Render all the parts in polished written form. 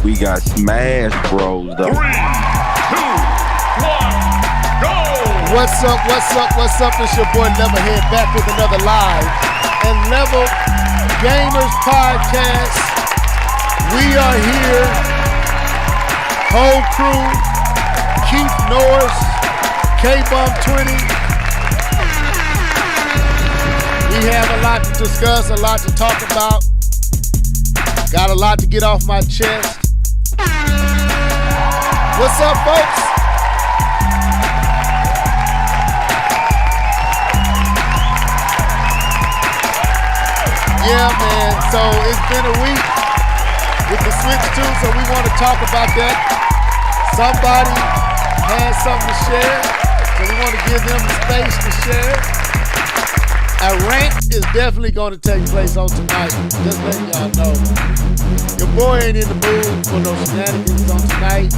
We got Smash Bros though. 3, 2, 1, go! What's up? It's your boy Levelhead back with another live and Level Gamers podcast. We are here. Whole crew, Keith Norris, K-Bum 20. We have a lot to discuss, a lot to talk about. Got a lot to get off my chest. What's up, folks? Yeah, man. So it's been a week with the Switch 2, so we want to talk about that. Somebody has something to share, so we want to give them the space to share. A rant is definitely going to take place on tonight. Just letting y'all know. Your boy ain't in the mood for no shenanigans on tonight.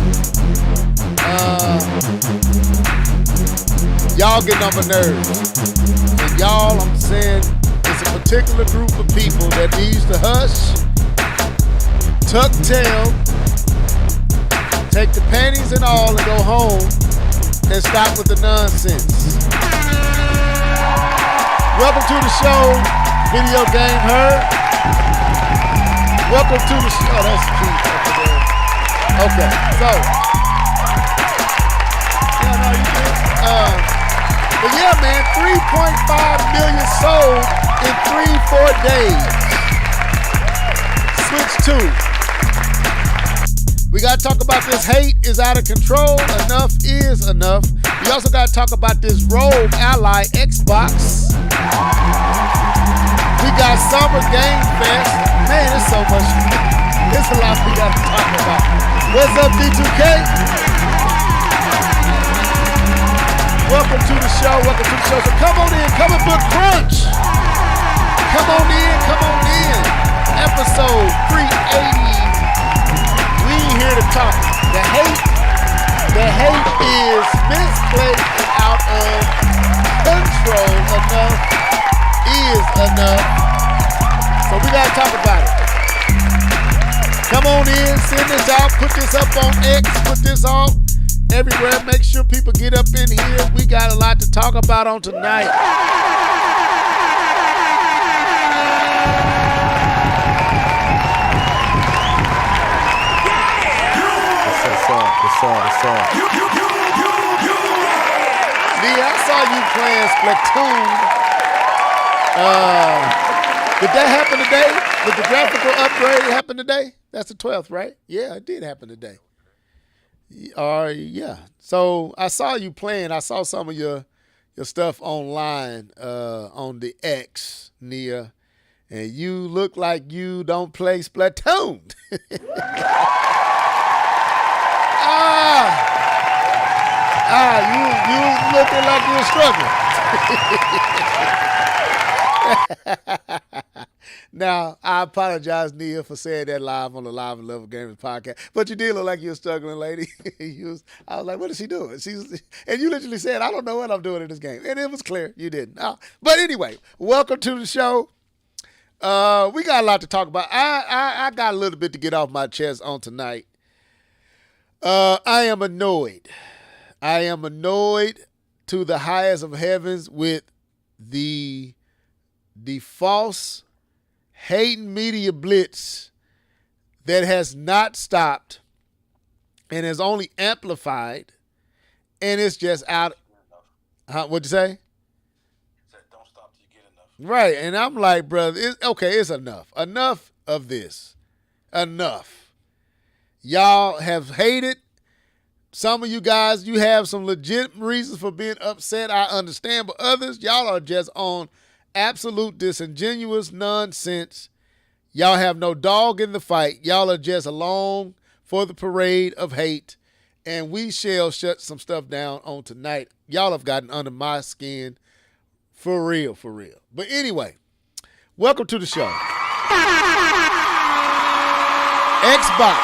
Y'all getting on my nerves. And y'all, I'm saying, it's a particular group of people that needs to hush, tuck tail, take the panties and all and go home and stop with the nonsense. Welcome to the show, Video Game Herd. Welcome to the show. Oh, that's Keith over there. Okay, so. Yeah, no, you good? But yeah, man, 3.5 million sold in 3-4 days. Switch 2. We got to talk about this hate is out of control. Enough is enough. We also got to talk about this Rogue Ally Xbox. We got Summer Game Fest. Man, there's so much. There's a lot we got to talk about. What's up, D2K? Welcome to the show. So come on in. Come and book Crunch. Come on in. Episode 380. We ain't here to talk. The hate is misplaced and out of control. Enough is enough. So we gotta talk about it. Come on in, send this out, put this up on X, put this on everywhere. Make sure people get up in here. We got a lot to talk about on tonight. What's up? Lee, I saw you playing Splatoon. Did that happen today? Did the graphical upgrade happen today? That's the 12th, right? Yeah, it did happen today. Yeah. So I saw you playing. I saw some of your stuff online on the X, Nia, and you look like you don't play Splatoon. You looking like you're struggling. Now, I apologize, Nia, for saying that live on the Live and Level Gamers podcast. But you did look like you were struggling, lady. I was like, what is she doing? And you literally said, I don't know what I'm doing in this game. And it was clear you didn't. But anyway, welcome to the show. We got a lot to talk about. I got a little bit to get off my chest on tonight. I am annoyed. To the highest of heavens with the false hating media blitz that has not stopped and has only amplified, and it's just out. What'd you say? Don't stop till you get enough. Right, and I'm like, brother, it's enough. Enough of this. Enough. Y'all have hated. Some of you guys, you have some legit reasons for being upset. I understand, but others, y'all are just on absolute disingenuous nonsense. Y'all have no dog in the fight. Y'all are just along for the parade of hate, and we shall shut some stuff down on tonight. Y'all have gotten under my skin for real. But anyway, welcome to the show. Xbox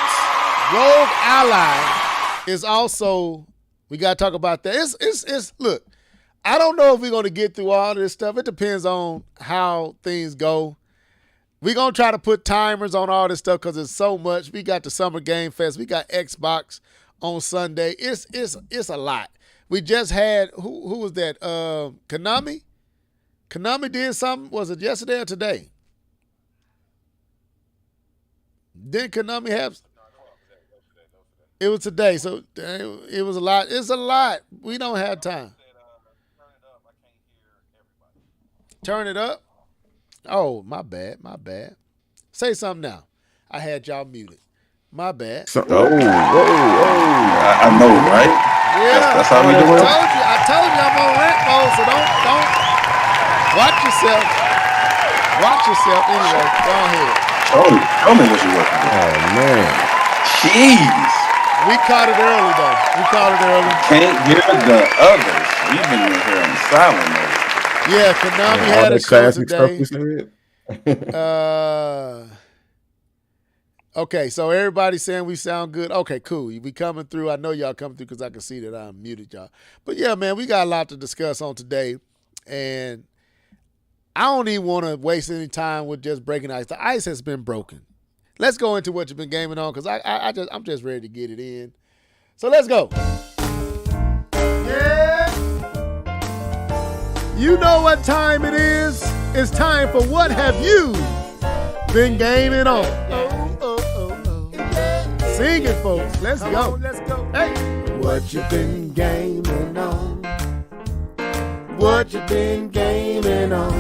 Rogue Ally is also We got to talk about that. It's look, I don't know if we're going to get through all this stuff. It depends on how things go. We're going to try to put timers on all this stuff because it's so much. We got the Summer Game Fest. We got Xbox on Sunday. It's a lot. We just had, who was that? Konami? Konami did something. Was it yesterday or today? Didn't Konami have? It was today. So it was a lot. It's a lot. We don't have time. Turn it up. Oh, my bad. Say something now. I had y'all muted. My bad. So, I know, right? Yeah, that's how we do it. I told you I'm on rant mode, so don't watch yourself. Watch yourself anyway. Go ahead. Tell me what you're working with. Oh man. Jeez. We caught it early though. Can't hear the others. We've been here in silent mode. Yeah, Konami All had a that show classic stuff today. you said. Okay, so everybody's saying we sound good. Okay, cool. We coming through. I know y'all coming through because I can see that I'm muted, y'all. But yeah, man, we got a lot to discuss on today. And I don't even want to waste any time with just breaking ice. The ice has been broken. Let's go into what you've been gaming on because I'm just ready to get it in. So let's go. Yeah. You know what time it is. It's time for What Have You Been Gaming On? Sing it, folks. Let's go. Hey. What you been gaming on? What you been gaming on?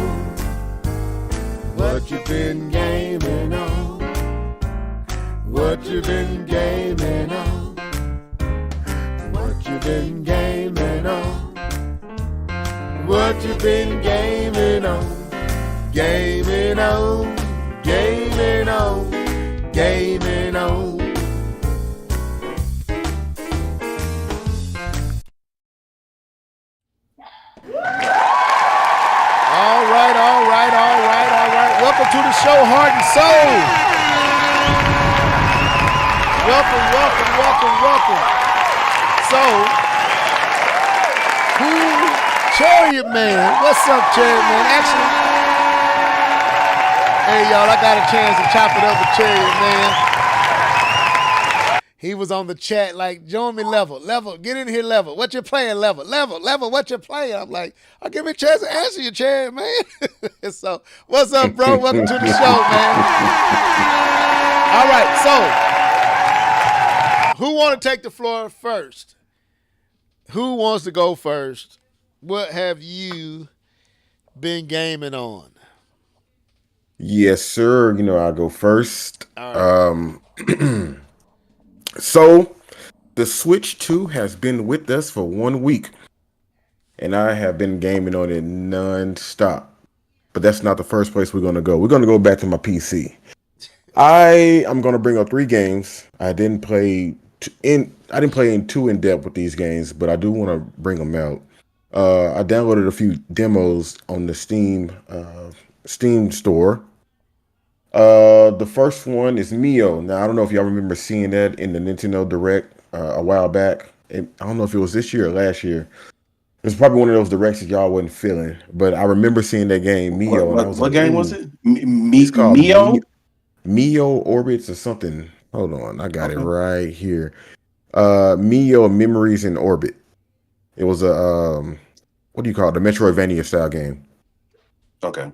What you been gaming on? What you been gaming on? What you been gaming on? What you been gaming on? Gaming on, gaming on, gaming on. All right. Welcome to the show, Heart and Soul. Welcome. So, Chariot Man. What's up, Chariot Man? Actually, hey, y'all, I got a chance to chop it up with Chariot Man. He was on the chat like, join me, Level, get in here, Level. What you playing, Level, what you playing? I'm like, I'll give me a chance to answer you, Chariot Man. So, what's up, bro? Welcome to the show, man. All right, so, who want to take the floor first? Who wants to go first? What have you been gaming on? Yes, sir. I'll go first. All right. So, the Switch 2 has been with us for 1 week, and I have been gaming on it non-stop. But that's not the first place we're going to go. We're going to go back to my PC. I am going to bring up 3 games. I didn't play in too in depth with these games, but I do want to bring them out. I downloaded a few demos on the Steam store. The first one is Mio. Now, I don't know if y'all remember seeing that in the Nintendo Direct a while back. I don't know if it was this year or last year. It was probably one of those directs that y'all wasn't feeling. But I remember seeing that game, Mio. What game was it? It's called Mio? Mio Orbits or something. Hold on. I got it right here. Mio Memories in Orbit. It was a, what do you call it? The Metroidvania style game. Okay.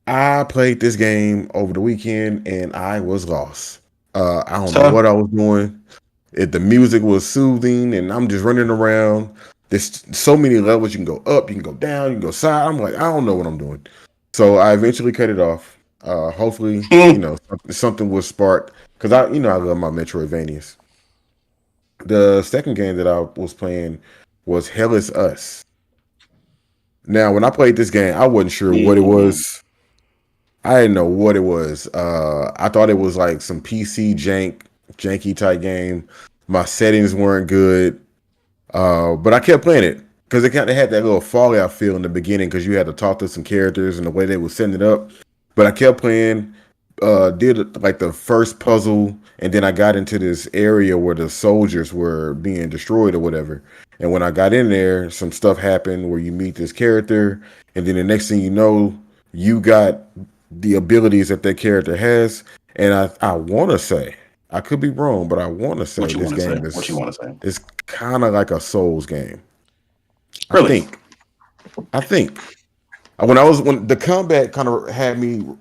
I played this game over the weekend and I was lost. I don't know what I was doing. The music was soothing and I'm just running around. There's so many levels. You can go up, you can go down, you can go side. I'm like, I don't know what I'm doing. So I eventually cut it off. Hopefully, something will spark because I love my Metroidvanias. The second game that I was playing was Hell Is Us. Now, when I played this game, I wasn't sure what it was. I didn't know what it was. I thought it was like some PC janky type game. My settings weren't good. But I kept playing it because it kind of had that little Fallout feel in the beginning because you had to talk to some characters and the way they were setting it up. But I kept playing. did like the first puzzle, and then I got into this area where the soldiers were being destroyed or whatever. And when I got in there, some stuff happened where you meet this character, and then the next thing you know, you got the abilities that character has. And I want to say, I could be wrong, but I want to say What you this want to say? game What you want to say? is kind of like a Souls game. Really? I think. When the combat kind of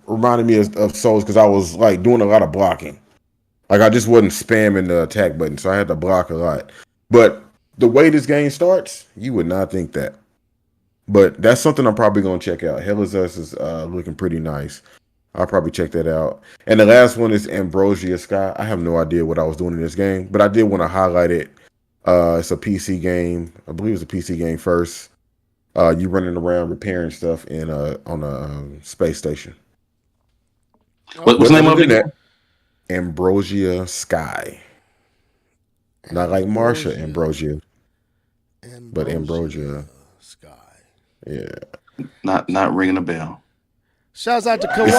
reminded me of Souls because I was like doing a lot of blocking. Like I just wasn't spamming the attack button, so I had to block a lot. But the way this game starts, you would not think that. But that's something I'm probably gonna check out. Hell is Us is looking pretty nice. I'll probably check that out. And the last one is Ambrosia Sky. I have no idea what I was doing in this game, but I did want to highlight it. It's a PC game. I believe it's a PC game first. You running around repairing stuff on a space station. What's the name of it? Ambrosia Sky. Not like Marsha Ambrosia, but Ambrosia Sky. Yeah. Not ringing a bell. Shouts out to Kawan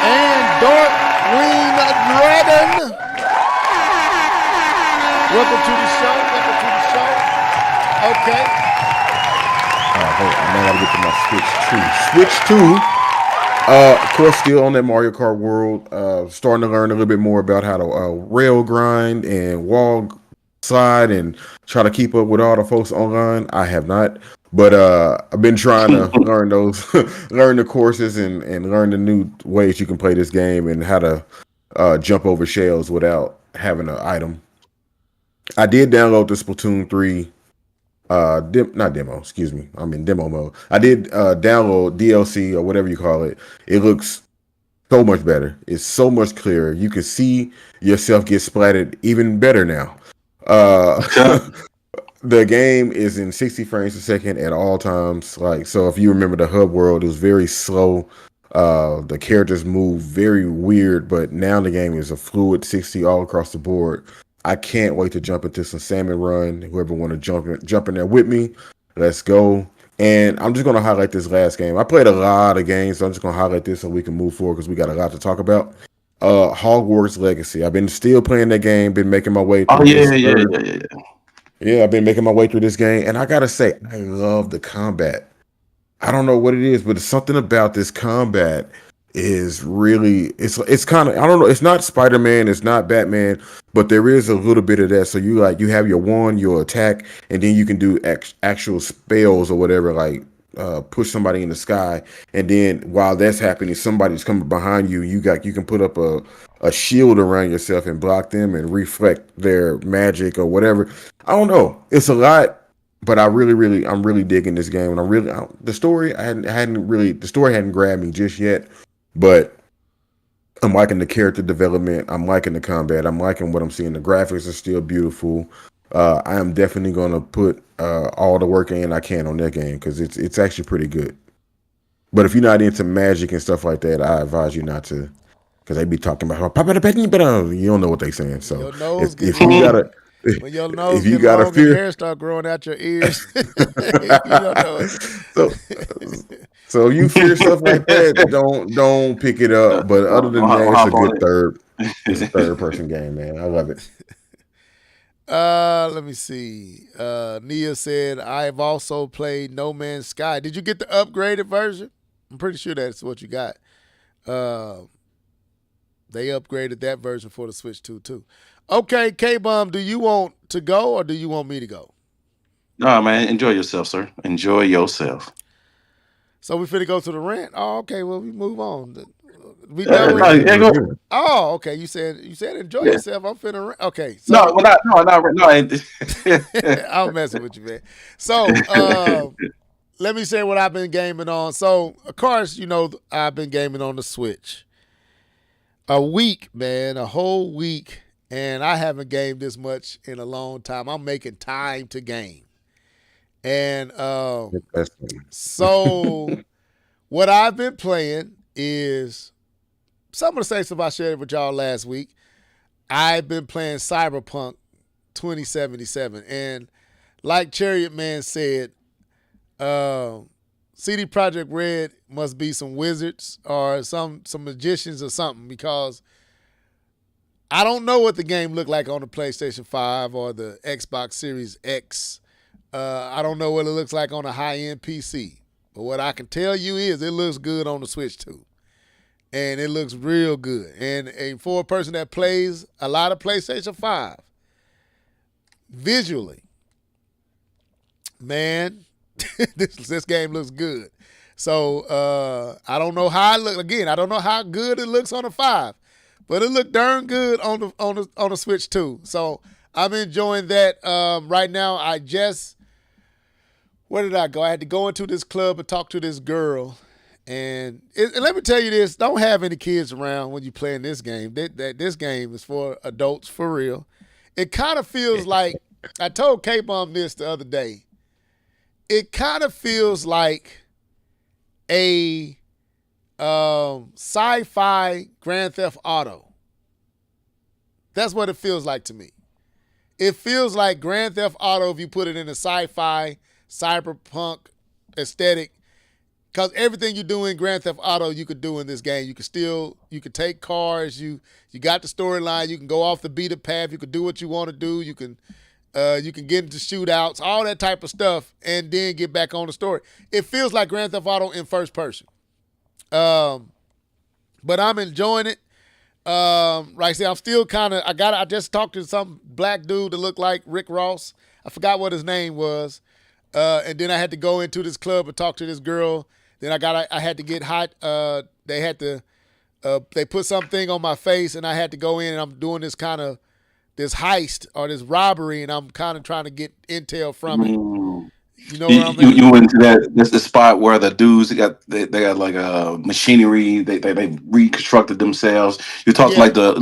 and Darkwing Dragon. Welcome to the show. Okay. Now I gotta get to my Switch 2. Of course, still on that Mario Kart world. Starting to learn a little bit more about how to rail grind and wall slide and try to keep up with all the folks online. I have not, but I've been trying to learn learn the courses and learn the new ways you can play this game and how to jump over shells without having an item. I did download the Splatoon 3. Not demo, excuse me. I'm in demo mode. I did download DLC or whatever you call it. It looks so much better. It's so much clearer. You can see yourself get splattered even better now. The game is in 60 frames a second at all times. Like, so if you remember the hub world, it was very slow. The characters move very weird, but now the game is a fluid 60 all across the board. I can't wait to jump into some Salmon Run. Whoever want to jump in there with me, let's go. And I'm just going to highlight this last game. I played a lot of games, so I'm just going to highlight this so we can move forward because we got a lot to talk about. Hogwarts Legacy. I've been still playing that game, been making my way through Yeah, I've been making my way through this game, and I got to say, I love the combat. I don't know what it is, but it's something about this combat is really it's kind of, I don't know, it's not Spider-Man, it's not Batman, but there is a little bit of that. So you have your wand, your attack, and then you can do actual spells or whatever, like push somebody in the sky, and then while that's happening, somebody's coming behind you. You can put up a shield around yourself and block them and reflect their magic or whatever. I don't know, it's a lot. But I'm really digging this game, and the story hadn't grabbed me just yet. But I'm liking the character development. I'm liking the combat. I'm liking what I'm seeing. The graphics are still beautiful. I am definitely going to put all the work in I can on that game because it's actually pretty good. But if you're not into magic and stuff like that, I advise you not to, because they be talking about you don't know what they saying. So if you gotta. When your nose get long and hair start growing out your ears, you don't know it. So if you fear stuff like that, don't pick it up. But other than that, it's a third person game, man. I love it. Let me see. Nia said, I've also played No Man's Sky. Did you get the upgraded version? I'm pretty sure that's what you got. They upgraded that version for the Switch 2 too. Okay, K-Bomb, do you want to go or do you want me to go? No, man, enjoy yourself, sir. Enjoy yourself. So we finna go to the rant? Oh, okay, well, we move on. We done Oh, okay, you said enjoy yourself. I'm finna rant. Okay. So, no. I'm messing with you, man. So, let me say what I've been gaming on. So, of course, I've been gaming on the Switch. A week, man, a whole week. And I haven't gamed this much in a long time. I'm making time to game. And so what I've been playing is some of the same stuff I shared with y'all last week. I've been playing Cyberpunk 2077. And like Chariot Man said, CD Projekt Red must be some wizards or some magicians or something, because I don't know what the game looked like on the PlayStation 5 or the Xbox Series X. I don't know what it looks like on a high-end PC. But what I can tell you is it looks good on the Switch too. And it looks real good. And for a person that plays a lot of PlayStation 5, visually, man, this game looks good. So I don't know how it looks. Again, I don't know how good it looks on the 5, but it looked darn good on the Switch too. So I'm enjoying that. Right now, where did I go? I had to go into this club and talk to this girl. And let me tell you this, don't have any kids around when you playing this game. This game is for adults for real. It kind of feels like, I told K-Bomb this the other day, it kind of feels like a sci-fi Grand Theft Auto. That's what it feels like to me. It feels like Grand Theft Auto if you put it in a sci-fi, cyberpunk aesthetic, because everything you do in Grand Theft Auto, you could do in this game. You could take cars. You got the storyline. You can go off the beaten path. You can do what you want to do. You can get into shootouts, all that type of stuff, and then get back on the story. It feels like Grand Theft Auto in first person. But I'm enjoying it. Like I said, I'm still I just talked to some black dude that looked like Rick Ross. I forgot what his name was. And then I had to go into this club and talk to this girl. Then I had to get hot. They put something on my face, and I had to go in, and I'm doing this heist or this robbery, and I'm kind of trying to get intel from it. You know what I mean? You went to that's the spot where the dudes they got like a machinery. They reconstructed themselves. You talk like a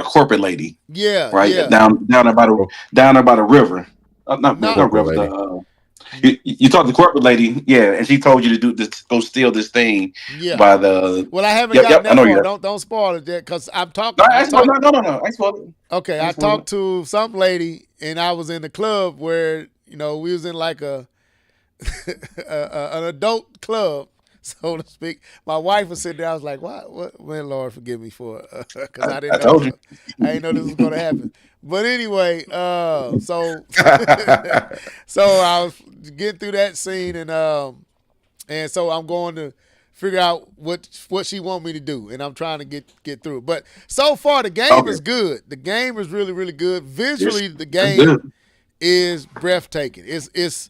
corporate lady. Yeah, right. Yeah. Down there by the river. Not river. You talked to the corporate lady, and she told you to go steal this thing. Yeah. By the. Well, I haven't gotten that far. Don't spoil it yet, because I'm talking. No. I spoiled it. Okay, I talked to some lady, and I was in the club where we was in like an adult club, so to speak. My wife was sitting there. I was like, "What? Man, Lord, forgive me for because I didn't know. I didn't know this was going to happen." But anyway, so I was getting through that scene, and so I'm going to figure out what she want me to do, and I'm trying to get through it. But so far, the game is good. The game is really, really good. Visually, the game is breathtaking. It's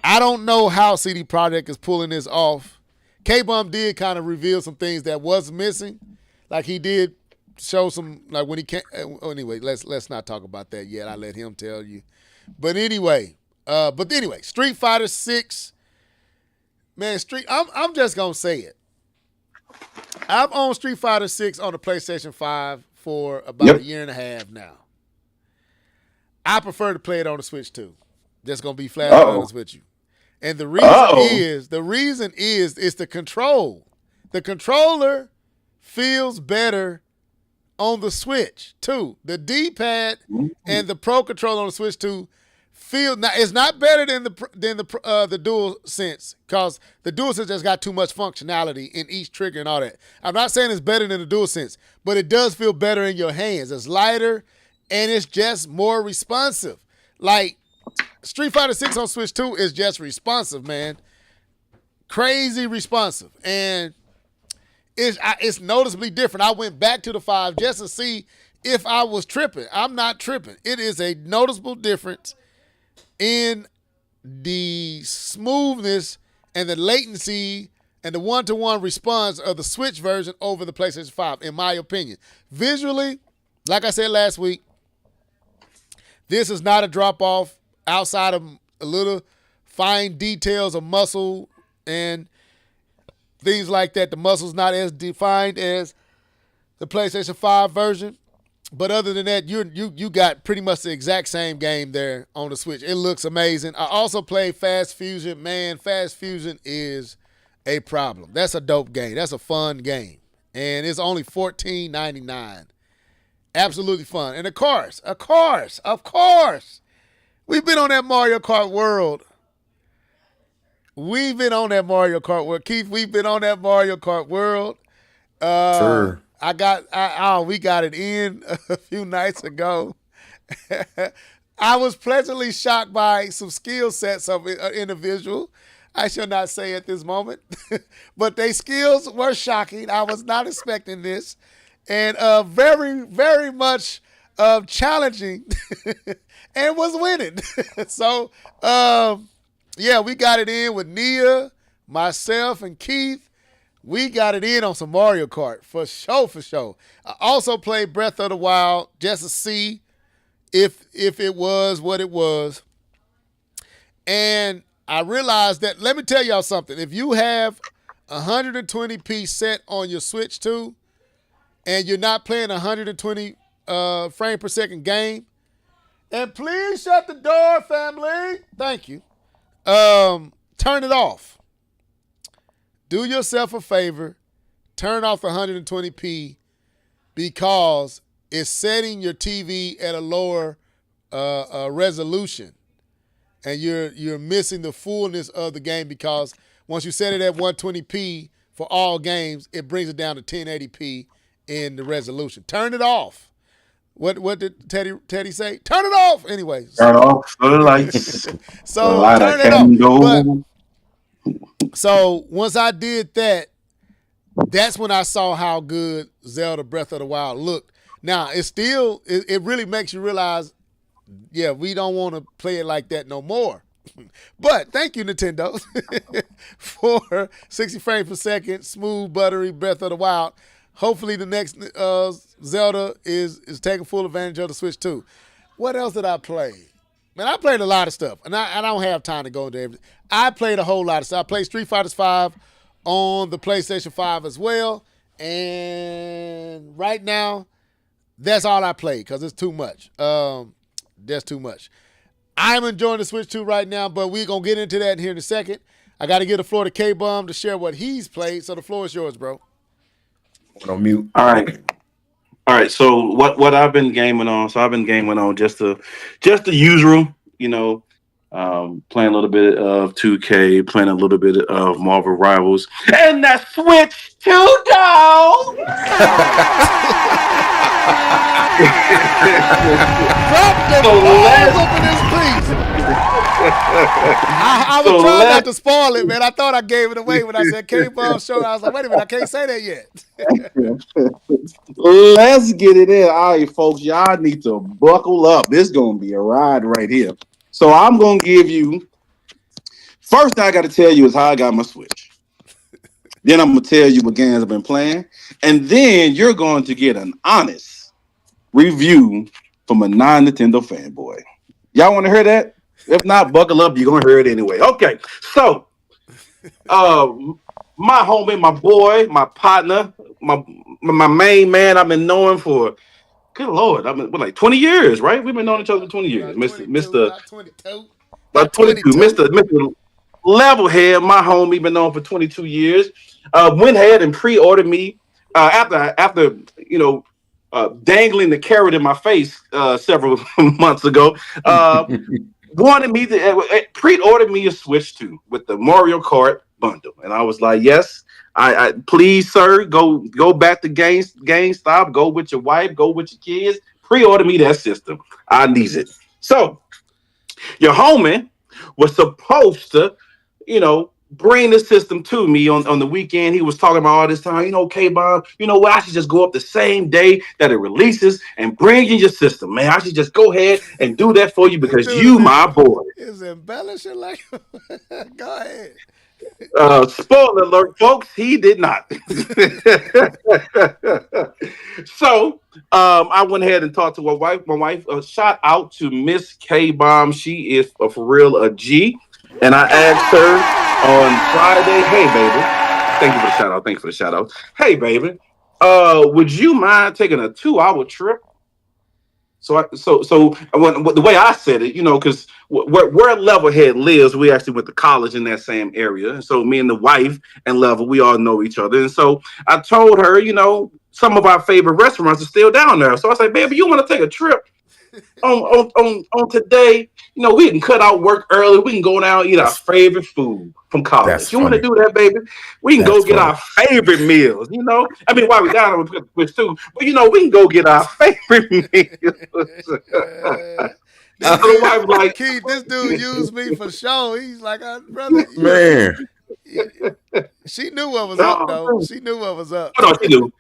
I don't know how CD Projekt is pulling this off. K-Bum did kind of reveal some things that was missing, like he did show some, like when he came. Anyway, let's not talk about that yet. I let him tell you. But anyway, Street Fighter 6, man, I'm just gonna say it. I've owned Street Fighter 6 on the PlayStation 5 for about a year and a half now. I prefer to play it on the Switch too. Just gonna be flat honest with you. And the reason is it's the control. The controller feels better on the Switch too. The D-pad and the Pro Controller on the Switch too it's not better than the DualSense, because the DualSense just got too much functionality in each trigger and all that. I'm not saying it's better than the DualSense, but it does feel better in your hands. It's lighter and it's just more responsive. Like Street Fighter 6 on Switch 2 is just responsive, man. Crazy responsive. And it's noticeably different. I went back to the 5 just to see if I was tripping. I'm not tripping. It is a noticeable difference in the smoothness and the latency and the one-to-one response of the Switch version over the PlayStation 5, in my opinion. Visually, like I said last week, this is not a drop-off outside of a little fine details of muscle and things like that. The muscle's not as defined as the PlayStation 5 version. But other than that, you got pretty much the exact same game there on the Switch. It looks amazing. I also played Fast Fusion. Man, Fast Fusion is a problem. That's a dope game. That's a fun game. And it's only $14.99. Absolutely fun. And of course, we've been on that Mario Kart world we've been on that Mario Kart world. Keith, we've been on that Mario Kart world. Sure. We got it in a few nights ago. I was pleasantly shocked by some skill sets of an individual. I shall not say at this moment, but their skills were shocking. I was not expecting this, and very, very much challenging, and was winning. So, yeah, we got it in with Nia, myself, and Keith. We got it in on some Mario Kart for sure, for sure. I also played Breath of the Wild just to see if it was what it was. And I realized that, let me tell y'all something. If you have 120p set on your Switch 2 and you're not playing 120 frame per second game, and please shut the door, family. Thank you. Turn it off. Do yourself a favor. Turn off 120p because it's setting your TV at a lower resolution, and you're missing the fullness of the game because once you set it at 120p for all games, it brings it down to 1080p in the resolution. Turn it off. What did Teddy say? Turn it off. Anyway. Turn off the lights. So turn it off. But, so once I did that, that's when I saw how good Zelda Breath of the Wild looked. Now, it really makes you realize, yeah, we don't want to play it like that no more. But thank you, Nintendo, for 60 frames per second, smooth, buttery Breath of the Wild. Hopefully the next Zelda is taking full advantage of the Switch 2. What else did I play? Man, I played a lot of stuff, and I don't have time to go into everything. I played a whole lot of stuff. I played Street Fighter V on the PlayStation 5 as well, and right now, that's all I play because it's too much. That's too much. I'm enjoying the Switch 2 right now, but we're going to get into that here in a second. I got to give the floor to K-Bum to share what he's played, so the floor is yours, bro. On mute. All right. So what I've been gaming on? So I've been gaming on just the usual, playing a little bit of 2K, playing a little bit of Marvel Rivals, and that Switch 2 dog. Drop the balls up in this piece. I was trying not to spoil it, man. I thought I gave it away when I said K-Bum show. I was like, wait a minute, I can't say that yet. Let's get it in. All right, folks, y'all need to buckle up. This is going to be a ride right here. So I'm going to give you, first thing I got to tell you is how I got my Switch. Then I'm going to tell you what games I've been playing. And then you're going to get an honest review from a non-Nintendo fanboy. Y'all want to hear that? If not, buckle up. You're going to hear it anyway. Okay, so my homie, my boy, my partner, my main man I've been knowing for, good Lord, I've been like 20 years, right? We've been knowing each other for 20 years. Mr. 22. Mr. Levelhead, my homie, been known for 22 years. Went ahead and pre-ordered me after dangling the carrot in my face several months ago. Wanted me to pre-order me a Switch 2 with the Mario Kart bundle, and I was like, yes, I please, sir, go back to GameStop, go with your wife, go with your kids, pre-order me that system. I need it. So your homie was supposed to, bring the system to me on the weekend. He was talking about all this time, K-Bum, what? I should just go up the same day that it releases and bring in your system, man. I should just go ahead and do that for you because you my boy. Is embellishing like go ahead. Spoiler alert, folks, he did not. So I went ahead and talked to my wife. Shout out to Miss K-Bum. She is for real a G. And I asked her on Friday, hey, baby, thank you for the shout out. Hey, baby, would you mind taking a 2-hour trip? So the way I said it, because where Levelhead lives, we actually went to college in that same area. And so me and the wife and Level, we all know each other. And so I told her, some of our favorite restaurants are still down there. So I said, baby, you want to take a trip on today, we can cut out work early. We can go down and eat our favorite food from That's college. You want to funny. do that, baby? We can go That's get funny. our favorite meals. I mean, while we down with too, but we can go get our favorite meals. This So the wife dude, like, Keith, this dude used me for show. He's like, brother, Man, she knew what was up, though. She knew what was up. oh no, she knew.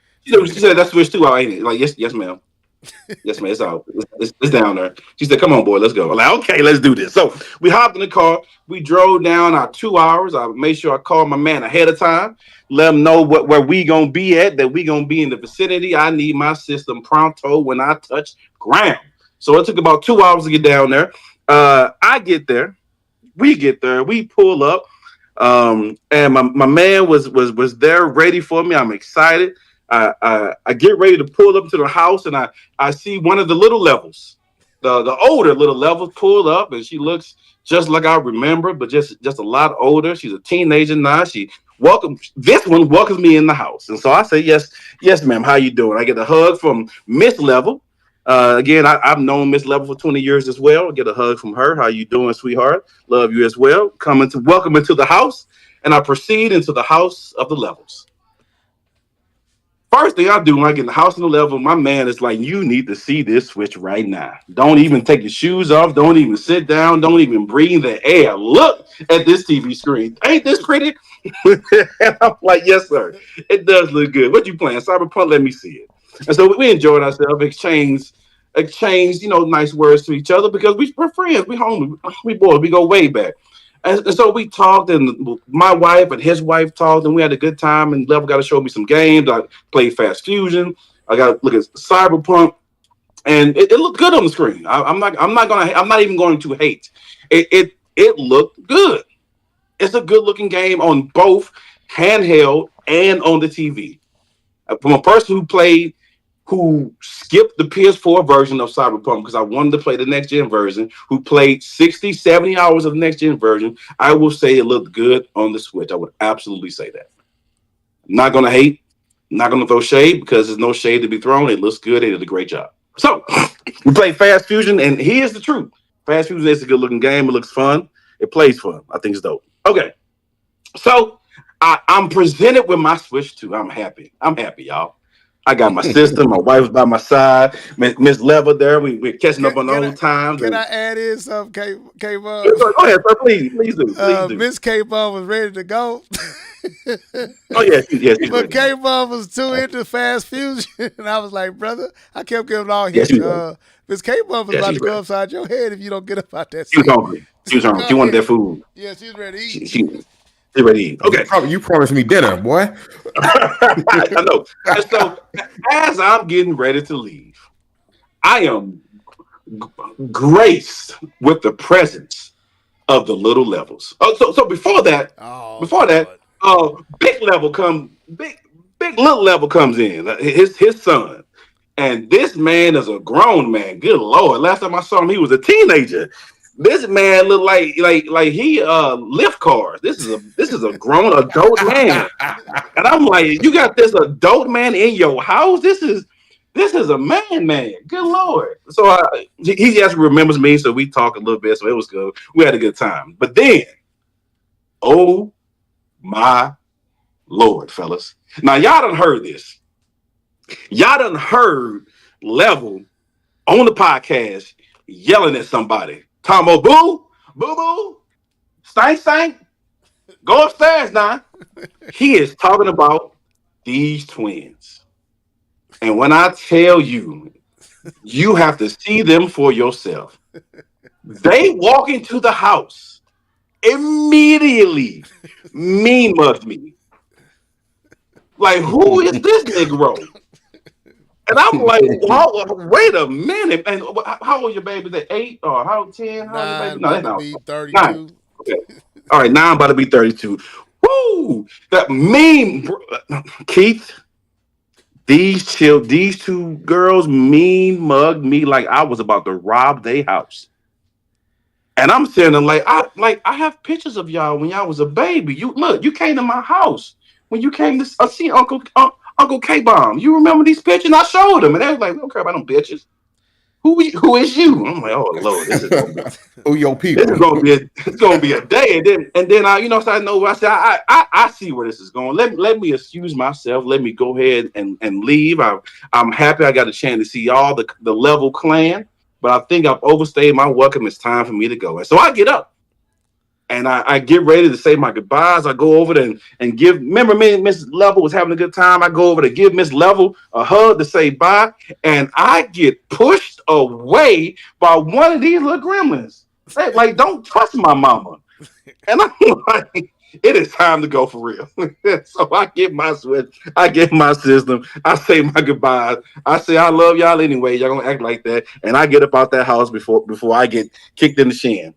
She said that's switch too out, ain't it? Like, yes, ma'am. Yes, man, it's out. It's down there. She said, "Come on, boy, let's go." I'm like, okay, let's do this. So we hopped in the car. We drove down our 2 hours. I made sure I called my man ahead of time, let him know where we gonna be at. That we gonna be in the vicinity. I need my system pronto when I touch ground. So it took about 2 hours to get down there. I get there. We get there. We pull up. And my man was there ready for me. I'm excited. I get ready to pull up to the house, and I see one of the little levels, the older little levels, pull up, and she looks just like I remember, but just a lot older. She's a teenager now. This one welcomes me in the house, and so I say, yes, ma'am. How you doing? I get a hug from Miss Level. Again, I've known Miss Level for 20 years as well. I get a hug from her. How you doing, sweetheart? Love you as well. Welcome into the house, and I proceed into the house of the Levels. First thing I do when I get in the house in the Level, my man is like, "You need to see this switch right now. Don't even take your shoes off. Don't even sit down. Don't even breathe the air. Look at this TV screen. Ain't this pretty?" And I'm like, "Yes, sir. It does look good. What you playing? Cyberpunk? Let me see it." And so we enjoyed ourselves, exchanged, nice words to each other because we're friends. We homie. We boys. We go way back. And so we talked, and my wife and his wife talked, and we had a good time. And Level got to show me some games. I played Fast Fusion. I got to look at Cyberpunk, and it looked good on the screen. I'm not even going to hate. It looked good. It's a good looking game on both handheld and on the TV. From a person who skipped the PS4 version of Cyberpunk because I wanted to play the next gen version, who played 60, 70 hours of the next gen version, I will say it looked good on the Switch. I would absolutely say that. I'm not going to hate, I'm not going to throw shade because there's no shade to be thrown. It looks good. They did a great job. So we played Fast Fusion, and here's the truth. Fast Fusion is a good looking game. It looks fun. It plays fun. I think it's dope. Okay. So I'm presented with my Switch 2. I'm happy, y'all. I got my sister, my wife's by my side, Miss Lever there. We're catching up on old times. Can I add in some K Bub? Go ahead, sir. Please do. Miss K Bub was ready to go. Oh yes. But K Bub was too into Fast Fusion, and I was like, brother, I kept giving all Yes, his. she Miss K Bub was about to she's go ready. upside your head if you don't get up out that She was seat. hungry. She wanted that food. Yeah, she's ready to eat. She's ready to eat. Okay. You promised me dinner, boy. I know. And so as I'm getting ready to leave, I am graced with the presence of the little Levels. Oh, so before that, big little Level comes in. His son. And this man is a grown man. Good Lord. Last time I saw him, he was a teenager. This man looked like he lift cars. This is a grown adult man. And I'm like, you got this adult man in your house? This is a man. Good Lord. So he just remembers me, so we talked a little bit, so it was good. We had a good time. But then, oh my Lord, fellas. Now y'all done heard this. Y'all done heard Level on the podcast yelling at somebody. Tomo, boo, stank, go upstairs now. He is talking about these twins. And when I tell you, you have to see them for yourself. They walk into the house, immediately mean mugged me. Like, who is this Negro? And I'm like, wait a minute. And how old your baby? Is that 8 or how 10? How old your baby? No, that's not. Be 32. 9. Okay. All right, now I'm about to be 32. Woo! That mean, Keith. These two girls mean mugged me like I was about to rob their house. And I'm saying I have pictures of y'all when y'all was a baby. You came to my house when you came to see Uncle K-Bomb. You remember these pictures? And I showed them, and they was like, "We don't care about them bitches. who is you? I'm like, oh Lord, this is gonna be Who your this people? is gonna be a day. And then I, so I know I said I see where this is going. Let me excuse myself. Let me go ahead and leave. I'm happy I got a chance to see all the level clan, but I think I've overstayed my welcome. It's time for me to go. And so I get up. And I get ready to say my goodbyes. I go over there and give. Remember, me and Miss Level was having a good time. I go over to give Miss Level a hug to say bye, and I get pushed away by one of these little gremlins. They like, don't touch my mama. And I'm like, it is time to go for real. So I get my switch. I get my system. I say my goodbyes. I say I love y'all anyway. Y'all gonna act like that, and I get up out that house before I get kicked in the shin.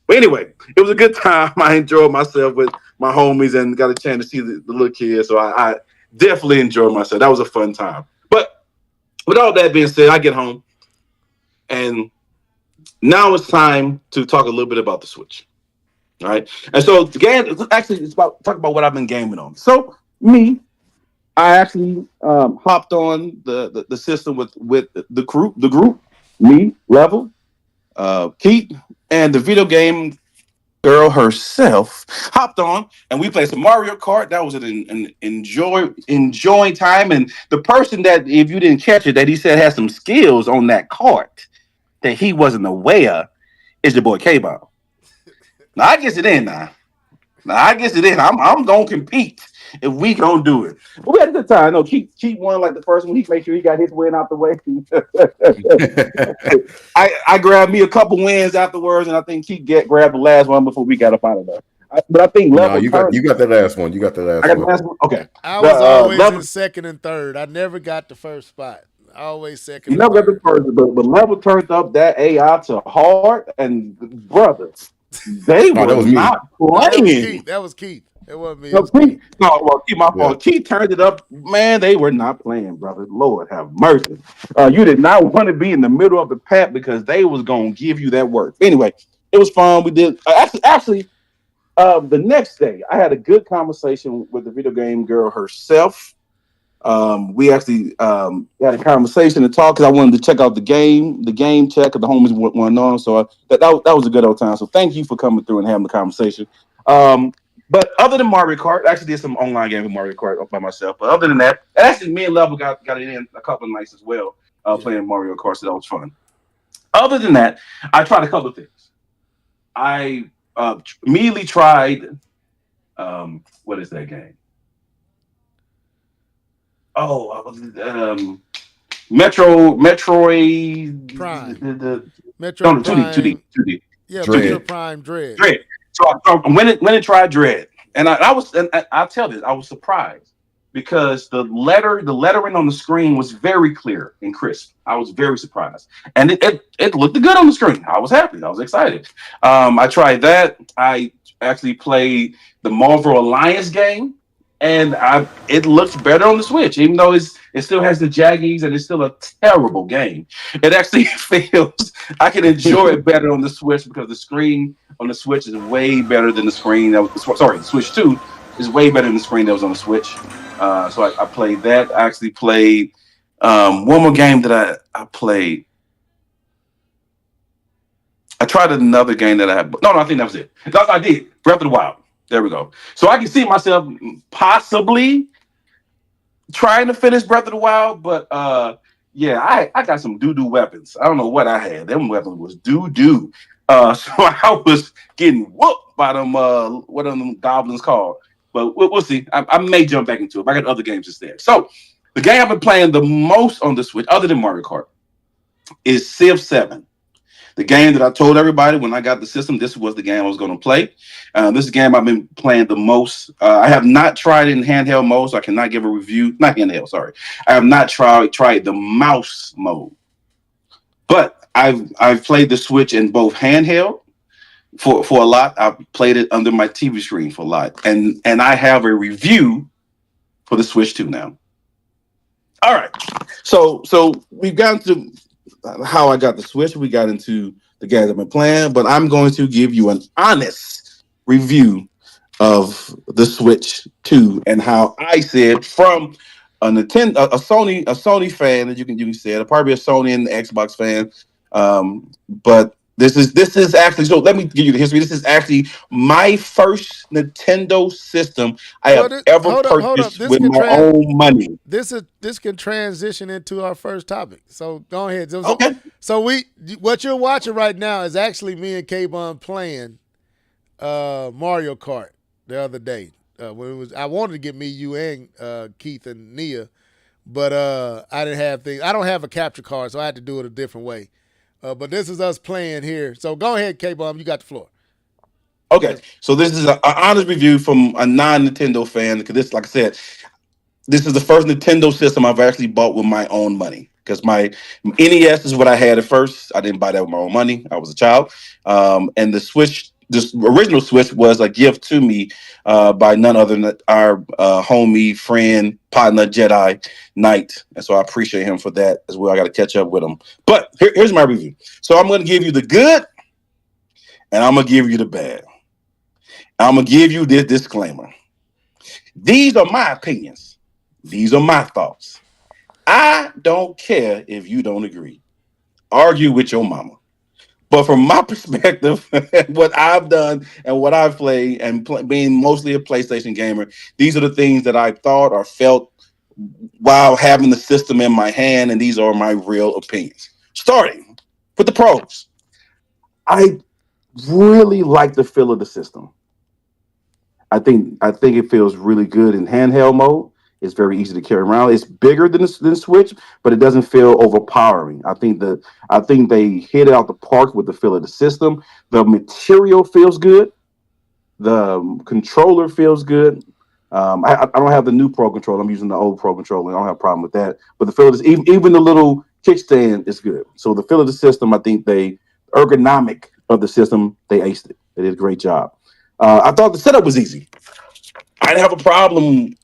But anyway, it was a good time. I enjoyed myself with my homies and got a chance to see the little kids. So I definitely enjoyed myself. That was a fun time. But with all that being said, I get home. And now it's time to talk a little bit about the Switch. All right. And so the game, actually, it's about talk about what I've been gaming on. So I actually hopped on the system with the group, me, Level, Keith, and the video game girl herself hopped on, and we played some Mario Kart. That was an enjoying time. And the person that, if you didn't catch it, that he said had some skills on that kart that he wasn't aware is your boy K-Ball. Now I guess it in now. I'm gonna compete if we gonna do it. But we had a good time. No, Keith won like the first one. He made sure he got his win out the way. I grabbed me a couple wins afterwards, and I think Keith grabbed the last one before we got up out of there. But I think no, you got the last one. You got the last I got one. the last one. Okay. I was always in second and third. I never got the first spot. Always second. You never got the first, but Level turned up that AI to hard, and brother, they were not playing. That was Keith. It wasn't me. Keith, my fault. Keith turned it up. Man, they were not playing, brother. Lord have mercy. You did not want to be in the middle of the pack because they was gonna give you that work. Anyway, it was fun. We did actually. The next day, I had a good conversation with the video game girl herself. We actually had a conversation to talk because I wanted to check out the game check of the homies went on. So that was a good old time. So thank you for coming through and having the conversation. But other than Mario Kart, I actually did some online game with Mario Kart by myself. But other than that, actually me and Level got it in a couple of nights as well, playing Mario Kart. So that was fun. Other than that, I tried a couple of things. I immediately tried what is that game? Metroid Prime. Metroid Prime. 2D. Yeah, Metroid Prime Dread. So I went and tried Dread, and I'll tell this, I was surprised because the lettering on the screen was very clear and crisp. I was very surprised, and it looked good on the screen. I was happy. I was excited. I tried that. I actually played the Marvel Alliance game. And it looks better on the Switch, even though it still has the jaggies and it's still a terrible game. It actually feels I can enjoy it better on the Switch because the screen on the Switch is way better than the screen that was. Sorry, the Switch 2 is way better than the screen that was on the Switch. So I played that. I actually played one more game that I played. I tried another game that I had. No, I think that was it. I did Breath of the Wild. There we go. So I can see myself possibly trying to finish Breath of the Wild, but I got some doo-doo weapons. I don't know what I had. Them weapons was doo-doo. So I was getting whooped by them, what are them goblins called? But we'll see. I may jump back into it. I got other games instead. So the game I've been playing the most on the Switch, other than Mario Kart, is Civ 7. The game that I told everybody when I got the system, this was the game I was going to play. This is the game I've been playing the most. I have not tried it in handheld mode, so I cannot give a review. Not handheld, sorry. I have not tried the mouse mode. But I've played the Switch in both handheld for a lot. I've played it under my TV screen for a lot. And I have a review for the Switch 2 now. All right. So we've gotten to how I got the Switch. We got into the games I've been playing, but I'm going to give you an honest review of the Switch 2 and how I said from a Sony fan, as you can say it, probably a Sony and Xbox fan. But this is actually, so let me give you the history. This is actually my first Nintendo system I Well, have ever hold up. purchased with my own money. This can transition into our first topic. So go ahead. Okay. So what you're watching right now is actually me and K-Bun playing Mario Kart the other day. When it was, I wanted to get me, you, and Keith and Nia, but I didn't have things. I don't have a capture card, so I had to do it a different way. But this is us playing here. So go ahead, K-Bum. You got the floor. Okay. So this is an honest review from a non-Nintendo fan, because this, like I said, this is the first Nintendo system I've actually bought with my own money. Because my NES is what I had at first. I didn't buy that with my own money. I was a child. And the Switch, this original Switch, was a gift to me by none other than our homie, friend, partner, Jedi Knight. And so I appreciate him for that as well. I got to catch up with him. But here's my review. So I'm going to give you the good, and I'm going to give you the bad. I'm going to give you this disclaimer. These are my opinions. These are my thoughts. I don't care if you don't agree. Argue with your mama. But from my perspective, what I've done and what I've played, and being mostly a PlayStation gamer, these are the things that I thought or felt while having the system in my hand, and these are my real opinions. Starting with the pros. I really like the feel of the system. I think it feels really good in handheld mode. It's very easy to carry around. It's bigger than the Switch, but it doesn't feel overpowering. I think they hit it out the park with the feel of the system. The material feels good. The controller feels good. I don't have the new Pro controller. I'm using the old Pro controller. I don't have a problem with that. But the feel of this, even the little kickstand is good. So the feel of the system, I think ergonomic of the system, they aced it. They did a great job. I thought the setup was easy. I didn't have a problem.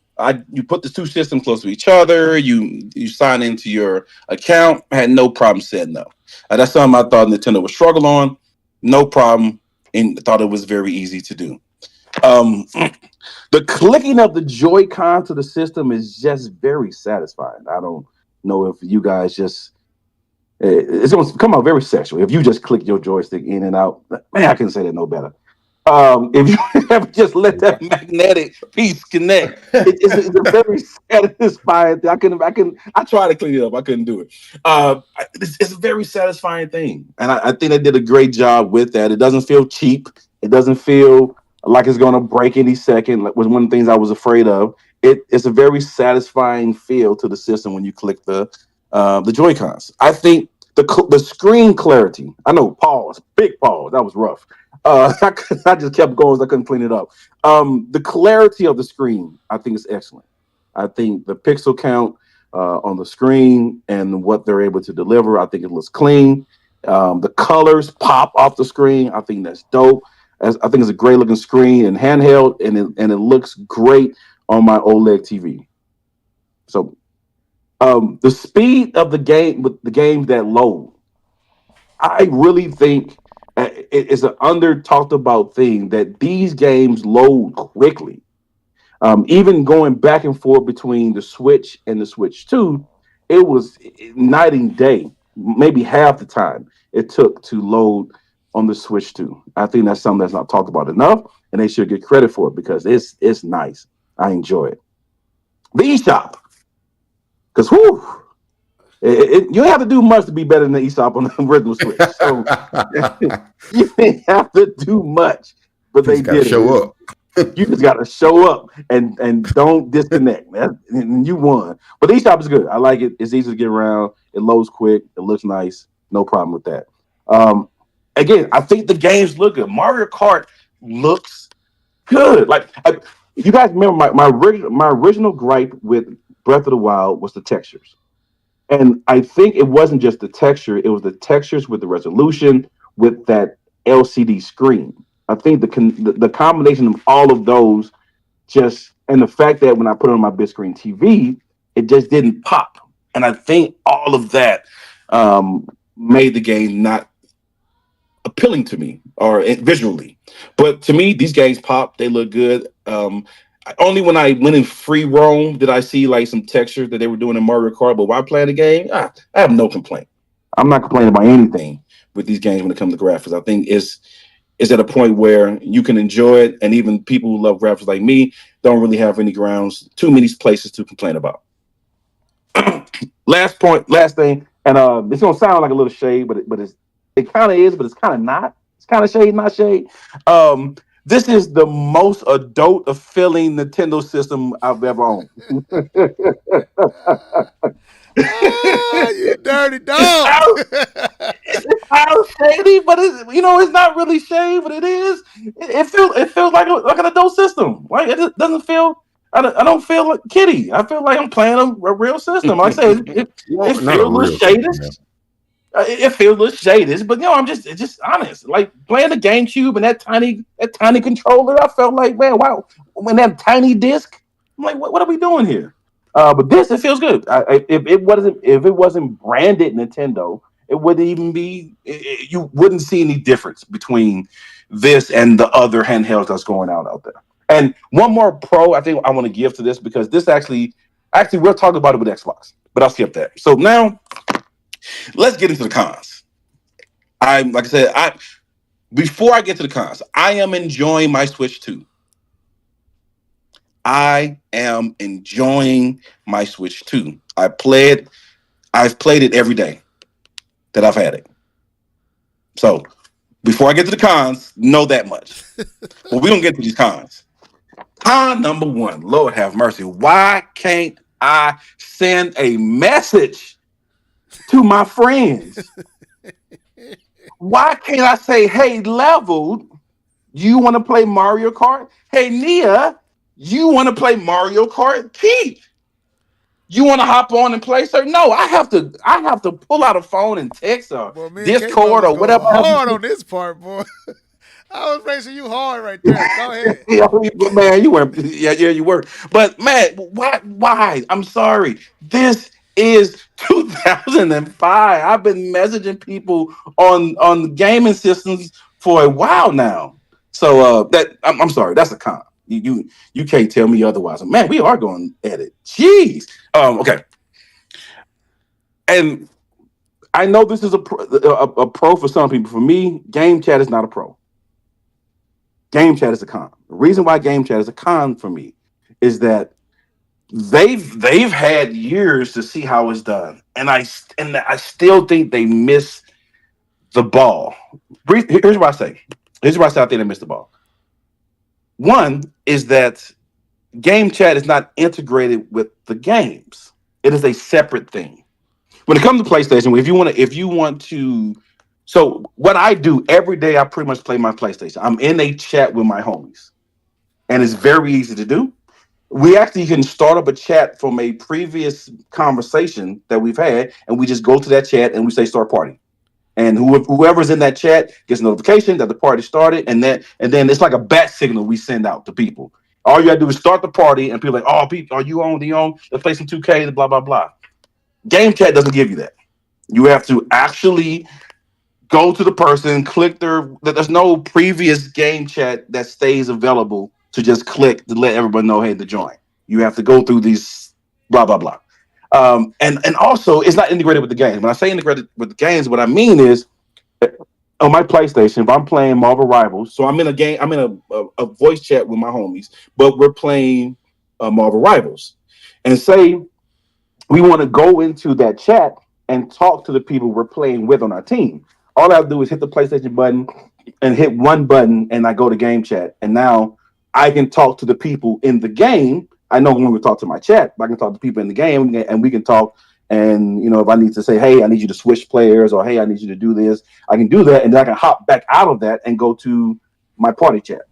You put the two systems close to each other. You sign into your account. I had no problem setting up. That's something I thought Nintendo would struggle on. No problem, and thought it was very easy to do. The clicking of the Joy-Con to the system is just very satisfying. I don't know if you guys just. It's going to come out very sexual if you just click your joystick in and out. Man, I couldn't say that no better. If you ever just let that magnetic piece connect, it's a very satisfying thing. I tried to clean it up. I couldn't do it. It's a very satisfying thing. And I think they did a great job with that. It doesn't feel cheap. It doesn't feel like it's going to break any second. That was one of the things I was afraid of. It's a very satisfying feel to the system when you click the Joy-Cons. I think the screen clarity. I know, big pause. That was rough. I just kept going. I couldn't clean it up. The clarity of the screen, I think, is excellent. I think the pixel count on the screen and what they're able to deliver, I think it looks clean. The colors pop off the screen. I think that's dope. I think it's a great looking screen and handheld, and it looks great on my OLED TV. So the speed of the game with the games that load, I really think it's an under talked about thing that these games load quickly. Even going back and forth between the Switch and the Switch 2, it was night and day. Maybe half the time it took to load on the Switch 2. I think that's something that's not talked about enough, and they should get credit for it because it's nice. I enjoy it. The eShop, because you don't have to do much to be better than the eShop on the original Switch. So you didn't have to do much, but they did show up. You just got to show up and don't disconnect. And you won. But the eShop is good. I like it. It's easy to get around. It loads quick. It looks nice. No problem with that. Again, I think the games look good. Mario Kart looks good. Like you guys remember my original gripe with Breath of the Wild was the textures. And I think it wasn't just the texture, it was the textures with the resolution, with that LCD screen. I think the combination of all of those and the fact that when I put it on my big screen TV, it just didn't pop. And I think all of that made the game not appealing to me or visually. But to me, these games pop, they look good. Only when I went in free roam did I see like some texture that they were doing in Mario Kart. But while playing the game, I have no complaint. I'm not complaining about anything with these games when it comes to graphics. I think it's at a point where you can enjoy it, and even people who love graphics like me don't really have any grounds, too many places to complain about. Last point, last thing, and it's gonna sound like a little shade, it kind of is, but it's kind of not. It's kind of shade, not shade. This is the most adult feeling Nintendo system I've ever owned. You dirty dog. It's shady, but it's not really shade, but it is. It feels like an adult system. Like it doesn't feel. I don't feel like kiddie. I feel like I'm playing a real system. Like I said, it feels a little shaded. It feels a little shaded, but I'm just honest. Like playing the GameCube and that tiny controller, I felt like, man, wow. When that tiny disc, I'm like, what are we doing here? But it feels good. If it wasn't branded Nintendo, it wouldn't even be. You wouldn't see any difference between this and the other handhelds that's going out there. And one more pro I think I want to give to this, because this actually we'll talk about it with Xbox, but I'll skip that. So now let's get into the cons. Before I get to the cons, I am enjoying my Switch 2. I am enjoying my Switch 2. I've played it every day that I've had it. So before I get to the cons, know that much. Well, we don't get to these cons. Con number one, Lord have mercy. Why can't I send a message to my friends? Why can't I say, hey, Leveled, you want to play Mario Kart? Hey, Nia, you want to play Mario Kart? Keith, you want to hop on and play, sir? No, I have to pull out a phone and text or Discord or whatever. Hard on this part, boy. I was racing you hard right there. Go ahead. Man, you were. Yeah, you were. But man, why? I'm sorry. This is 2005. I've been messaging people on gaming systems for a while now. So I'm sorry. That's a con. You can't tell me otherwise. Man, we are going at it. Jeez. Okay. And I know this is a pro for some people. For me, game chat is not a pro. Game chat is a con. The reason why game chat is a con for me is that they've had years to see how it's done, and I still think they miss the ball. Here's what I say. I think they missed the ball. One is that game chat is not integrated with the games. It is a separate thing. When it comes to PlayStation, if you want to. So what I do every day, I pretty much play my PlayStation. I'm in a chat with my homies, and it's very easy to do. We actually can start up a chat from a previous conversation that we've had, and we just go to that chat and we say start party. And whoever's in that chat gets a notification that the party started, and then it's like a bat signal we send out to people. All you gotta do is start the party, and people are like, oh, people, are you on? Let's play some 2K, blah blah blah. Game chat doesn't give you that. You have to actually go to the person, click there's no previous game chat that stays available to just click to let everybody know, hey, to join. You have to go through these blah, blah, blah. And also, it's not integrated with the games. When I say integrated with the games, what I mean is on my PlayStation, if I'm playing Marvel Rivals, so I'm in a game, I'm in a voice chat with my homies, but we're playing Marvel Rivals. And say we want to go into that chat and talk to the people we're playing with on our team. All I have to do is hit the PlayStation button and hit one button, and I go to game chat. And now I can talk to the people in the game. I know when we talk to my chat, but I can talk to people in the game, and we can talk. And if I need to say, hey, I need you to switch players, or hey, I need you to do this, I can do that, and then I can hop back out of that and go to my party chat.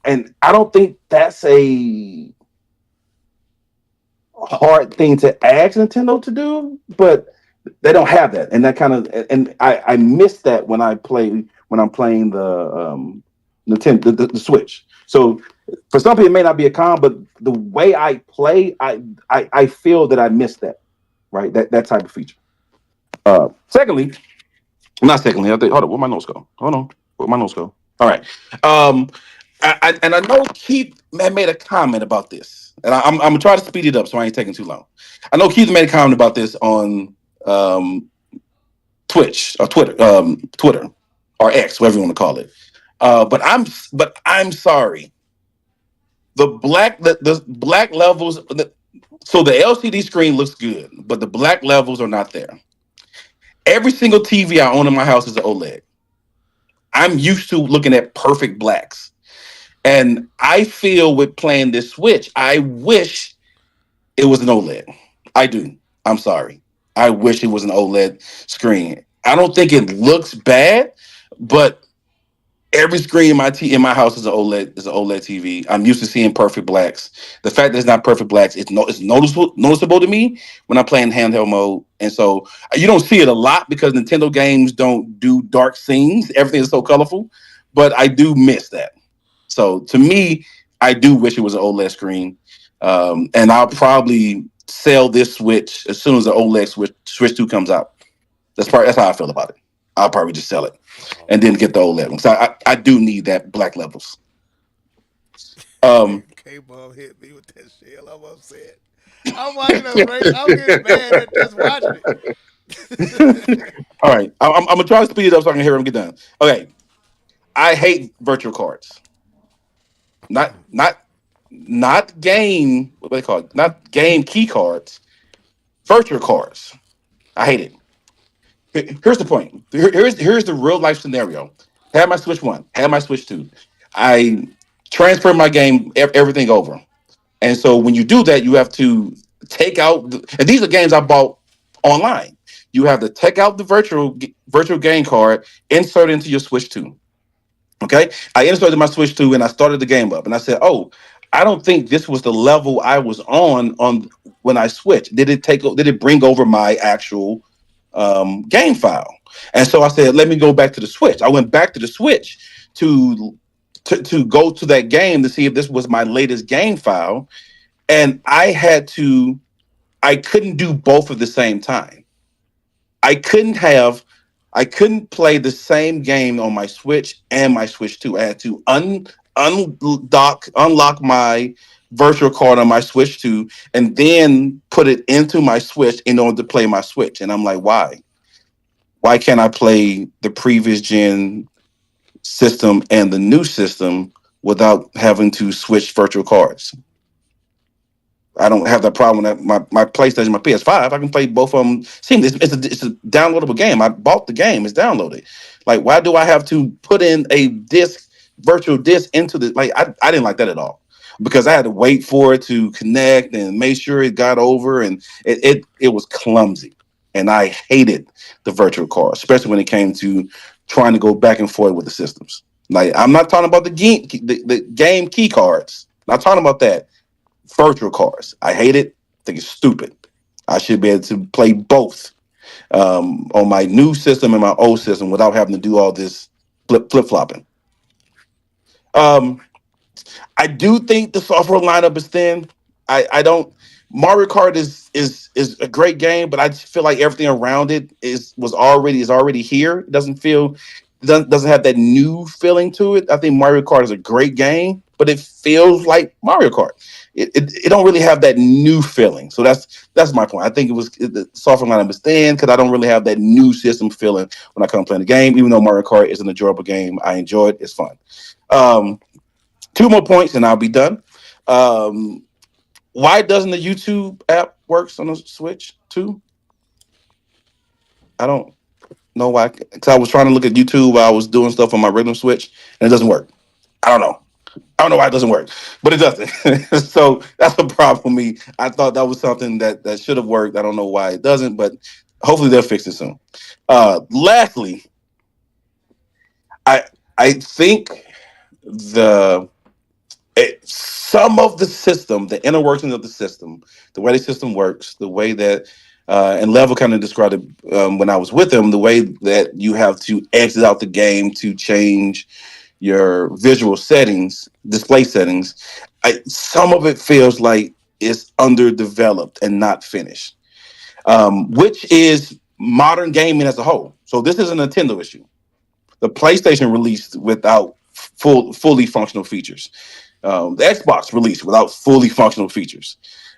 And I don't think that's a hard thing to ask Nintendo to do, but they don't have that, and that kind of, and I miss that when I'm playing the Nintendo the Switch. So for some people it may not be a con, but the way I play, I feel that I miss that, right? That type of feature. Secondly, I think, hold on, where my notes go? Hold on, where my notes go? All right. I know Keith made a comment about this, and I'm gonna try to speed it up so I ain't taking too long. I know Keith made a comment about this on Twitch or Twitter or X, whatever you want to call it. But I'm sorry. The black levels. So the LCD screen looks good, but the black levels are not there. Every single TV I own in my house is an OLED. I'm used to looking at perfect blacks. And I feel with playing this Switch, I wish it was an OLED. I do. I'm sorry. I wish it was an OLED screen. I don't think it looks bad, but every screen in my house is an OLED TV. I'm used to seeing perfect blacks. The fact that it's not perfect blacks, it's noticeable to me when I'm playing handheld mode. And so you don't see it a lot because Nintendo games don't do dark scenes. Everything is so colorful, but I do miss that. So to me, I do wish it was an OLED screen. And I'll probably sell this Switch as soon as the OLED Switch 2 comes out. That's how I feel about it. I'll probably just sell it and then get the OLED one. So I do need that black levels. K-Ball hit me with that shell. I'm upset. I'm watching us race. I'm getting mad at just watching it. All right. I'm going to try to speed it up so I can hear him get done. Okay. I hate virtual cards. Not game, what do they call it? Not game key cards. Virtual cards. I hate it. Here's the point. Here's the real life scenario. Had my Switch 1, had my Switch 2. I transferred my game, everything over. And so when you do that, you have to take out, and these are games I bought online. You have to take out the virtual game card, insert it into your Switch 2. Okay? I inserted my Switch 2 and I started the game up. And I said, oh, I don't think this was the level I was on when I switched. Did it bring over my actual game file? And so I said, let me go back to the Switch. I went back to the Switch to go to that game to see if this was my latest game file. And I couldn't do both at the same time. I couldn't play the same game on my Switch and my Switch 2. I had to unlock my virtual card on my Switch 2 and then put it into my Switch in order to play my Switch. And I'm like, why? Why can't I play the previous gen system and the new system without having to switch virtual cards? I don't have that problem with that. My PlayStation, my PS5, I can play both of them. See, it's a downloadable game. I bought the game. It's downloaded. Like, why do I have to put in a virtual disc into the, like, I didn't like that at all because I had to wait for it to connect and make sure it got over, and it was clumsy. And I hated the virtual card, especially when it came to trying to go back and forth with the systems. Like, I'm not talking about the game key cards. Not talking about that. Virtual cards. I hate it. I think it's stupid. I should be able to play both on my new system and my old system without having to do all this flip-flopping. I do think the software lineup is thin. I don't. Mario Kart is a great game, but I just feel like everything around it is already here. It doesn't have that new feeling to it. I think Mario Kart is a great game, but it feels like Mario Kart. It don't really have that new feeling. So that's my point. I think the software lineup is thin because I don't really have that new system feeling when I come playing the game. Even though Mario Kart is an enjoyable game, I enjoy it. It's fun. 2 more points and I'll be done. Why doesn't the YouTube app works on the Switch too? I don't know why. Because I was trying to look at YouTube while I was doing stuff on my regular Switch, and it doesn't work. I don't know why it doesn't work, but it doesn't. So that's a problem for me. I thought that was something that should have worked. I don't know why it doesn't, but hopefully they'll fix it soon. Lastly, I think some of the system, the inner workings of the system, the way the system works, the way that, and Level kind of described it when I was with him, the way that you have to exit out the game to change your visual settings, display settings, some of it feels like it's underdeveloped and not finished, which is modern gaming as a whole. So this is a Nintendo issue. The PlayStation released without fully functional features. The Xbox released without fully functional features.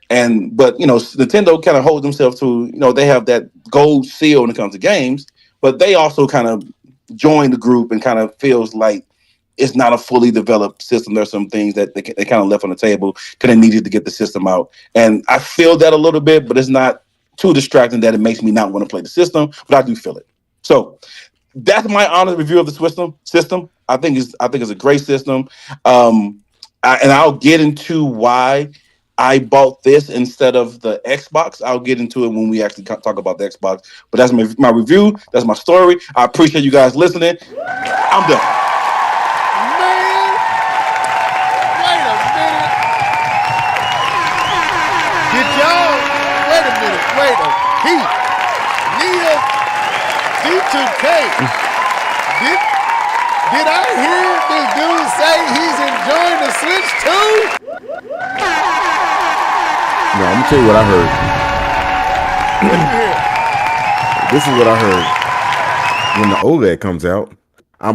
But Nintendo kind of holds themselves to, they have that gold seal when it comes to games, but they also kind of joined the group and kind of feels like it's not a fully developed system. There's some things that they kind of left on the table because they needed to get the system out. And I feel that a little bit, but it's not too distracting that it makes me not want to play the system, but I do feel it. So that's my honest review of the system. I think it's a great system. And I'll get into why I bought this instead of the Xbox. I'll get into it when we actually talk about the Xbox. But that's my review. That's my story. I appreciate you guys listening. I'm done. Man, wait a minute. Did y'all? Wait a minute. Heath, Nia, D2K. Did I hear this dude say he's enjoying the Switch too? No, I'm gonna tell you what I heard. What did you hear? This is what I heard. When the OLED comes out, I'll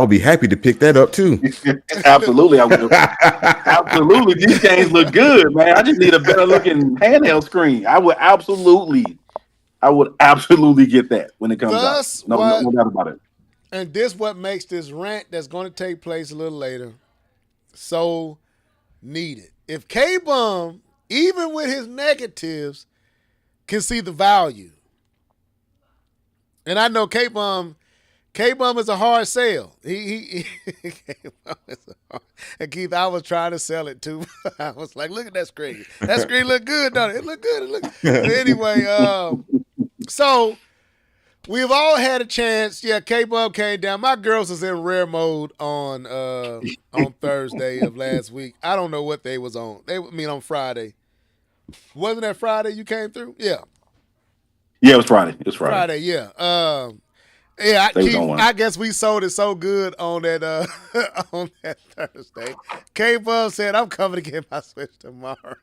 be happy to pick that up too. Absolutely, I will. Absolutely, these games look good, man. I just need a better looking handheld screen. I would absolutely get that when it comes out. No doubt about it. And this what makes this rant that's going to take place a little later so needed. If K-Bum, even with his negatives, can see the value, and I know K-Bum is a hard sell. He K-Bum is and Keith, I was trying to sell it too. I was like, look at that screen. That screen look good, don't it? It look good. But anyway, so we've all had a chance. Yeah, K-Bum came down. My girls was in rare mode on Thursday of last week. I don't know what they was on. On Friday. Wasn't that Friday you came through? Yeah. Yeah, it was Friday. Friday, yeah. Yeah, I guess we sold it so good on that on that Thursday. K-Bum said, I'm coming to get my Switch tomorrow.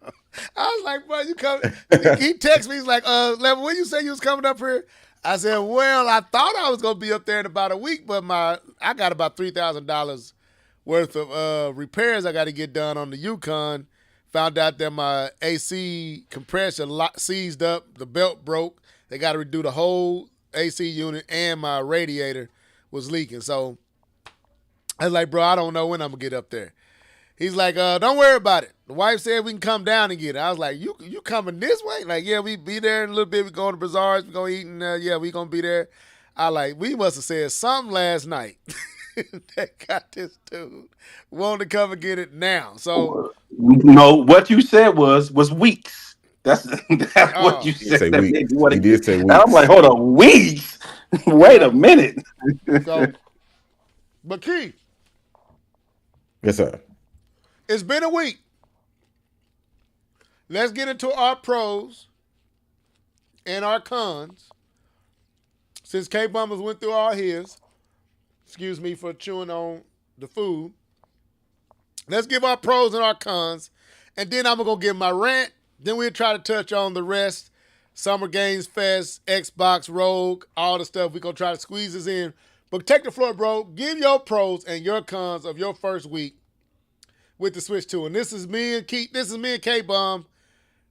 I was like, bro, you coming? He texted me, he's like, Level, when you say you was coming up here? I said, well, I thought I was going to be up there in about a week, but I got about $3,000 worth of repairs I got to get done on the Yukon. Found out that my AC compressor seized up, the belt broke. They got to redo the whole AC unit, and my radiator was leaking. So I was like, bro, I don't know when I'm going to get up there. He's like, don't worry about it. The wife said we can come down and get it. I was like, you coming this way? Like, yeah, we be there in a little bit. We going to Bazaars. We going to eat, and yeah, we going to be there. We must have said something last night that got this dude wanting to come and get it now. So no, what you said was weeks. That's what you said. He did say weeks. And I'm like, hold on, weeks? Wait a minute. So, but Keith. Yes, sir. It's been a week. Let's get into our pros and our cons. Since K-Bummers went through all his, excuse me for chewing on the food. Let's give our pros and our cons, and then I'm going to give my rant. Then we'll try to touch on the rest. Summer Games Fest, Xbox, Rogue, all the stuff. We're going to try to squeeze this in. But take the floor, bro. Give your pros and your cons of your first week with the Switch 2. And this is me and Keith. This is me and K-Bum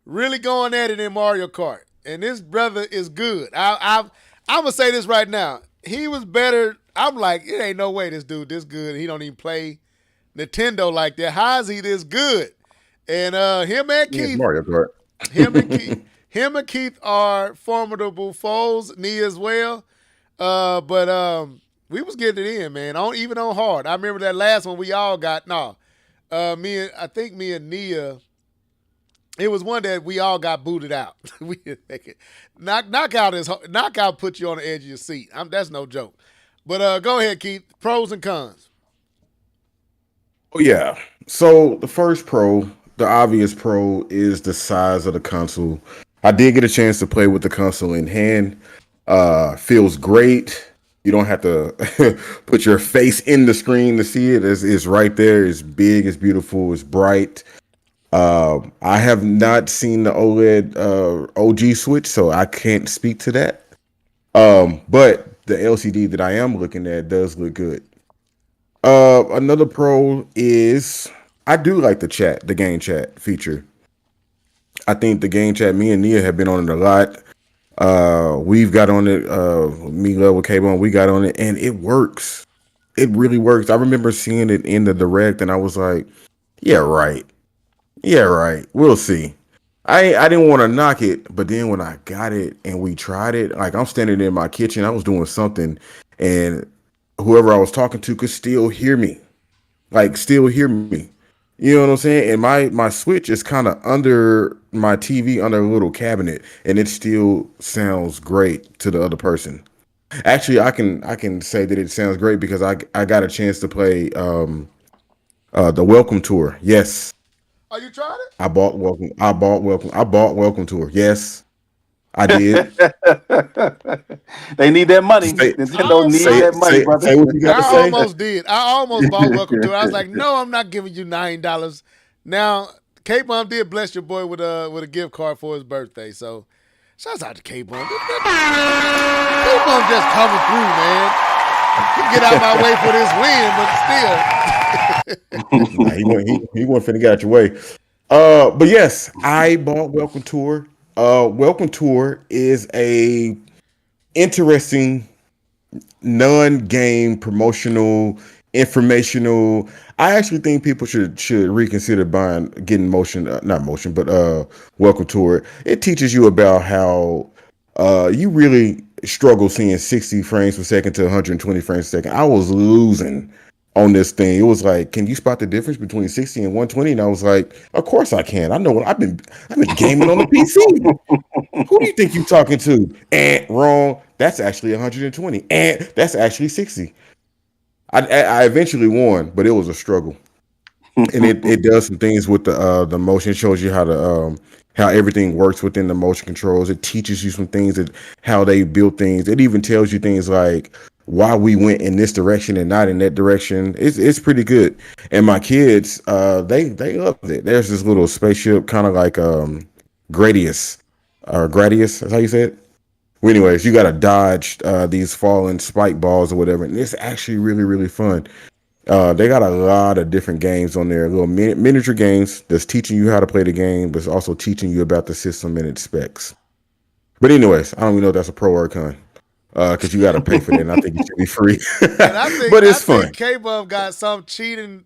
really going at it in Mario Kart. And this brother is good. I'm going to say this right now. He was better. I'm like, it ain't no way this dude this good. He don't even play Nintendo like that. How is he this good? And him and Keith. Mario Kart. Him and Keith are formidable foes. Nia as well. But we was getting it in, man. Even on hard. I remember that last one we all got. I think me and Nia. It was one that we all got booted out. We didn't make it. Knockout put you on the edge of your seat. That's no joke. But go ahead, Keith. Pros and cons. Oh yeah. So the first pro, the obvious pro, is the size of the console. I did get a chance to play with the console in hand. Feels great. You don't have to put your face in the screen to see it. It's right there. It's big. It's beautiful. It's bright. I have not seen the OLED OG Switch, so I can't speak to that. But the LCD that I am looking at does look good. Another pro is I do like the game chat feature. I think the game chat, me and Nia have been on it a lot. We've got on it. Me, Love with K-Bone, we got on it, and it works. It really works. I remember seeing it in the direct, and I was like, "Yeah, right. Yeah, right. We'll see." I didn't want to knock it, but then when I got it and we tried it, like I'm standing in my kitchen, I was doing something, and whoever I was talking to could still hear me, like still hear me. You know what I'm saying? And my switch is kind of under my TV, under a little cabinet, and it still sounds great to the other person. Actually, I can say that it sounds great because I got a chance to play the Welcome Tour. Yes, Oh, you tried it? I bought Welcome Tour. Yes, I did. They need that money. Say Nintendo needs say that money, say brother. say what you got to I say. almost did. I almost bought Welcome to it. I was like, no, I'm not giving you $9. Now, K-Bum did bless your boy with a gift card for his birthday. So, shouts out to K-Bum. K-Bum just coming through, man. He get out my way for this win, but still. Nah, he wasn't finna get out your way. But yes, I bought Welcome Tour. Welcome Tour is a interesting non-game promotional informational. I actually think people should reconsider getting not motion, but Welcome Tour. It teaches you about how you really struggle seeing 60 frames per second to 120 frames per second. I was losing on this thing. It was like, can you spot the difference between 60 and 120? And I was like, of course I can. I know what I've been gaming on the PC. Who do you think you're talking to? And wrong. That's actually 120. And that's actually 60. I eventually won, but it was a struggle. And it does some things with the motion. It shows you how everything works within the motion controls. It teaches you some things, that how they build things. It even tells you things like why we went in this direction and not in that direction. It's pretty good. And my kids, they loved it. There's this little spaceship, kind of like Gradius, or Gradius. That's how you say it. Well, anyways, you got to dodge these falling spike balls or whatever, and it's actually really, really fun. They got a lot of different games on there, little miniature games that's teaching you how to play the game, but it's also teaching you about the system and its specs. But anyways, I don't even know if that's a pro or a con, because you got to pay for that, and I think it should be free. But it's fun. K-Bum got some cheating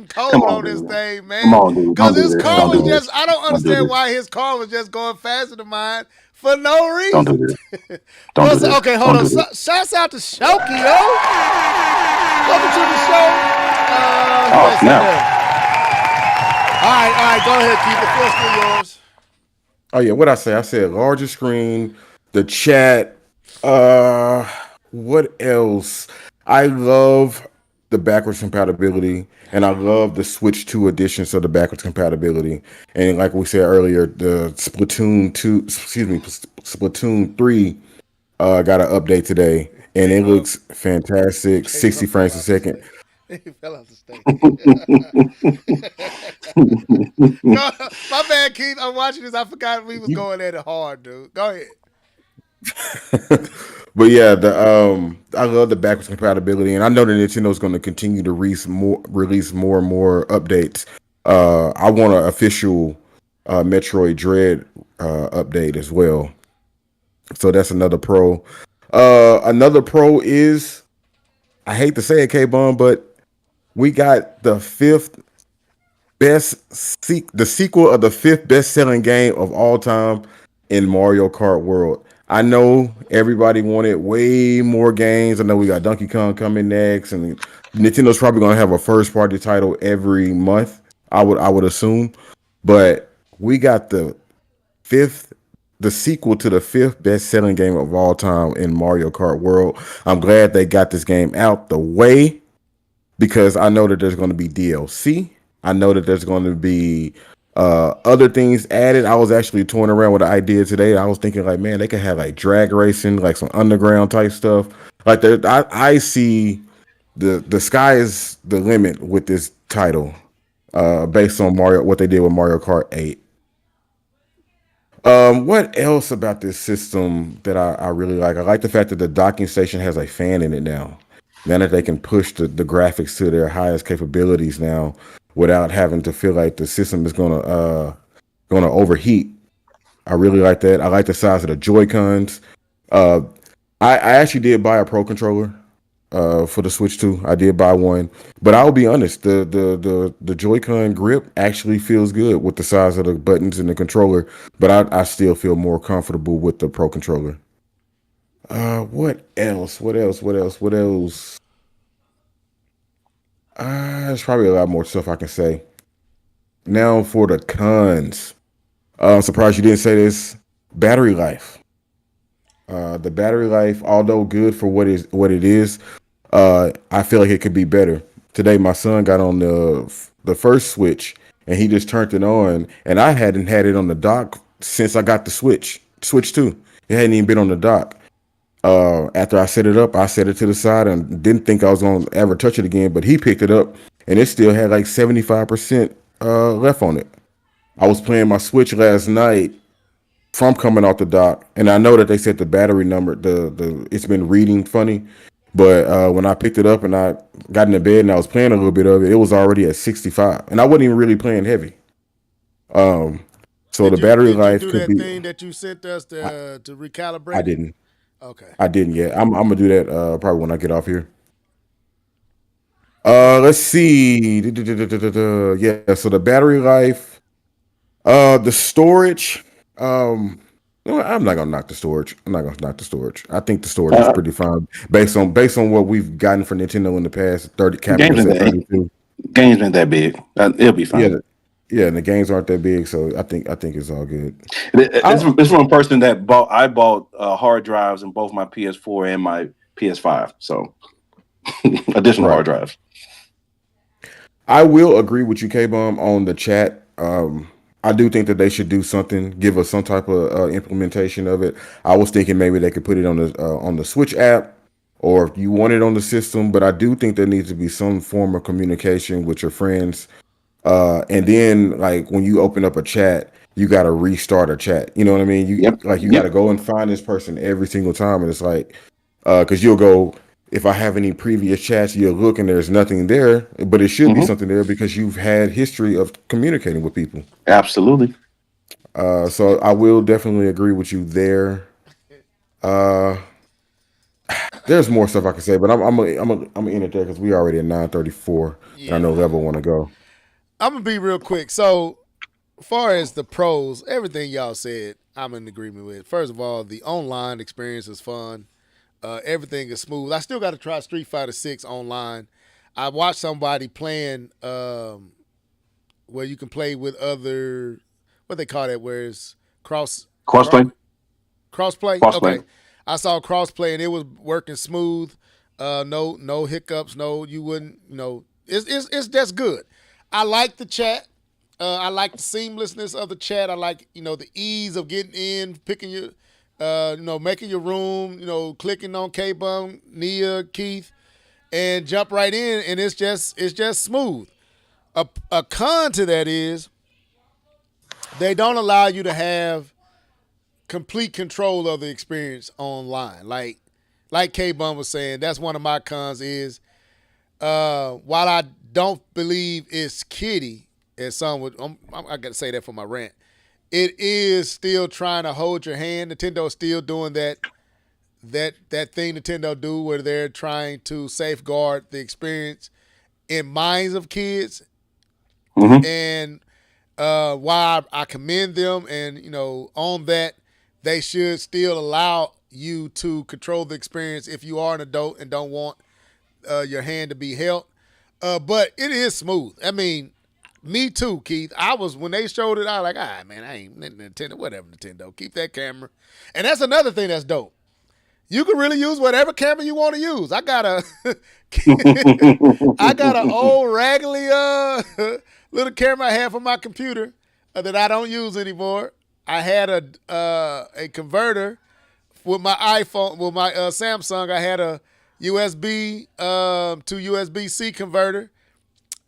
code on this thing, man. Come on, dude. Because Don't his do this. car Don't was do this. just, I don't Don't do understand this. why his car was just going faster than mine for no reason. Don't do this. Don't do this. Okay, hold Don't on. do this. Shouts out to Shoki, yo. Welcome to the show. Oh, snap. All right, go ahead, Keith. The floor's still yours. Oh yeah, what I say? I said larger screen, the chat. What else? I love the backwards compatibility, and I love the Switch 2 editions of the backwards compatibility. And like we said earlier, the Splatoon 3 got an update today, and it looks fantastic. 60 frames a second. He fell off the stage. No, my bad, Keith. I'm watching this. I forgot we was going at it hard, dude. Go ahead. But yeah, I love the backwards compatibility, and I know that Nintendo's going to continue to release more and more updates. I want an official Metroid Dread update as well. So that's another pro. Another pro is, I hate to say it, K-Bum, but we got the sequel of the fifth best-selling game of all time in Mario Kart World. I know everybody wanted way more games. I know we got Donkey Kong coming next, and Nintendo's probably gonna have a first-party title every month. I would assume, but we got the sequel to the fifth best-selling game of all time in Mario Kart World. I'm glad they got this game out the way, because I know that there's going to be DLC. I know that there's going to be other things added. I was actually toying around with the idea today. I was thinking, like, man, they could have like drag racing, like some underground type stuff. Like, I see the sky is the limit with this title, based on what they did with Mario Kart 8. What else about this system that I really like? I like the fact that the docking station has a fan in it now. Now that they can push the graphics to their highest capabilities now, without having to feel like the system is gonna overheat. I really like that. I like the size of the Joy-Cons. Uh, I actually did buy a Pro controller for the Switch 2. I did buy one, but I'll be honest, the Joy-Con grip actually feels good with the size of the buttons and the controller, but I still feel more comfortable with the Pro controller. What else? What else? What else? What else? There's probably a lot more stuff I can say. Now for the cons. I'm surprised you didn't say this. Battery life. The battery life, although good for what it is, I feel like it could be better. Today, my son got on the first Switch, and he just turned it on, and I hadn't had it on the dock since I got the Switch 2. It hadn't even been on the dock. After I set it up, I set it to the side and didn't think I was gonna ever touch it again. But he picked it up, and it still had like 75% left on it. I was playing my Switch last night from coming off the dock, and I know that they said the battery number, the it's been reading funny, but when I picked it up and I got into bed and I was playing a little bit of it, it was already at 65, and I wasn't even really playing heavy. So the battery life do could that be. thing that you sent us to recalibrate? I didn't. Okay. I didn't yet. I'm gonna do that probably when I get off here. Let's see. Yeah, so the battery life, the storage. No, I'm not gonna knock the storage. I'm not gonna knock the storage. I think the storage is pretty fine based on what we've gotten from Nintendo in the past. 30 Games capital ain't at that, 32. games ain't that big. It'll be fine. Yeah, yeah, and the games aren't that big, so I think it's all good. It's from a person that I bought hard drives in both my PS4 and my PS5, so additional Right. hard drives. I will agree with you, K-Bomb, on the chat. I do think that they should do something, give us some type of implementation of it. I was thinking maybe they could put it on the Switch app, or if you want it on the system. But I do think there needs to be some form of communication with your friends. And then, like, when you open up a chat, you got to restart a chat. You know what I mean? You got to go and find this person every single time, and it's like, because you'll go. If I have any previous chats, you'll look and there's nothing there, but it should be something there because you've had history of communicating with people. Absolutely. So I will definitely agree with you there. There's more stuff I can say, but I'm gonna end it there because we already at 9:34, and I know Level want to go. I'm gonna be real quick. So, as far as the pros, everything y'all said, I'm in agreement with. First of all, the online experience is fun. Everything is smooth. I still got to try Street Fighter 6 online. I watched somebody playing where you can play with other, what they call that, where it's Crossplay. crossplay. Crossplay. Okay, I saw crossplay and it was working smooth. No hiccups. No, you wouldn't. It's just good. I like the chat. I like the seamlessness of the chat. I like the ease of getting in, picking your. Making your room, clicking on K-Bum, Nia, Keith, and jump right in, and it's just smooth. A con to that is they don't allow you to have complete control of the experience online. Like K-Bum was saying, that's one of my cons is while I don't believe it's kiddie, as some would, I got to say that for my rant. It is still trying to hold your hand. Nintendo is still doing that thing Nintendo do where they're trying to safeguard the experience in minds of kids. And while I commend them and, on that, they should still allow you to control the experience if you are an adult and don't want your hand to be held. But it is smooth. I mean, me too, Keith. When they showed it, I was like, man, I ain't Nintendo, whatever, Nintendo. Keep that camera. And that's another thing that's dope. You can really use whatever camera you want to use. I got an old raggedy little camera I had for my computer that I don't use anymore. I had a converter with my iPhone, with my Samsung. I had a USB to USB-C converter.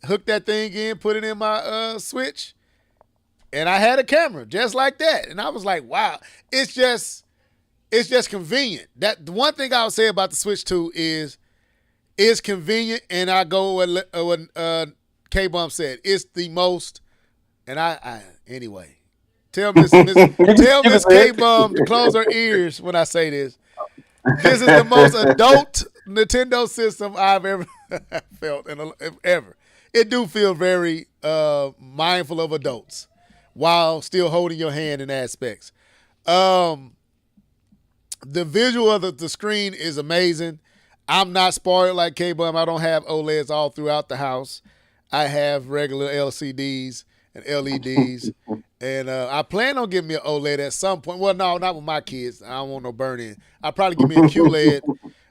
Hooked that thing in, put it in my Switch, and I had a camera just like that. And I was like, wow, it's just convenient. That the one thing I would say about the Switch 2 is it's convenient, and I go what K-Bump said. It's the most, and I anyway, Tell Miss K-Bum to close her ears when I say this. This is the most adult Nintendo system I've ever felt ever. It do feel very mindful of adults while still holding your hand in aspects. The visual of the screen is amazing. I'm not spoiled like K-Bum. I don't have OLEDs all throughout the house. I have regular LCDs and LEDs. And I plan on getting me an OLED at some point. Well, no, not with my kids. I don't want no burn-in. I'll probably give me a QLED.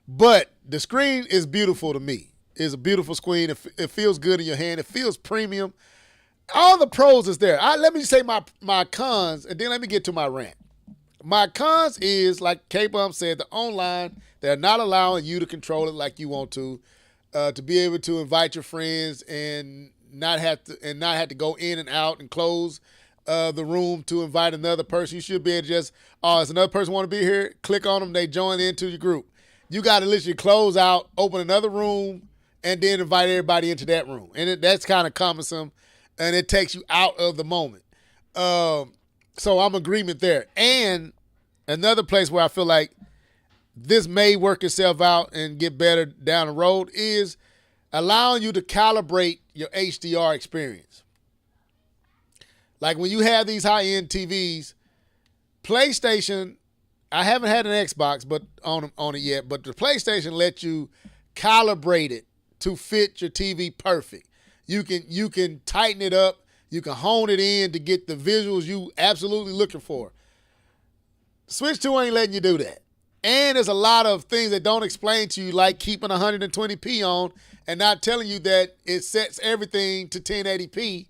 But the screen is beautiful to me. It's a beautiful screen. It feels good in your hand. It feels premium. All the pros is there. Let me say my cons, and then let me get to my rant. My cons is, like K-Bum said, the online, they're not allowing you to control it like you want to be able to invite your friends and not have to go in and out and close the room to invite another person. You should be able to just, does another person want to be here? Click on them. They join into your group. You got to literally close out, open another room, and then invite everybody into that room. And that's kind of cumbersome, and it takes you out of the moment. So I'm agreement there. And another place where I feel like this may work itself out and get better down the road is allowing you to calibrate your HDR experience. Like when you have these high-end TVs, PlayStation, I haven't had an Xbox but on it yet, but the PlayStation lets you calibrate it to fit your TV perfect. You can tighten it up, you can hone it in to get the visuals you absolutely looking for. Switch 2 ain't letting you do that. And there's a lot of things that don't explain to you, like keeping 120p on and not telling you that it sets everything to 1080p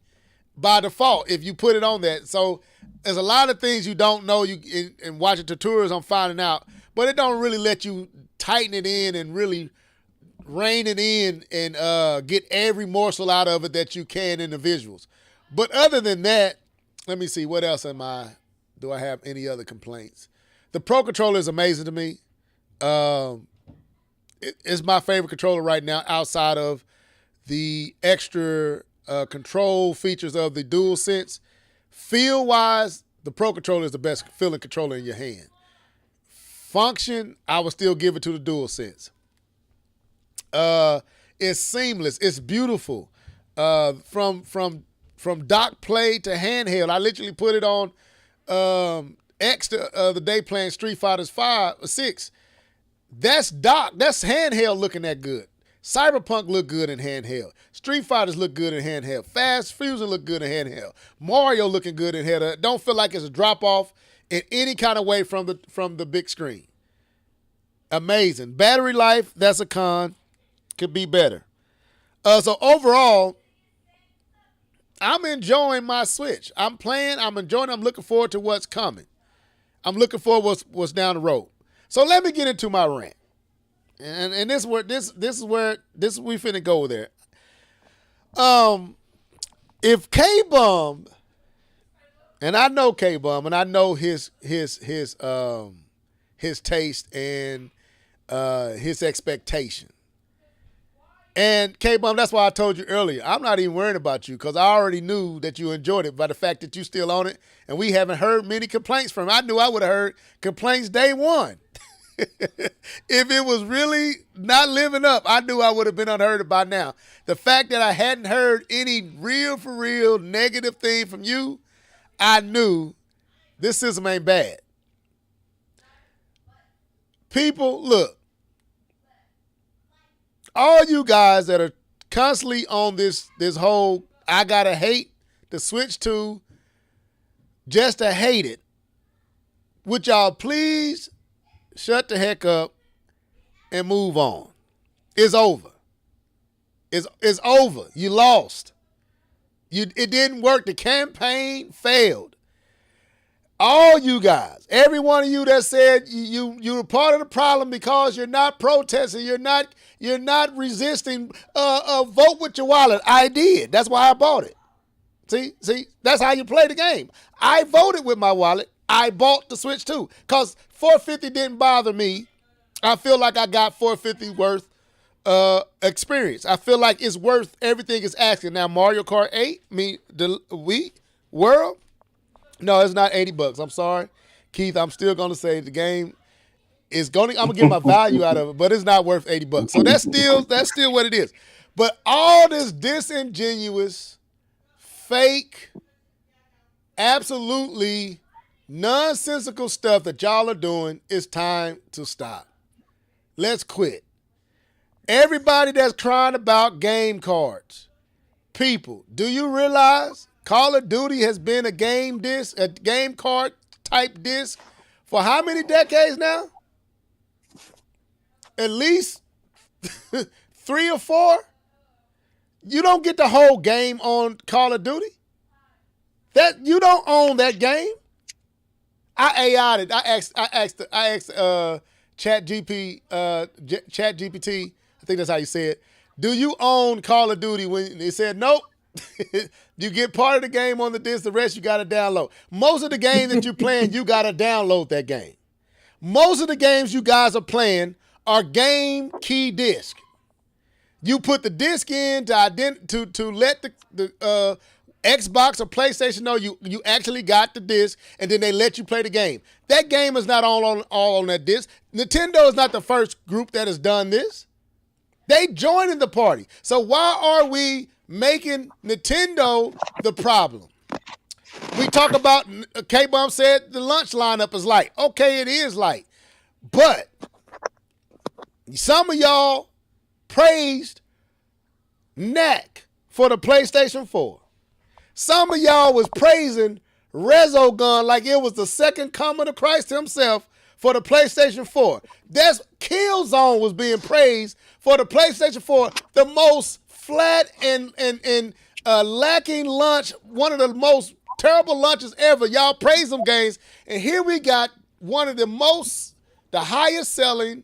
by default if you put it on that. So there's a lot of things you don't know in watching tutorials. I'm finding out, but it don't really let you tighten it in and really rein it in and get every morsel out of it that you can in the visuals. But other than that, let me see, what else do I have any other complaints? The Pro Controller is amazing to me. It's my favorite controller right now outside of the extra control features of the DualSense. Feel-wise, the Pro Controller is the best feeling controller in your hand. Function, I would still give it to the DualSense. It's seamless. It's beautiful. From dock play to handheld. I literally put it on X the other day playing Street Fighter 5 or 6. That's dock. That's handheld looking that good. Cyberpunk look good in handheld. Street Fighters look good in handheld. Fast Fusion look good in handheld. Mario looking good in handheld. Don't feel like it's a drop off in any kind of way from the big screen. Amazing. Battery life, that's a con. Could be better. So overall, I'm enjoying my Switch. I'm playing. I'm enjoying it. I'm looking forward to what's coming. I'm looking forward to what's down the road. So let me get into my rant. And this is where we finna go there. If K-Bum, and I know K-Bum, and I know his taste and his expectation. And K-Bum, that's why I told you earlier, I'm not even worrying about you because I already knew that you enjoyed it by the fact that you still on it, and we haven't heard many complaints from him. I knew I would have heard complaints day one. If it was really not living up, I knew I would have been unheard by now. The fact that I hadn't heard any real for real negative thing from you, I knew this system ain't bad. People, look. All you guys that are constantly on this whole I gotta hate the Switch 2 just to hate it, would y'all please shut the heck up and move on? It's over. It's over. You lost. It didn't work. The campaign failed. All you guys, every one of you that said you're part of the problem because you're not protesting, you're not resisting, vote with your wallet. I did. That's why I bought it. See, that's how you play the game. I voted with my wallet. I bought the Switch 2 because $450 didn't bother me. I feel like I got $450 worth experience. I feel like it's worth everything it's asking. Now, Mario Kart 8, the Wii World, No, it's not $80. I'm sorry, Keith. I'm still gonna say the game is going. I'm gonna get my value out of it, but it's not worth $80. So that's still what it is. But all this disingenuous, fake, absolutely nonsensical stuff that y'all are doing, is time to stop. Let's quit. Everybody that's crying about game cards, people, do you realize Call of Duty has been a game card type disc for how many decades now? At least 3 or 4. You don't get the whole game on Call of Duty. That you don't own that game. I AI'd it. I asked ChatGPT. I think that's how you say it. Do you own Call of Duty? When they said nope. You get part of the game on the disc. The rest you got to download. Most of the games that you're playing, you got to download that game. Most of the games you guys are playing are game key disc. You put the disc in to let the Xbox or PlayStation know you actually got the disc, and then they let you play the game. That game is not all on that disc. Nintendo is not the first group that has done this. They joined in the party. So why are we making Nintendo the problem? We talk about, K-Bump said the lunch lineup is light. Okay, it is light. But some of y'all praised Knack for the PlayStation 4. Some of y'all was praising Resogun like it was the second coming of Christ himself for the PlayStation 4. That's Killzone was being praised for the PlayStation 4, the most flat and lacking launch, one of the most terrible launches ever. Y'all praise them games, and here we got one of the highest selling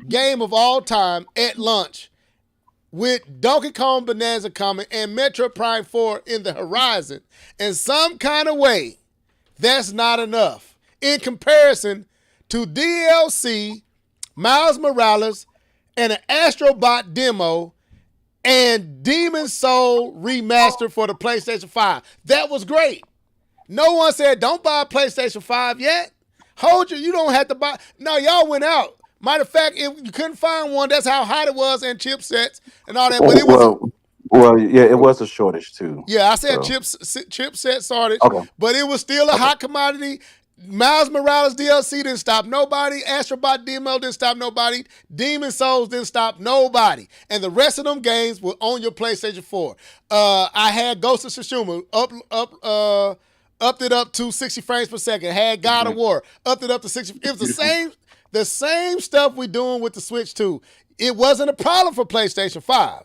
game of all time at launch, with Donkey Kong Bonanza coming and Metroid Prime 4 in the horizon. In some kind of way, that's not enough in comparison to DLC, Miles Morales, and an Astrobot demo, and Demon's Soul remastered for the PlayStation 5. That was great. No one said, don't buy a PlayStation 5 yet. You don't have to buy. No, y'all went out. Matter of fact, if you couldn't find one, that's how hot it was, and chipsets and all that. But it was it was a shortage too. Yeah, I said chipset shortage, Okay. But it was still a hot commodity. Miles Morales DLC didn't stop nobody. Astrobot demo didn't stop nobody. Demon's Souls didn't stop nobody. And the rest of them games were on your PlayStation 4. I had Ghost of Tsushima upped it up to 60 frames per second. Had God of War upped it up to 60. It was the same stuff we're doing with the Switch 2. It wasn't a problem for PlayStation 5.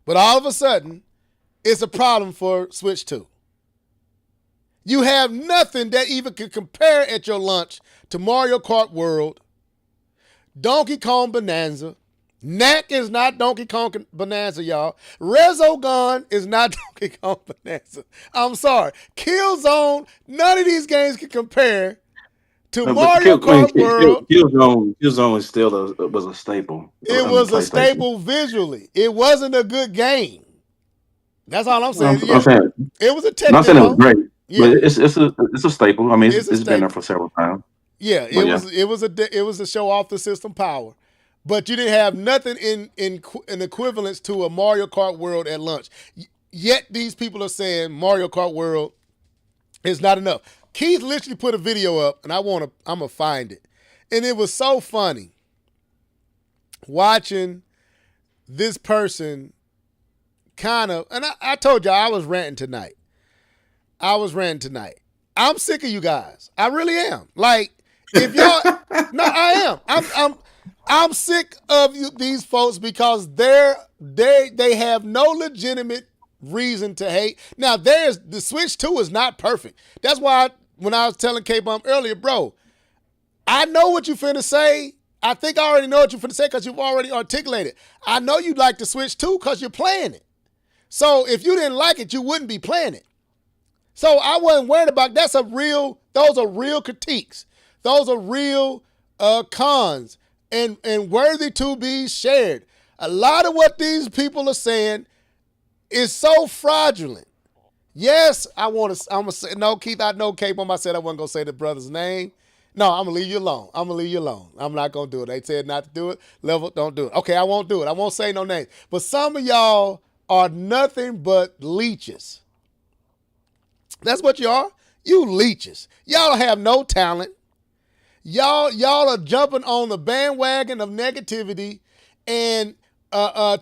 But all of a sudden, it's a problem for Switch 2. You have nothing that even can compare at your launch to Mario Kart World, Donkey Kong Bonanza. Knack is not Donkey Kong Bonanza, y'all. Resogun is not Donkey Kong Bonanza. I'm sorry. Killzone, none of these games can compare to Mario Kart World. Killzone is still was a staple. It was a staple visually. It wasn't a good game. That's all I'm saying. I'm saying it was a technical. I'm not saying it was great. Yeah. But it's a staple. I mean, it's been there for several times. Yeah, it was a show off the system power, but you didn't have nothing in equivalence to a Mario Kart World at launch. Yet these people are saying Mario Kart World is not enough. Keith literally put a video up, and I'm gonna find it, and it was so funny watching this person kind of. And I told y'all I was ranting tonight. I'm sick of you guys. I really am. Like, if y'all, no, I am. I'm sick of these folks because they have no legitimate reason to hate. Now, the Switch 2 is not perfect. That's why when I was telling K-Bump earlier, bro, I know what you finna say. I think I already know what you finna say because you've already articulated. I know you'd like the Switch 2 because you're playing it. So if you didn't like it, you wouldn't be playing it. So I wasn't worried about those are real critiques. Those are real cons and worthy to be shared. A lot of what these people are saying is so fraudulent. Yes, I'm gonna say no, Keith. I know K-Bomb. I said I wasn't gonna say the brother's name. No, I'm gonna leave you alone. I'm not gonna do it. They said not to do it. Level, don't do it. Okay, I won't do it. I won't say no names. But some of y'all are nothing but leeches. That's what you are. You leeches. Y'all have no talent. Y'all are jumping on the bandwagon of negativity and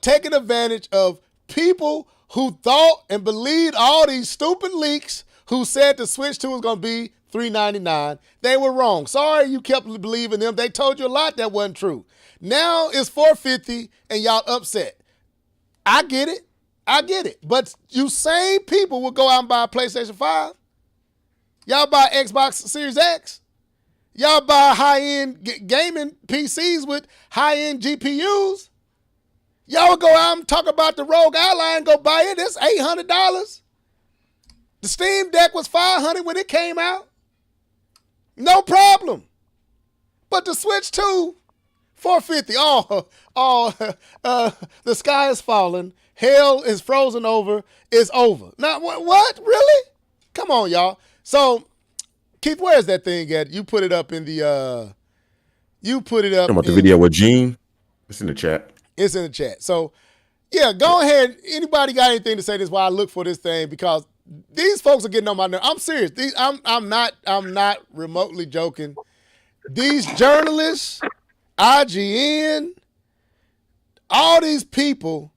taking advantage of people who thought and believed all these stupid leaks who said the Switch 2 was going to be $399. They were wrong. Sorry you kept believing them. They told you a lot that wasn't true. Now it's $450 and y'all upset. I get it. But you same people will go out and buy a PlayStation 5. Y'all buy Xbox Series X. Y'all buy high-end gaming PCs with high-end GPUs. Y'all would go out and talk about the Rogue Ally and go buy it. It's $800. The Steam Deck was $500 when it came out. No problem. But the Switch 2, $450. The sky is falling. Hell is frozen over. It's over. Now, what? Really? Come on, y'all. So, Keith, where's that thing at? You put it up in the, About the video with Gene? It's in the chat. It's in the chat. So, yeah, go ahead. Anybody got anything to say this while I look for this thing? Because these folks are getting on my nerves. I'm serious. I'm not remotely joking. These journalists, IGN, all these people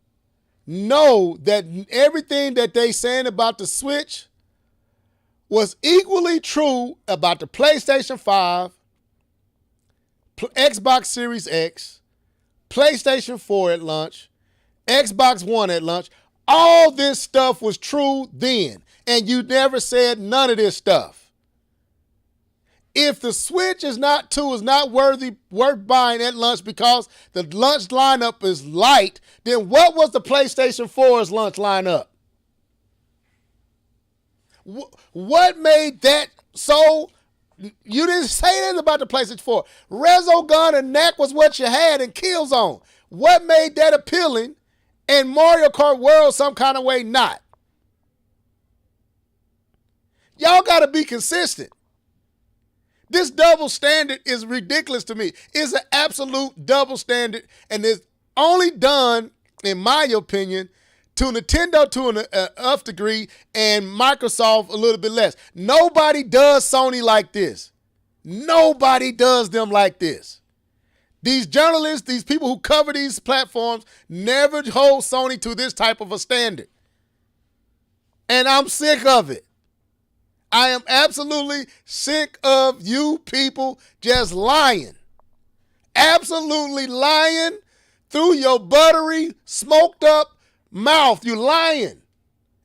know that everything that they saying about the Switch was equally true about the PlayStation 5, Xbox Series X, PlayStation 4 at launch, Xbox One at launch. All this stuff was true then, and you never said none of this stuff. If the Switch is not worth buying at launch because the launch lineup is light, then what was the PlayStation 4's launch lineup? What made that so? You didn't say anything about the PlayStation 4. Resogun and Knack was what you had in Killzone. What made that appealing and Mario Kart World some kind of way not? Y'all got to be consistent. This double standard is ridiculous to me. It's an absolute double standard, and it's only done, in my opinion, to Nintendo to an enough degree and Microsoft a little bit less. Nobody does Sony like this. Nobody does them like this. These journalists, these people who cover these platforms never hold Sony to this type of a standard. And I'm sick of it. I am absolutely sick of you people just lying. Absolutely lying through your buttery, smoked up mouth. You lying.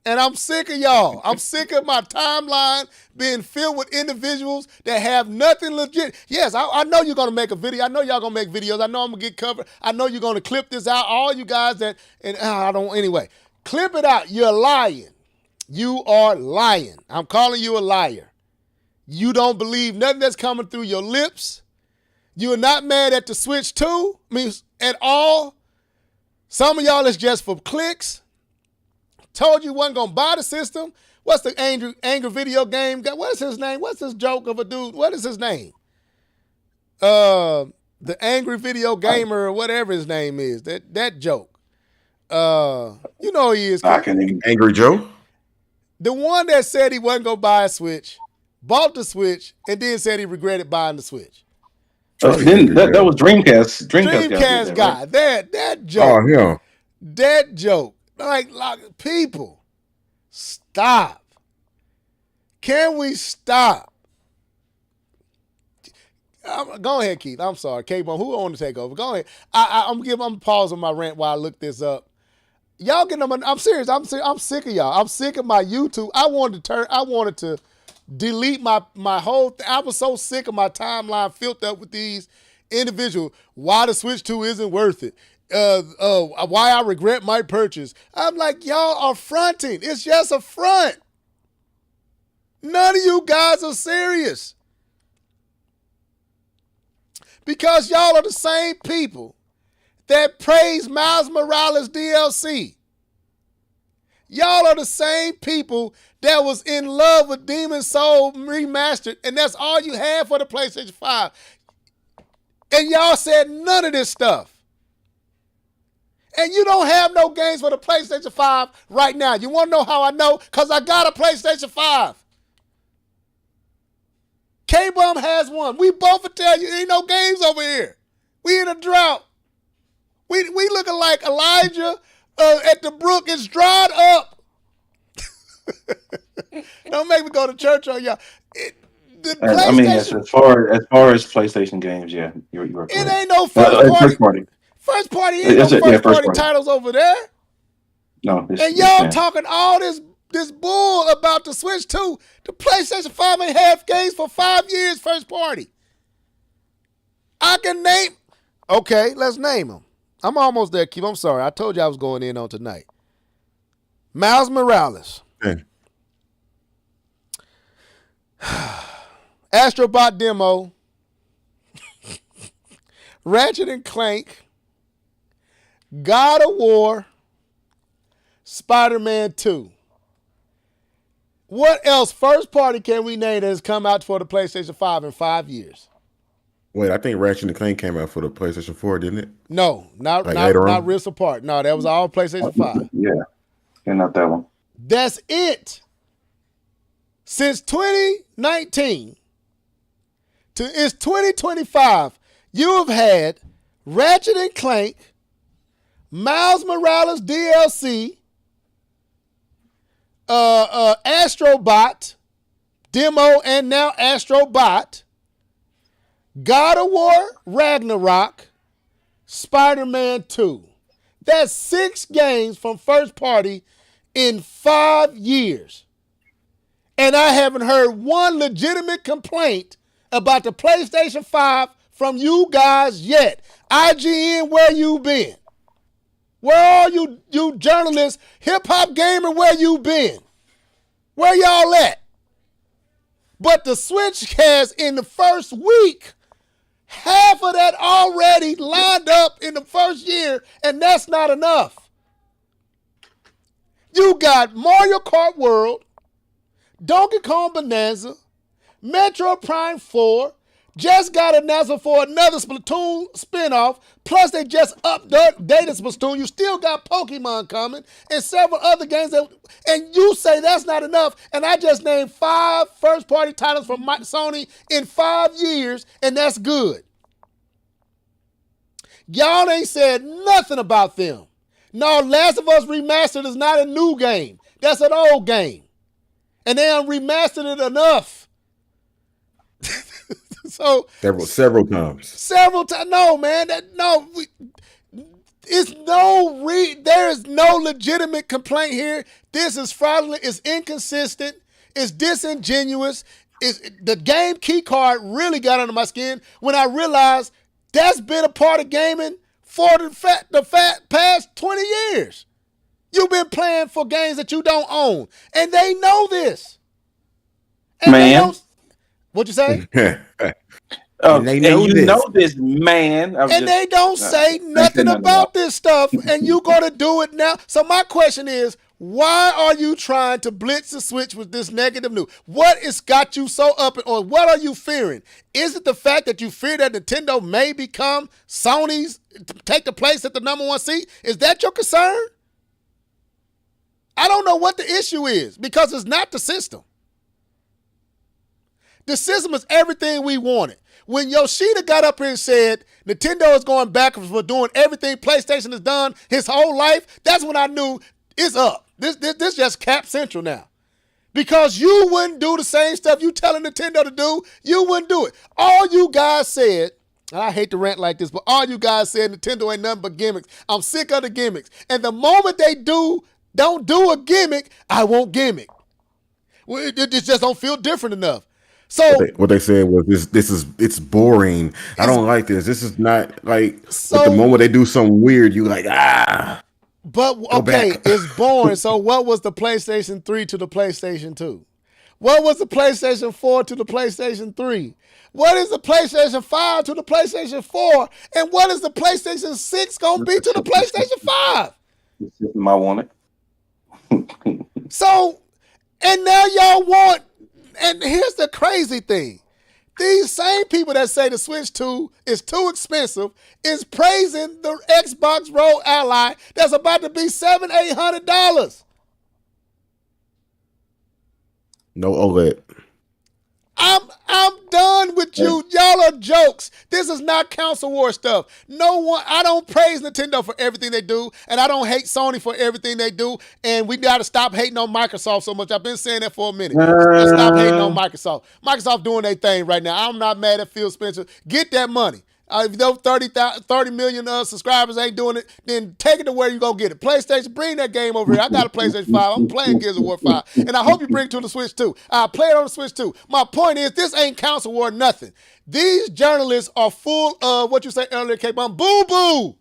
And I'm sick of y'all. I'm sick of my timeline being filled with individuals that have nothing legit. Yes, I know you're going to make a video. I know y'all going to make videos. I know I'm going to get covered. I know you're going to clip this out. All you guys that, and anyway, clip it out. You're lying. You are lying. I'm calling you a liar. You don't believe nothing that's coming through your lips. You're not mad at the Switch 2, at all. Some of y'all is just for clicks. Told you wasn't going to buy the system. What's the angry video game guy? What is his name? What's this joke of a dude? What is his name? The angry video gamer or whatever his name is. That joke. You know who he is. Angry Joe? The one that said he wasn't going to buy a Switch, bought the Switch, and then said he regretted buying the Switch. That was Dreamcast. Dreamcast guy. Right? That joke. Oh, yeah. That joke. Like people, stop. Can we stop? Go ahead, Keith. I'm sorry. K-Bone, who want to take over? Go ahead. I'm pausing my rant while I look this up. Y'all getting them. I'm serious. I'm sick of y'all. I'm sick of my YouTube. I wanted to delete my whole thing. I was so sick of my timeline filled up with these individuals. Why the Switch 2 isn't worth it. Why I regret my purchase. I'm like, y'all are fronting. It's just a front. None of you guys are serious. Because y'all are the same people that praise Miles Morales DLC. Y'all are the same people that was in love with Demon's Soul Remastered, and that's all you had for the PlayStation 5. And y'all said none of this stuff. And you don't have no games for the PlayStation 5 right now. You want to know how I know? Because I got a PlayStation 5. K-Bum has one. We both will tell you ain't no games over here. We in a drought. We looking like Elijah at the brook. It's dried up. Don't make me go to church on y'all. I mean, as far as PlayStation games, yeah, you're correct. It ain't no first party. First party ain't no first party titles over there. No. And y'all talking all this bull about the Switch 2. The PlayStation 5 ain't have games for 5 years first party. I can name. Okay, let's name them. I'm almost there, Keith. I'm sorry. I told you I was going in on tonight. Miles Morales. Okay. Astrobot Demo. Ratchet and Clank. God of War. Spider-Man 2. What else first party can we name that has come out for the PlayStation 5 in 5 years? Wait, I think Ratchet and Clank came out for the PlayStation 4, didn't it? No, not Rift Apart. No, that was all PlayStation 5. Yeah, not that one. That's it. Since 2019 to it's 2025, you have had Ratchet and Clank, Miles Morales DLC, Astrobot Demo, and now Astrobot, God of War Ragnarok, Spider-Man 2. That's 6 games from first party in 5 years. And I haven't heard one legitimate complaint about the PlayStation 5 from you guys yet. IGN, where you been? Where are you journalists, hip-hop gamer, where you been? Where y'all at? But the Switch has, in the first week, half of that already lined up in the first year, and that's not enough. You got Mario Kart World, Donkey Kong Bonanza, Metro Prime 4, just got announced for another Splatoon spinoff, plus they just updated Splatoon. You still got Pokemon coming and several other games, and you say that's not enough, and I just named 5 first-party titles from Sony in 5 years, and that's good. Y'all ain't said nothing about them. No, Last of Us Remastered is not a new game. That's an old game. And they done remastered it enough. So several times. Several times. No, man. There is no legitimate complaint here. This is fraudulent. It's inconsistent. It's disingenuous. The game key card really got under my skin when I realized that's been a part of gaming for the past 20 years. You've been playing for games that you don't own, and they know this. And what'd you say? And they know this, man. They don't say nothing about this stuff, and you gonna do it now. So my question is, why are you trying to blitz the Switch with this negative news? What has got you so up and on? What are you fearing? Is it the fact that you fear that Nintendo may become Sony's, take the place at the #1 seat? Is that your concern? I don't know what the issue is, because it's not the system. The system is everything we wanted. When Yoshida got up here and said Nintendo is going backwards for doing everything PlayStation has done his whole life, that's when I knew it's up. This just Cap Central now. Because you wouldn't do the same stuff you telling Nintendo to do. You wouldn't do it. All you guys said, and I hate to rant like this, but all you guys said Nintendo ain't nothing but gimmicks. I'm sick of the gimmicks. And the moment they don't do a gimmick, I won't gimmick. Well, it just don't feel different enough. So what they said was it's boring. I don't like this. This is not like. So, but the moment they do something weird, you like But okay, it's boring. So what was the PlayStation 3 to the PlayStation 2? What was the PlayStation 4 to the PlayStation 3? What is the PlayStation 5 to the PlayStation 4? And what is the PlayStation 6 gonna be to the PlayStation 5? The system I wanted. So, and now y'all want, and here's the crazy thing. These same people that say the Switch 2 is too expensive is praising the Xbox Road Ally that's about to be $700-800. No OLED. I'm done with you. Y'all are jokes. This is not console war stuff. No one. I don't praise Nintendo for everything they do, and I don't hate Sony for everything they do. And we got to stop hating on Microsoft so much. I've been saying that for a minute. Let's stop hating on Microsoft. Microsoft doing their thing right now. I'm not mad at Phil Spencer. Get that money. If those 30 million subscribers ain't doing it, then take it to where you go get it. PlayStation, bring that game over here. I got a PlayStation 5. I'm playing Gears of War 5. And I hope you bring it to the Switch too. I'll play it on the Switch too. My point is, this ain't console war nothing. These journalists are full of, what you say earlier, K-Bomb, boo-boo.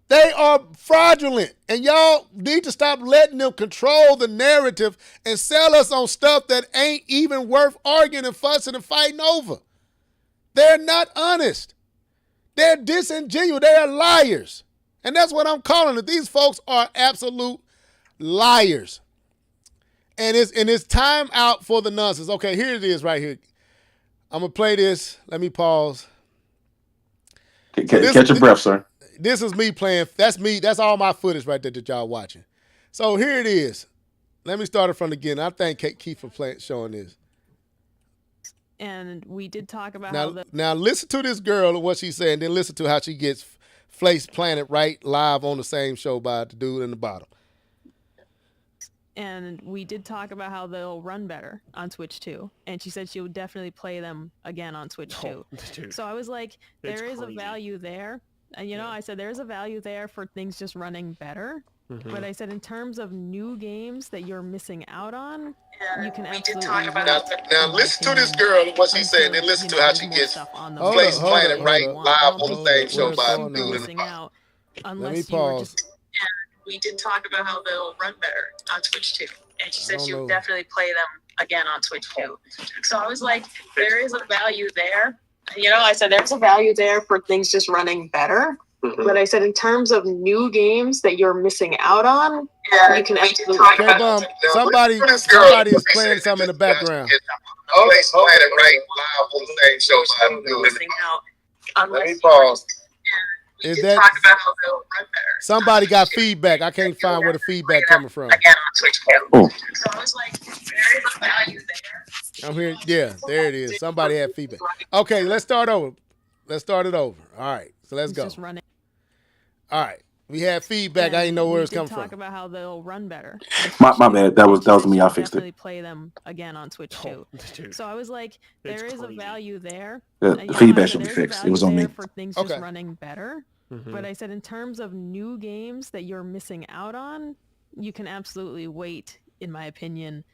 They are fraudulent. And y'all need to stop letting them control the narrative and sell us on stuff that ain't even worth arguing and fussing and fighting over. They're not honest. They're disingenuous. They are liars. And that's what I'm calling it. These folks are absolute liars. And it's time out for the nonsense. Okay, here it is right here. I'm going to play this. Let me pause. Catch your breath, sir. This is me playing. That's me. That's all my footage right there that y'all watching. So here it is. Let me start it from the beginning. I thank Keith for showing this. And we did talk about now listen to this girl and what she's saying, then listen to how she gets face planted right live on the same show by the dude in the bottom. And we did talk about how they'll run better on Switch 2. And she said she would definitely play them again on Switch 2. So I was like, there is a value there. And, I said there's a value there for things just running better. Mm-hmm. But I said in terms of new games that you're missing out on, you can absolutely talk about now listen to this girl and what she's saying, then listen to how she gets place planted right live on the same show by the dude in the bottom. Let me pause. We did talk about how they'll run better on Switch 2. And she said she would definitely play them again on Switch 2. So I was like, there is a value there. I said there's a value there for things just running better. Mm-hmm. But I said in terms of new games that you're missing out on, you can absolutely talk about somebody is playing something in the background. Let me pause. Is that somebody got feedback? I can't find where the feedback coming from. Oh. So I was like, there is a value there. I'm here. Yeah, there it is. Somebody had feedback. Okay, let's start over. Let's start it over. All right, so let's go. All right, we had feedback. I didn't know where it's coming from. Talk about how they'll run better. My bad. That was me. I fixed it. Play them again on Switch 2. So I was like, there is a value there. The feedback should be fixed. It was on me. For things just running better. Mm-hmm. But I said in terms of new games that you're missing out on, you can absolutely wait, in my opinion,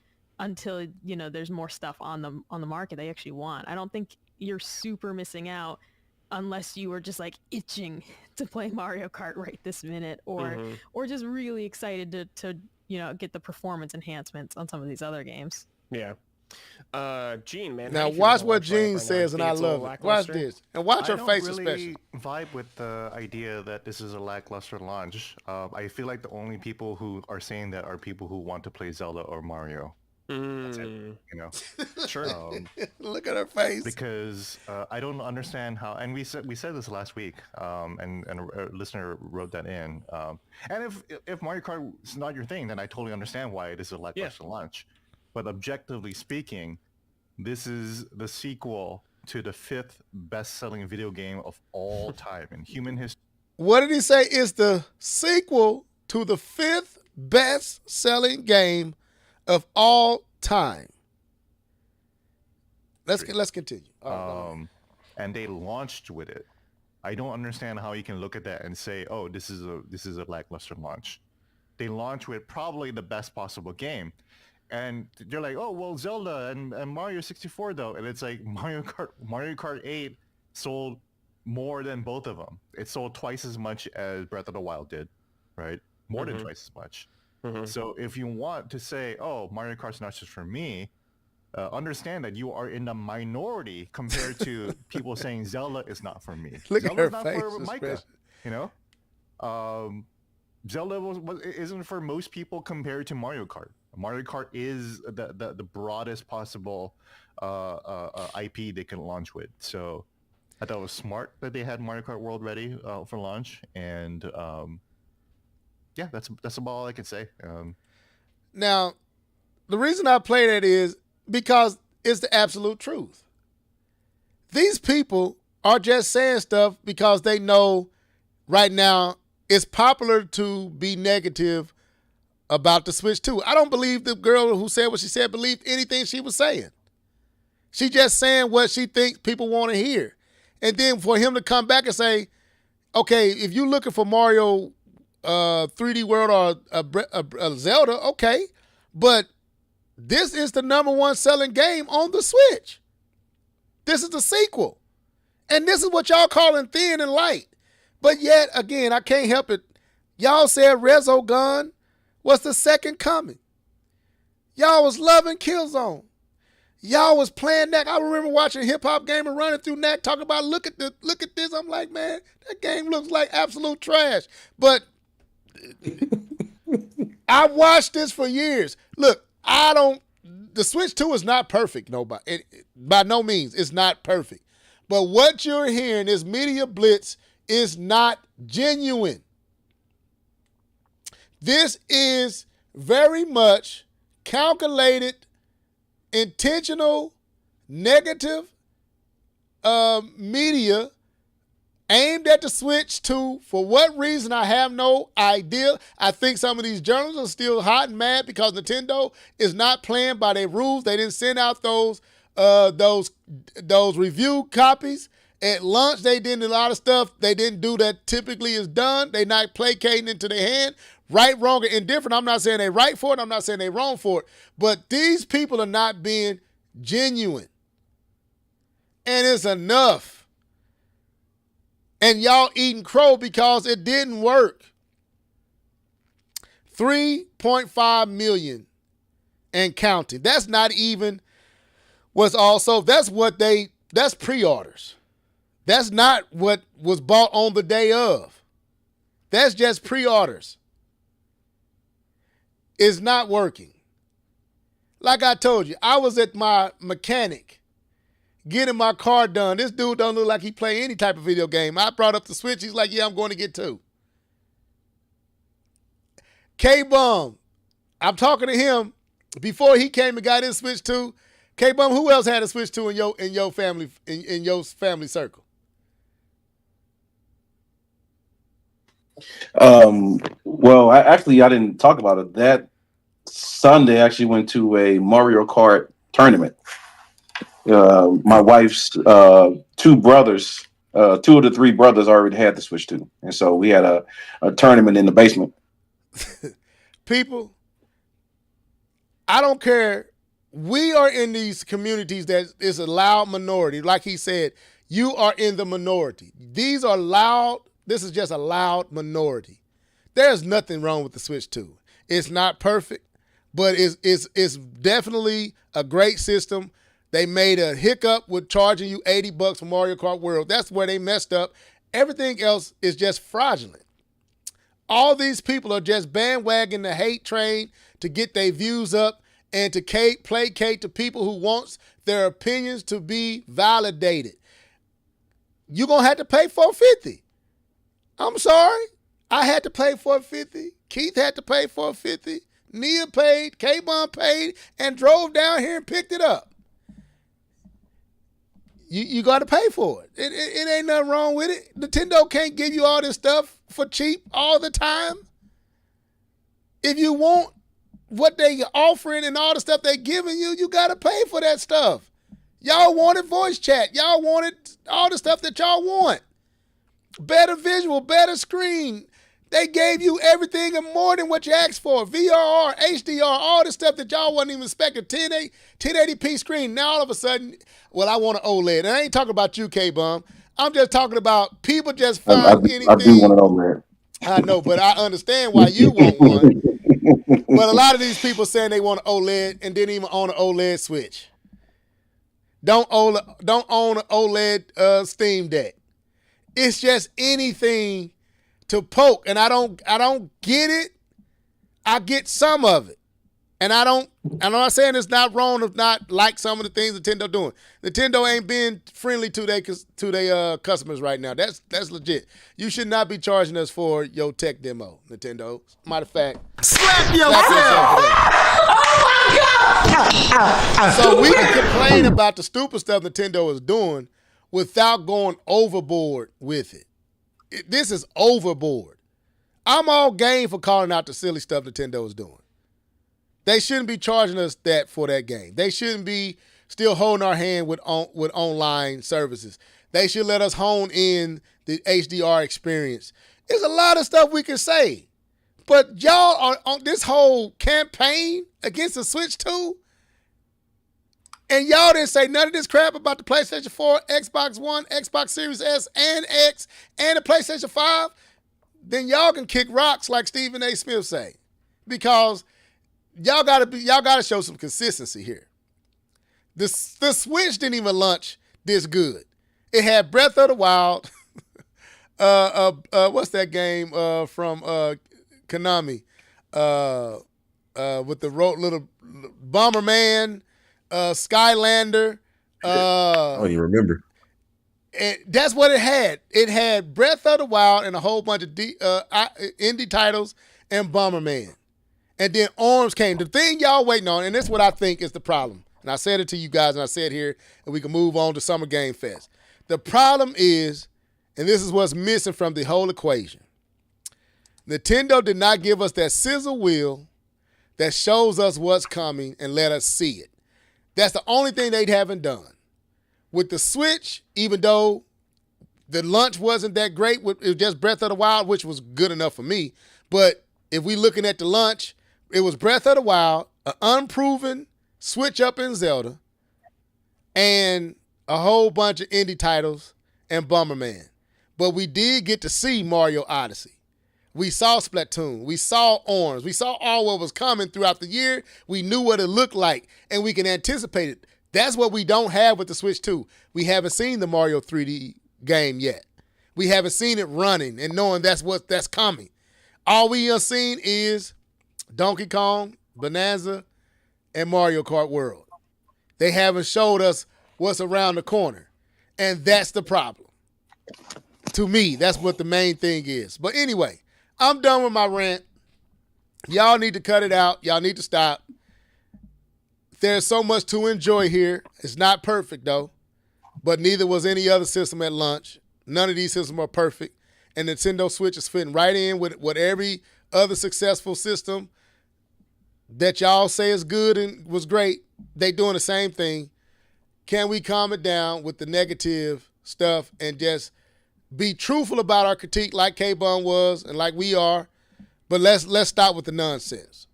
until there's more stuff on the market they actually want. I don't think you're super missing out unless you were just like itching to play Mario Kart right this minute, or just really excited to get the performance enhancements on some of these other games. Yeah. Gene, man. Now watch what Gene says, and I love it. Watch this, and watch her face especially. I don't really vibe with the idea that this is a lackluster launch. I feel like the only people who are saying that are people who want to play Zelda or Mario. That's it, Sure. Look at her face. Because I don't understand how, and we said this last week, and a listener wrote that in. And if Mario Kart is not your thing, then I totally understand why it is a lackluster launch. But objectively speaking, this is the sequel to the 5th best-selling video game of all time in human history. What did he say? Is the sequel to the 5th best-selling game of all time. Let's continue. And they launched with it. I don't understand how you can look at that and say, "Oh, this is a lackluster launch." They launched with probably the best possible game. And they're like, oh, well, Zelda and Mario 64, though. And it's like Mario Kart 8 sold more than both of them. It sold twice as much as Breath of the Wild did, right? More than twice as much. Mm-hmm. So if you want to say, oh, Mario Kart's not just for me, understand that you are in the minority compared to people saying Zelda is not for me. Look Zelda's at her face. for Micah, Zelda isn't for most people compared to Mario Kart. Mario Kart is the broadest possible IP they can launch with. So I thought it was smart that they had Mario Kart World ready for launch, and yeah, that's about all I can say. Now, the reason I play that is because it's the absolute truth. These people are just saying stuff because they know right now it's popular to be negative about the Switch 2. I don't believe the girl who said what she said believed anything she was saying. She just saying what she thinks people want to hear. And then for him to come back and say, okay, if you're looking for Mario 3D World or a Zelda, okay, but this is the number one selling game on the Switch. This is the sequel. And this is what y'all calling thin and light. But yet, again, I can't help it. Y'all said Resogun was the second coming. Y'all was loving Killzone. Y'all was playing that. I remember watching Hip Hop Gamer running through that, talking about look at this. I'm like, man, that game looks like absolute trash. But I watched this for years. Look, the Switch 2 is not perfect, by no means. It's not perfect. But what you're hearing, this media blitz, is not genuine. This is very much calculated, intentional, negative media aimed at the Switch 2. For what reason, I have no idea. I think some of these journalists are still hot and mad because Nintendo is not playing by their rules. They didn't send out those review copies. At lunch, they did a lot of stuff they didn't do that typically is done. They not placating into their hand. Right, wrong, or indifferent. I'm not saying they right for it. I'm not saying they wrong for it. But these people are not being genuine. And it's enough. And y'all eating crow because it didn't work. 3.5 million and counting. That's not even what's also, that's pre-orders. That's not what was bought on the day of. That's just pre-orders. It's not working. Like I told you, I was at my mechanic getting my car done. This dude don't look like he play any type of video game. I brought up the Switch. He's like, yeah, I'm going to get 2. K-Bum, I'm talking to him before he came and got his Switch 2. K-Bum, who else had a Switch 2 in your family circle? Well, I didn't talk about it. That Sunday, I actually went to a Mario Kart tournament. My wife's 2 brothers, 2 of the 3 brothers already had the Switch 2. And so we had a tournament in the basement. People, I don't care. We are in these communities that is a loud minority. Like he said, you are in the minority. These are loud. This is just a loud minority. There's nothing wrong with the Switch 2. It's not perfect, but it's definitely a great system. They made a hiccup with charging you $80 for Mario Kart World. That's where they messed up. Everything else is just fraudulent. All these people are just bandwagoning the hate train to get their views up and to placate to people who wants their opinions to be validated. You're going to have to pay $450. I'm sorry. I had to pay $450. Keith had to pay $450. Nia paid, K-Bun paid, and drove down here and picked it up. You got to pay for it. It ain't nothing wrong with it. Nintendo can't give you all this stuff for cheap all the time. If you want what they offering and all the stuff they giving you, you got to pay for that stuff. Y'all wanted voice chat. Y'all wanted all the stuff that y'all want. Better visual, better screen. They gave you everything and more than what you asked for. VRR, HDR, all the stuff that y'all wasn't even expecting. 1080p screen. Now all of a sudden, well, I want an OLED. And I ain't talking about you, K-Bum. I'm just talking about people just find anything. I do want an OLED. I know, but I understand why you want one. But a lot of these people saying they want an OLED and didn't even own an OLED Switch. Don't own an OLED Steam Deck. It's just anything to poke, and I don't get it. I get some of it, and I'm not saying it's not wrong to not like some of the things Nintendo doing. Nintendo ain't being friendly to their customers right now. That's legit. You should not be charging us for your tech demo, Nintendo. Matter of fact, slap yourself. So we can complain about the stupid stuff Nintendo is doing without going overboard with it. This is overboard. I'm all game for calling out the silly stuff Nintendo is doing. They shouldn't be charging us that for that game. They shouldn't be still holding our hand with online services. They should let us hone in the HDR experience. There's a lot of stuff we can say. But y'all are on this whole campaign against the Switch 2, and y'all didn't say none of this crap about the PlayStation 4, Xbox One, Xbox Series S and X, and the PlayStation 5, then y'all can kick rocks like Stephen A. Smith say. Because y'all gotta show some consistency here. The Switch didn't even launch this good. It had Breath of the Wild. What's that game from Konami? With the little Bomberman, Skylander. I don't even remember. And that's what it had. It had Breath of the Wild and a whole bunch of indie titles and Bomberman. And then ARMS came. The thing y'all waiting on, and this is what I think is the problem, and I said it to you guys, and I said here, and we can move on to Summer Game Fest. The problem is, and this is what's missing from the whole equation, Nintendo did not give us that sizzle wheel that shows us what's coming and let us see it. That's the only thing they haven't done. With the Switch, even though the launch wasn't that great, it was just Breath of the Wild, which was good enough for me. But if we looking at the launch, it was Breath of the Wild, an unproven switch up in Zelda, and a whole bunch of indie titles and Bomberman. But we did get to see Mario Odyssey. We saw Splatoon. We saw ARMS. We saw all what was coming throughout the year. We knew what it looked like, and we can anticipate it. That's what we don't have with the Switch 2. We haven't seen the Mario 3D game yet. We haven't seen it running and knowing that's coming. All we have seen is Donkey Kong, Bonanza, and Mario Kart World. They haven't showed us what's around the corner, and that's the problem. To me, that's what the main thing is. But anyway, I'm done with my rant. Y'all need to cut it out. Y'all need to stop. There's so much to enjoy here. It's not perfect, though, but neither was any other system at launch. None of these systems are perfect, and Nintendo Switch is fitting right in with every other successful system that y'all say is good and was great. They doing the same thing. Can we calm it down with the negative stuff and just be truthful about our critique like K-Bun was and like we are, but let's stop with the nonsense.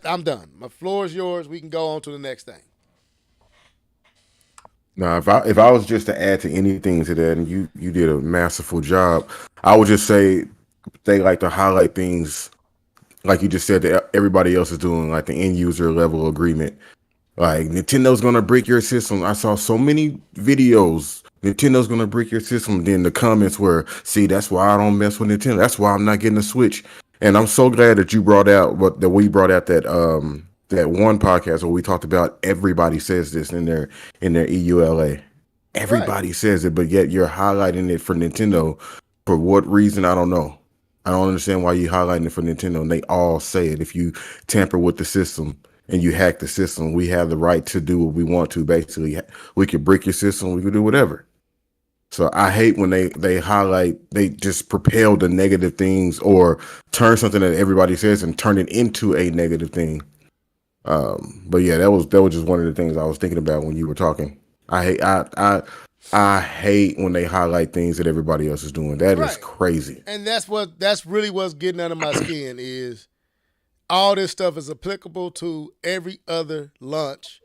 I'm done. My floor is yours. We can go on to the next thing. Now, if I was just to add to anything to that, and you did a masterful job, I would just say they like to highlight things like you just said that everybody else is doing, like the end user level agreement. Like Nintendo's gonna break your system. I saw so many videos. Nintendo's gonna break your system. Then the comments were, "See, that's why I don't mess with Nintendo. That's why I'm not getting a Switch." And I'm so glad that you brought out that that one podcast where we talked about everybody says this in their EULA. Everybody says it, but yet you're highlighting it for Nintendo. For what reason? I don't know. I don't understand why you're highlighting it for Nintendo. And they all say it. If you tamper with the system and you hack the system, we have the right to do what we want to. Basically, we could break your system. We could do whatever. So I hate when they highlight, they just propel the negative things or turn something that everybody says and turn it into a negative thing. But yeah, that was just one of the things I was thinking about when you were talking. I hate when they highlight things that everybody else is doing. That is crazy. And that's really what's getting under my skin is all this stuff is applicable to every other launch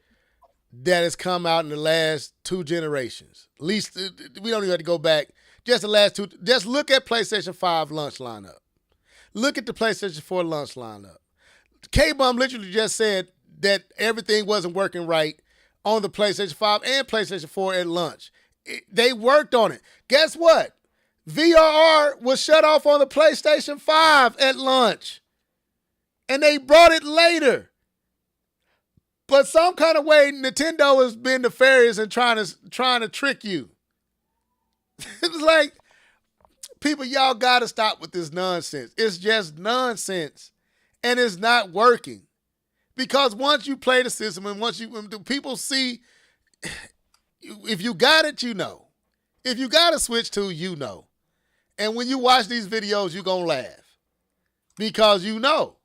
that has come out in the last 2 generations. At least we don't even have to go back. Just the last 2. Just look at PlayStation 5 launch lineup. Look at the PlayStation 4 launch lineup. K-Bum literally just said that everything wasn't working right on the PlayStation 5 and PlayStation 4 at launch. They worked on it. Guess what? VRR was shut off on the PlayStation 5 at launch. And they brought it later. But some kind of way, Nintendo has been nefarious and trying to trick you. It's like, people, y'all got to stop with this nonsense. It's just nonsense. And it's not working. Because once you play the system and when people see, if you got it, you know. If you got a Switch 2, you know. And when you watch these videos, you're going to laugh. Because you know.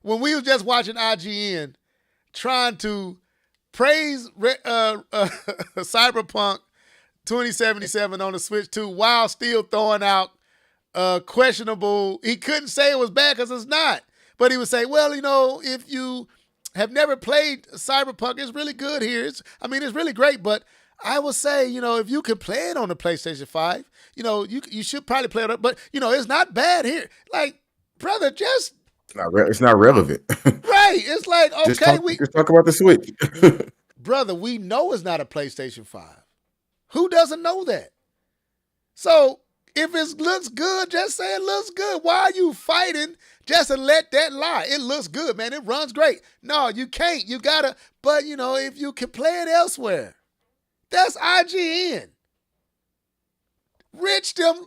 When we was just watching IGN trying to praise Cyberpunk 2077 on the Switch 2 while still throwing out questionable. He couldn't say it was bad because it's not. But he would say, well, you know, if you have never played Cyberpunk, it's really good here. It's really great. But I would say, you know, if you can play it on the PlayStation 5, you know, you should probably play it. But, you know, it's not bad here. Like, brother, just... It's not relevant. Right. It's like, okay, just talk about the Switch. Brother, we know it's not a PlayStation 5. Who doesn't know that? So if it looks good, just say it looks good. Why are you fighting just to let that lie? It looks good, man. It runs great. No, you can't. You gotta, but you know, if you can play it elsewhere, that's IGN. Rich them.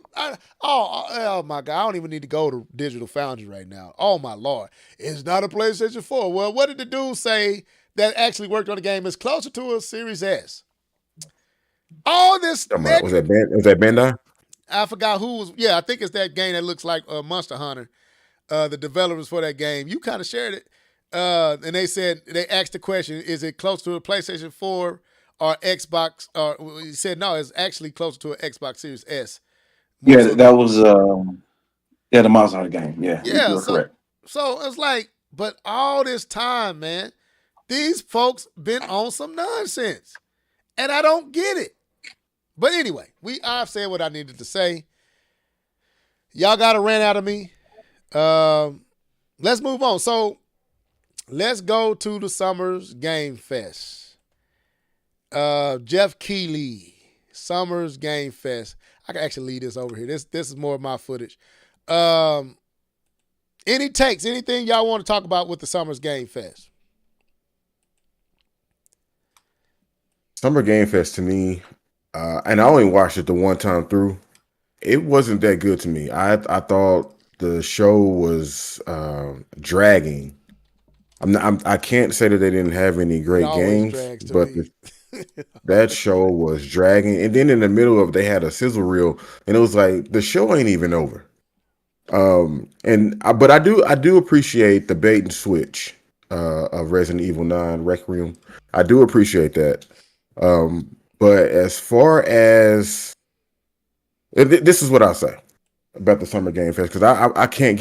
Oh my God. I don't even need to go to Digital Foundry right now. Oh my Lord. It's not a PlayStation 4. Well, what did the dude say that actually worked on the game? It's closer to a Series S. All this. Was that Bandai? I forgot who was. Yeah, I think it's that game that looks like Monster Hunter. The developers for that game. You kind of shared it. And they asked the question, is it close to a PlayStation 4 or Xbox? Or he said, no, it's actually closer to an Xbox Series S. Yeah, that was the Monster Hunter game. Yeah, you're correct. So it's like, but all this time, man, these folks been on some nonsense. And I don't get it. But anyway, I've said what I needed to say. Y'all got a rant out of me. Let's move on. So let's go to the Summers Game Fest. Jeff Keighley, Summers Game Fest. I can actually leave this over here. This is more of my footage. Any takes? Anything y'all want to talk about with the Summers Game Fest? Summer Game Fest to me, and I only watched it the one time through. It wasn't that good to me. I thought the show was dragging. I can't say that they didn't have any great games, but that show was dragging. And then in the middle of it, they had a sizzle reel, and it was like the show ain't even over. But I do appreciate the bait and switch of Resident Evil 9 Requiem. I do appreciate that. But as far as this is what I'll say about the Summer Game Fest, because I can't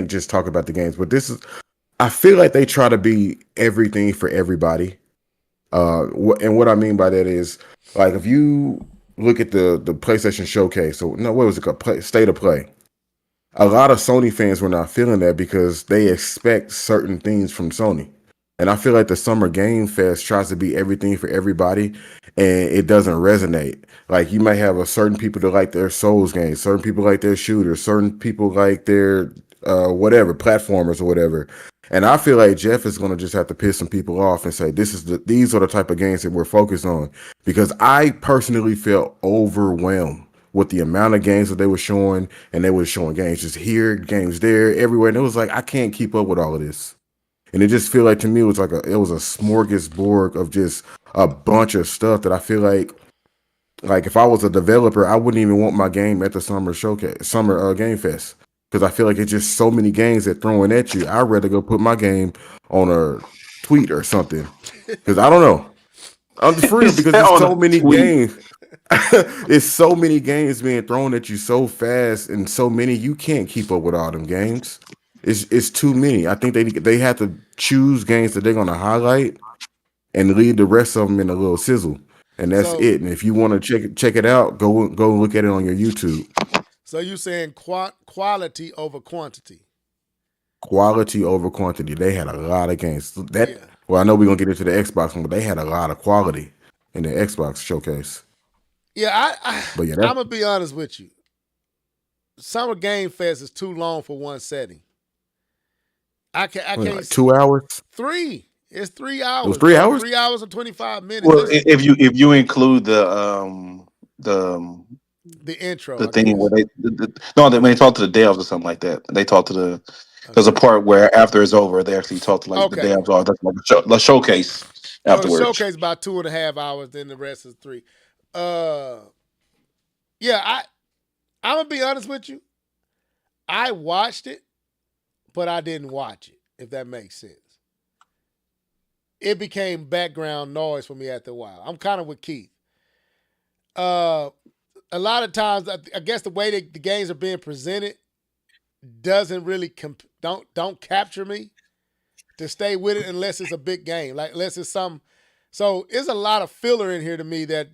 just talk about the games, but I feel like they try to be everything for everybody. And what I mean by that is, like, if you look at the PlayStation Showcase, what was it called? State of Play. A lot of Sony fans were not feeling that because they expect certain things from Sony. And I feel like the Summer Game Fest tries to be everything for everybody, and it doesn't resonate. Like, you might have certain people that like their Souls games, certain people like their shooters, certain people like their platformers or whatever. And I feel like Jeff is going to just have to piss some people off and say, these are the type of games that we're focused on. Because I personally felt overwhelmed with the amount of games that they were showing, and they were showing games just here, games there, everywhere. And it was like, I can't keep up with all of this. And it just feel like, to me, it was a smorgasbord of just a bunch of stuff that I feel like if I was a developer, I wouldn't even want my game at the Summer Game Fest, because I feel like it's just so many games that throwing at you. I'd rather go put my game on a tweet or something, because I don't know. I'm just free because there's so many games. It's so many games being thrown at you so fast, and so many you can't keep up with all them games. It's too many. I think they have to choose games that they're going to highlight and leave the rest of them in a little sizzle, and that's it. And if you want to check it out, go look at it on your YouTube. So you saying quality over quantity? Quality over quantity. They had a lot of games. Well, I know we're gonna get into the Xbox one, but they had a lot of quality in the Xbox showcase. Yeah, But yeah, I'm that's gonna be honest with you. Summer Game Fest is too long for one setting. I can't. like 2 hours. 3. It's 3 It hours. was 3 bro. hours. 3 hours and 25 minutes. Well, if you include the intro, the I thing guess. where when they talk to the devs or something like that, they talk to there's a part where after it's over, they actually talk to like the Okay. devs or that's like a showcase So the afterwards. showcase about 2.5 hours, then the rest is 3. Yeah, I'm gonna be honest with you. I watched it, but I didn't watch it, if that makes sense. It became background noise for me after a while. I'm kind of with Keith. A lot of times, I guess the way the games are being presented doesn't really don't capture me to stay with it unless it's a big game, like unless it's some. So there's a lot of filler in here to me that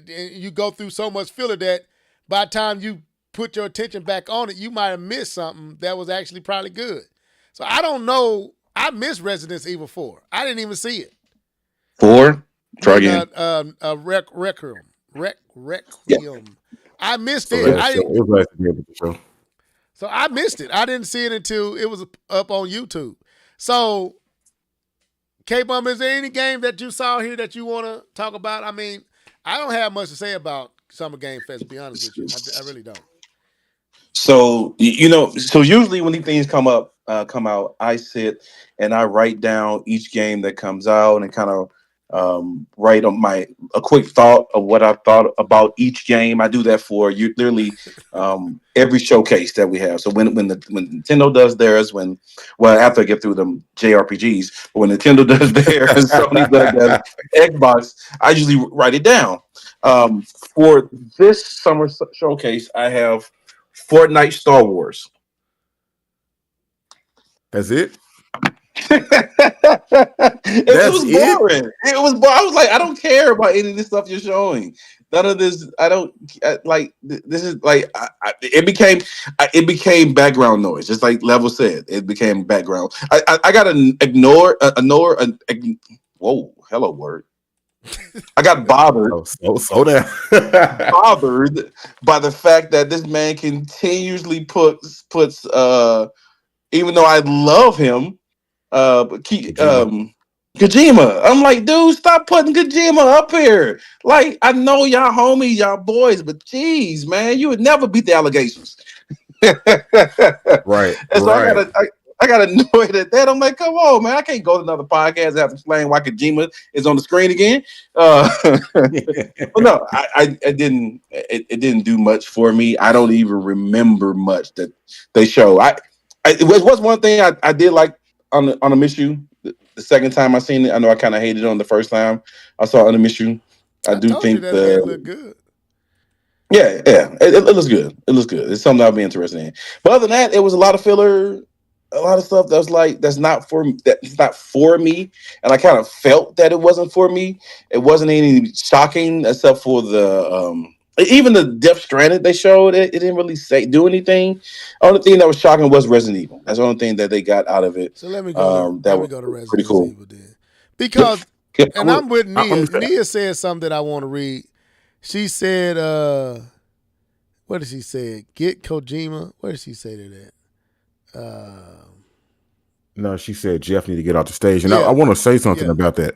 you go through so much filler that by the time you put your attention back on it, you might have missed something that was actually probably good. So I don't know. I missed Resident Evil 4. I didn't even see it. 4? Try again. Requiem. Yeah. I missed So it. it was last year with the show. So I missed it. I didn't see it until it was up on YouTube. So, K-Bum, is there any game that you saw here that you want to talk about? I mean, I don't have much to say about Summer Game Fest, to be honest with you. I really don't. So so usually when these things come out, I sit and I write down each game that comes out and kind of write on a quick thought of what I thought about each game. I do that for you literally every showcase that we have. So when Nintendo does theirs, after I get through them JRPGs, but when Nintendo does theirs and Sony does theirs, Xbox, I usually write it down. For this summer showcase, I have Fortnite Star Wars. That's it. It was boring. It was boring. I was like, I don't care about any of this stuff you're showing. None of this. I don't like. This is like. It became background noise. Just like Level said, it became background. I gotta ignore. Whoa, hello word. I got bothered. So down. Bothered by the fact that this man continuously puts even though I love him, Kojima. I'm like, dude, stop putting Kojima up here. Like, I know y'all homies, y'all boys, but geez, man, you would never beat the allegations. Right. And so I got annoyed at that. I'm like, come on, man. I can't go to another podcast and have to explain why Kojima is on the screen again. But no, I didn't. It didn't do much for me. I don't even remember much that they show. It was one thing I did like on the Mission. The second time I seen it, I know I kind of hated it on the first time I saw it on the Mission. I do think that it looked good. Yeah, it looks good. It looks good. It's something I'll be interested in. But other than that, it was a lot of filler, a lot of stuff that was like that's not for me, and I kind of felt that it wasn't for me. It wasn't any shocking except for the even the Death Stranding they showed. It didn't really do anything. Only thing that was shocking was Resident Evil. That's the only thing that they got out of it. So let me go. Let me go to Resident pretty cool. Evil then, because I'm with Nia. I'm Nia said something that I want to read. She said, "What did she say? Get Kojima." What did she say to that? No, she said Jeff need to get off the stage, and Yeah. I want to say something about that.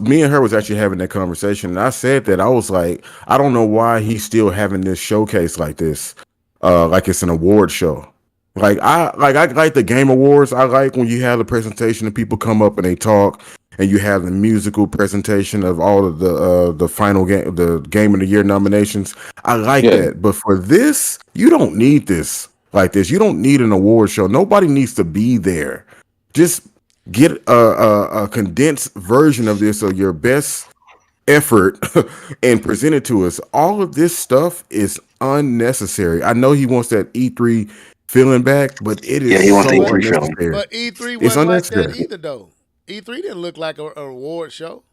Me and her was actually having that conversation, and I said that I was like, I don't know why he's still having this showcase like this, like it's an award show. I like the Game Awards. I like when you have the presentation and people come up and they talk, and you have the musical presentation of all of the final game, the Game of the Year nominations. I like that, but for this, you don't need this like this. You don't need an award show. Nobody needs to be there. Just get a condensed version of this, or your best effort, and present it to us. All of this stuff is unnecessary. I know he wants that E3 feeling back, but it is he wants so E3 feeling. unnecessary. But E3 It's wasn't like that unnecessary. either, though. E3 didn't look like an award show.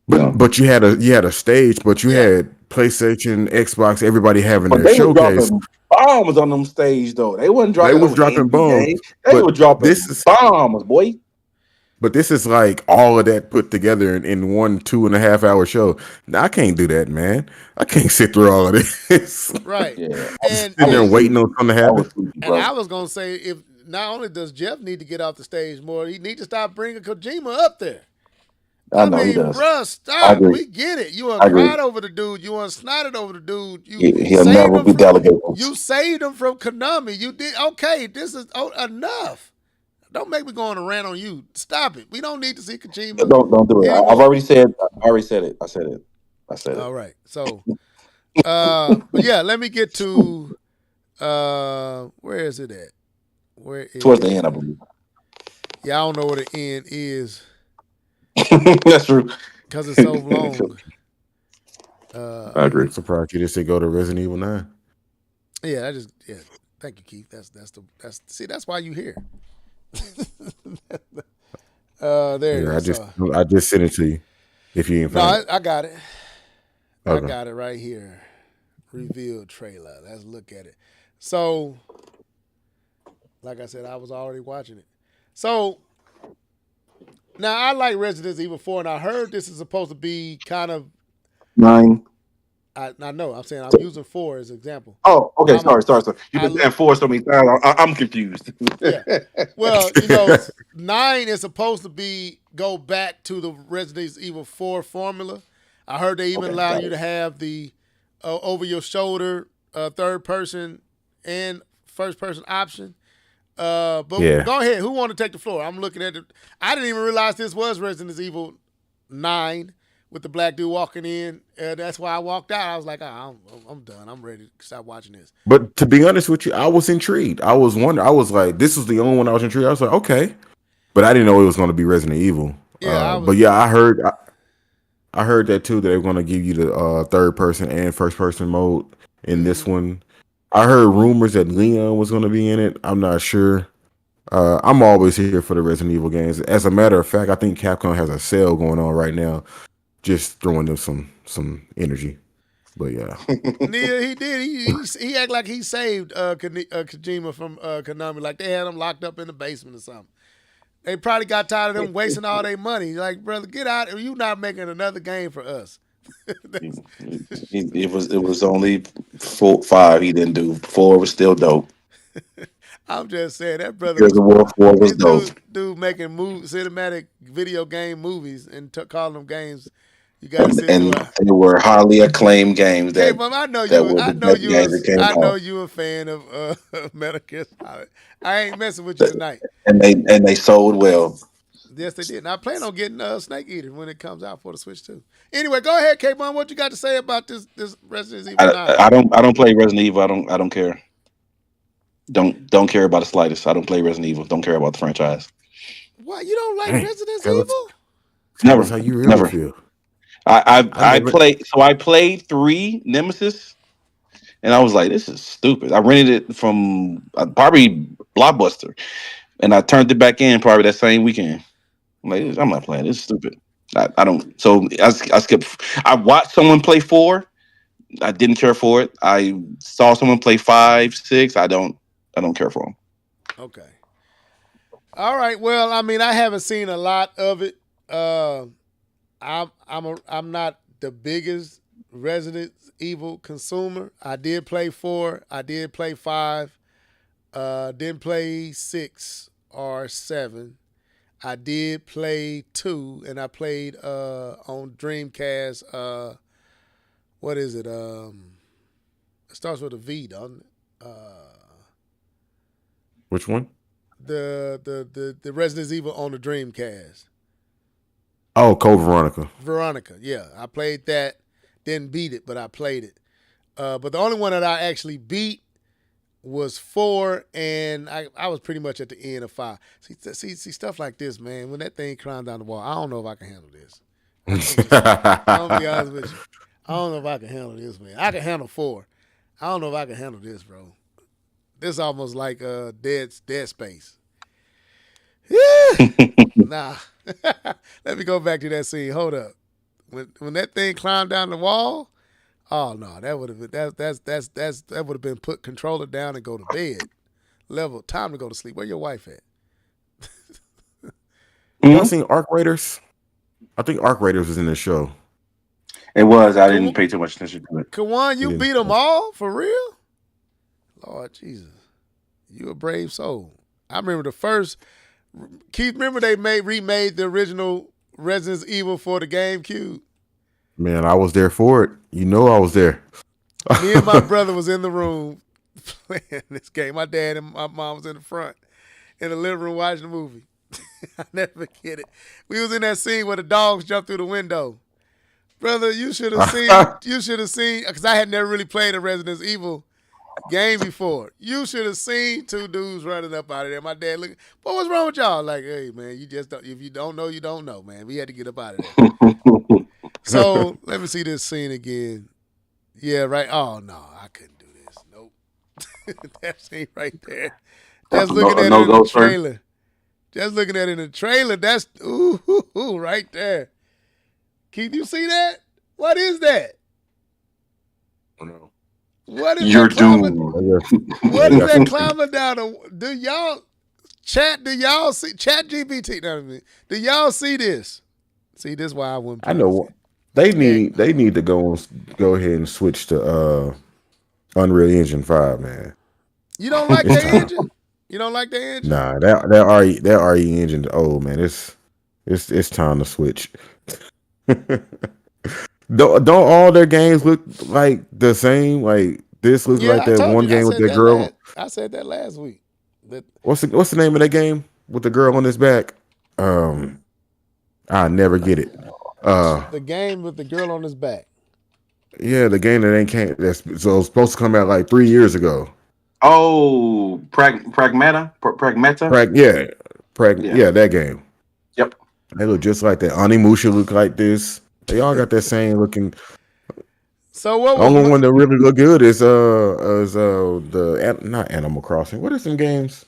But you had a stage, but you had PlayStation, Xbox, everybody having But their they were showcase. dropping bombs on them stage though. They wasn't dropping. They was dropping bombs. They but were dropping this is bombs, boy. But this is like all of that put together in one 2.5 hour show. Now, I can't do that, man. I can't sit through all of this. Right. Yeah. And Sitting there waiting on something to I happen. was sleepy, and bro. I was gonna say, if not only does Jeff need to get off the stage more, he need to stop bringing Kojima up there. I know he does. bruh, I stop. agree. We get it. You I agree. cried over the dude. You snotted over the dude. He'll saved never him be from- delegated. You saved him from Konami. You did okay. This is enough. Don't make me go on a rant on you. Stop it. We don't need to see Kojima. Don't do it. anymore. I've already said. I already said it. I said it. All right. So, but yeah, let me get to where is it at? Where is Towards the end, I believe. Yeah, I don't know where the end is That's true. because it's so long. I agree. I'm surprised you just said go to Resident Evil 9. Yeah. Thank you, Keith. That's why you here. There Yeah, it is. I just sent it to you. If you ain't No, find it. I got it. Okay. I got it right here. Revealed trailer. Let's look at it. So, like I said, I was already watching it. So, now I like Resident Evil 4, and I heard this is supposed to be kind of. 9. I know. I'm saying I'm using 4 as an example. Oh, okay. I'm- Sorry. You've been saying 4 so many times. I'm confused. Yeah. Well, 9 is supposed to go back to the Resident Evil 4 formula. I heard they even Okay, allow got you it. to have the over your shoulder third person and first person option. But Yeah. go ahead. Who want to take the floor? I'm looking at it. I didn't even realize this was Resident Evil 9 with the black dude walking in. That's why I walked out. I was like, I'm done. I'm ready to stop watching this. But to be honest with you, I was intrigued. I was wondering. I was like, this was the only one I was intrigued. I was like, okay. But I didn't know it was going to be Resident Evil. Yeah, But yeah, I heard that too, that they were going to give you the third person and first person mode in this one. I heard rumors that Leon was going to be in it. I'm not sure. I'm always here for the Resident Evil games. As a matter of fact, I think Capcom has a sale going on right now, just throwing them some energy. But yeah, Neil, he did. He act like he saved Kojima from Konami, like they had him locked up in the basement or something. They probably got tired of them wasting all their money. Like, brother, get out! You not making another game for us. It was only 5 he didn't do. 4 was still dope. I'm just saying that brother. Gears of War 4 was This dope. dude making cinematic video game movies and calling them games. You got to sit And through. they were highly acclaimed games Hey, that Mom, I know that you. were I the know best games that came you. I know out. you a fan of Metal Gear Solid. I ain't messing with you tonight. And they sold well. Yes, they did. And I plan on getting Snake Eater when it comes out for the Switch too. Anyway, go ahead, K-Bon. What you got to say about this Resident Evil 9? I don't play Resident Evil. I don't care. Don't care about the slightest. I don't play Resident Evil. Don't care about the franchise. What, you don't like Dang. Resident Tell us- Evil? Never. that's how you really Never. feel. I never- played 3 Nemesis, and I was like, this is stupid. I rented it from probably Blockbuster, and I turned it back in probably that same weekend. I'm like, I'm not playing. This is stupid. I don't. So I skipped. I watched someone play 4. I didn't care for it. I saw someone play 5, 6. I don't care for them. Okay. All right. Well, I mean, I haven't seen a lot of it. I'm not the biggest Resident Evil consumer. I did play 4. I did play 5. Didn't play 6 or 7. I did play 2, and I played on Dreamcast. What is it? It starts with a V, doesn't it? Which one? The Resident Evil on the Dreamcast. Oh, Code Veronica. Veronica, yeah. I played that. Didn't beat it, but I played it. But the only one that I actually beat was 4, and I was pretty much at the end of 5. See stuff like this, man. When that thing climbed down the wall, I don't know if I can handle this. I'm gonna be honest with you. I don't know if I can handle this, man. I can handle 4. I don't know if I can handle this, bro. This is almost like Dead Space. Nah. Let me go back to that scene. Hold up. When that thing climbed down the wall, oh no, that would have been that would have been put controller down and go to bed. Time to go to sleep. Where your wife at? Y'all seen Arc Raiders? I think Arc Raiders was in the show. It was. I didn't pay too much attention to it. Kawan, you Yeah. beat them all for real? Lord Jesus, you a brave soul. I remember the first. Keith, remember they remade the original Resident Evil for the GameCube. Man, I was there for it. You know, I was there. Me and my brother was in the room playing this game. My dad and my mom was in the front in the living room watching the movie. I never forget it. We was in that scene where the dogs jumped through the window. Brother, you should have seen, because I had never really played a Resident Evil game before. You should have seen two dudes running up out of there. My dad looking, "Boy, what's wrong with y'all?" Like, hey, man, you just don't, if you don't know, you don't know, man. We had to get up out of there. So let me see this scene again. Yeah, right. Oh, no, I couldn't do this. Nope. That scene right there. Just looking at it in the trailer. Just looking at it in the trailer. That's, ooh, right there. Keith, you see that? What is that? No. What is You're that climbing? doomed. What is that climbing down? Do y'all see Chat GPT? Do y'all see this? See, this is why I wouldn't. I know they need to go ahead and switch to Unreal Engine 5, man. You don't like that engine? You don't like that engine? Nah, that RE engine is old, man. It's time to switch. Don't all their games look like the same? Like this looks like that one game with that girl. I said that last week. What's the name of that game with the girl on his back? I never get it. The game with the girl on his back. Yeah, the game that's supposed to come out like 3 years ago. Oh, Pragmata. Yeah, that game. Yep. They look just like that. Onimusha look like this. They all got that same looking. So what? The only one that really look good is the not Animal Crossing. What are some games?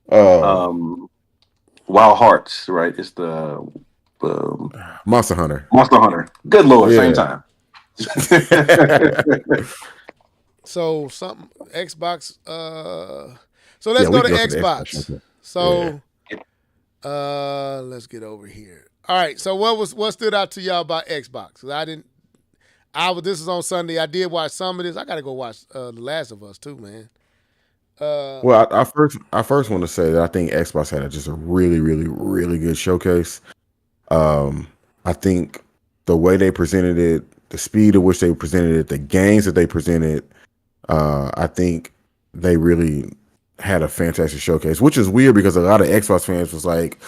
Wild Hearts, right? It's the Monster Hunter. Monster Hunter. Good Lord, Yeah. same time. So something Xbox. So let's go to Xbox. So let's get over here. All right. So what stood out to y'all about Xbox? 'Cause this is on Sunday. I did watch some of this. I got to go watch The Last of Us too, man. Well, I first want to say that I think Xbox had just a really, really, really good showcase. I think the way they presented it, the speed at which they presented it, the games that they presented, I think they really had a fantastic showcase, which is weird because a lot of Xbox fans was like,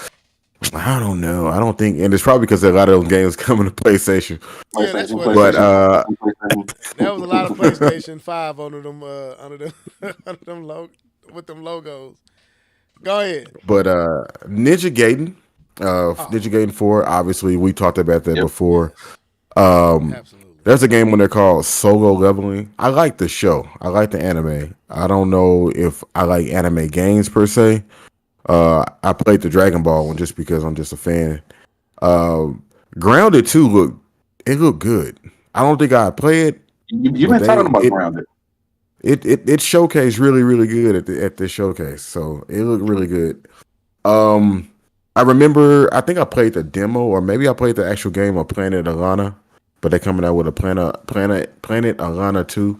I don't know. I don't think, and it's probably because a lot of those games coming to PlayStation. Yeah, that's what. But there was a lot of PlayStation 5 under them with them logos. Go ahead. But Ninja Gaiden, Ninja Gaiden 4. Obviously, we talked about that before. Absolutely. There's a game when they're called Solo Leveling. I like the show. I like the anime. I don't know if I like anime games per se. I played the Dragon Ball one just because I'm just a fan. Grounded 2 looked good. I don't think I play it. You've been talking about Grounded. It showcased really, really good at the showcase. So it looked really good. I remember, I think I played the demo, or maybe I played the actual game of Planet Alana, but they're coming out with a Planet Alana 2.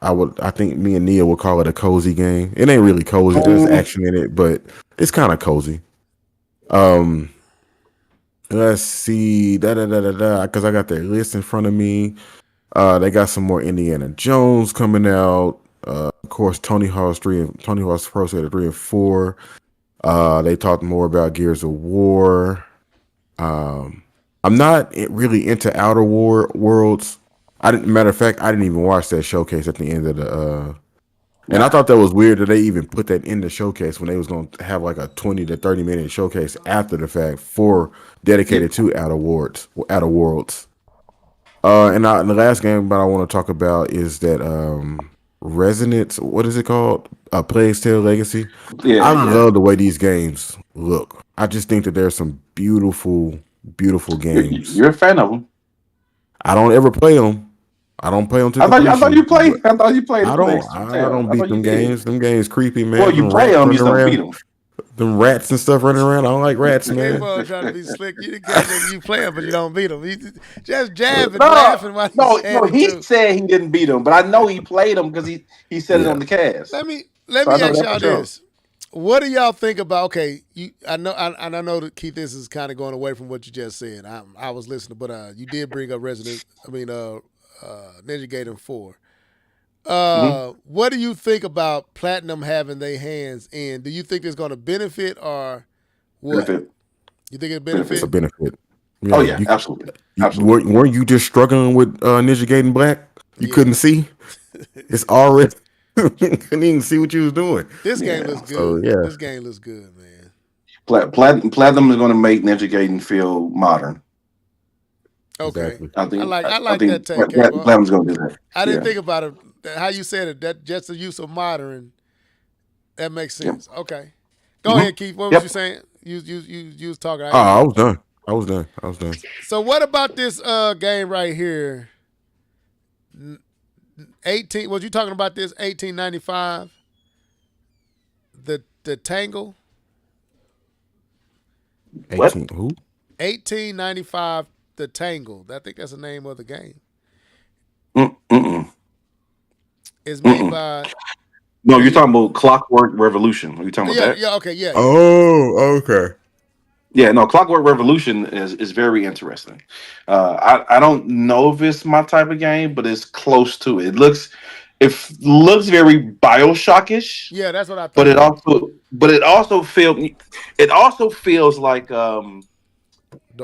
I think me and Nia would call it a cozy game. It ain't really cozy. There's action in it, but it's kind of cozy. Let's see, because I got their list in front of me. They got some more Indiana Jones coming out. Of course, Tony Hawk's Pro Skater 3 and 4. They talked more about Gears of War. I'm not really into Outer Worlds. Matter of fact, I didn't even watch that showcase at the end of the. And I thought that was weird that they even put that in the showcase when they was going to have like a 20 to 30 minute showcase after the fact dedicated to Outer Worlds. And the last game that I want to talk about is that Resonance. What is it called? Plague's Tale Legacy. Yeah, I love the way these games look. I just think that there's some beautiful, beautiful games. You're a fan of them. I don't ever play them. I don't play them to I thought you played. I thought you played. I don't beat them games. Them games creepy, man. Well, you play them, you don't beat them. Them rats and stuff running around. I don't like rats, man. K-Ball trying to be slick. You didn't catch him. You play him, but you don't beat him. He just jabbing, No, laughing while he's no, saying it he too. said he didn't beat him, but I know he played him because he said it Yeah. on the cast. Let me So I know ask that y'all for sure. this. What do y'all think about? Okay, I know that Keith, this is kind of going away from what you just said. I was listening, but you did bring up Ninja Gaiden 4. What do you think about Platinum having their hands in? Do you think it's going to benefit or what? Benefit. You think it It's a benefit? benefit. Oh yeah, absolutely. Weren't you just struggling with Ninja Gaiden Black? You Yeah. couldn't see. It's already couldn't even see what you was doing. This game looks good. So, yeah. This game looks good, man. Platinum is going to make Ninja Gaiden feel modern. Okay. Exactly. I like think that take, K-Ball. Platinum's going to do that. I didn't think about it. How you said it, that just the use of modern, that makes sense. Okay. Go ahead, Keith. What was you saying? You was talking. I was done. So what about this game right here? 18. Was you talking about this 1895? The Tangle? 18. Who? 1895 The Tangle. I think that's the name of the game. It's made by. No, you're talking about Clockwork Revolution. Are you talking about that? Yeah, okay, yeah. Oh, okay. Yeah, no, Clockwork Revolution is very interesting. I don't know if it's my type of game, but it's close to it. It looks very BioShock-ish. Yeah, that's what I thought. But it also feels like The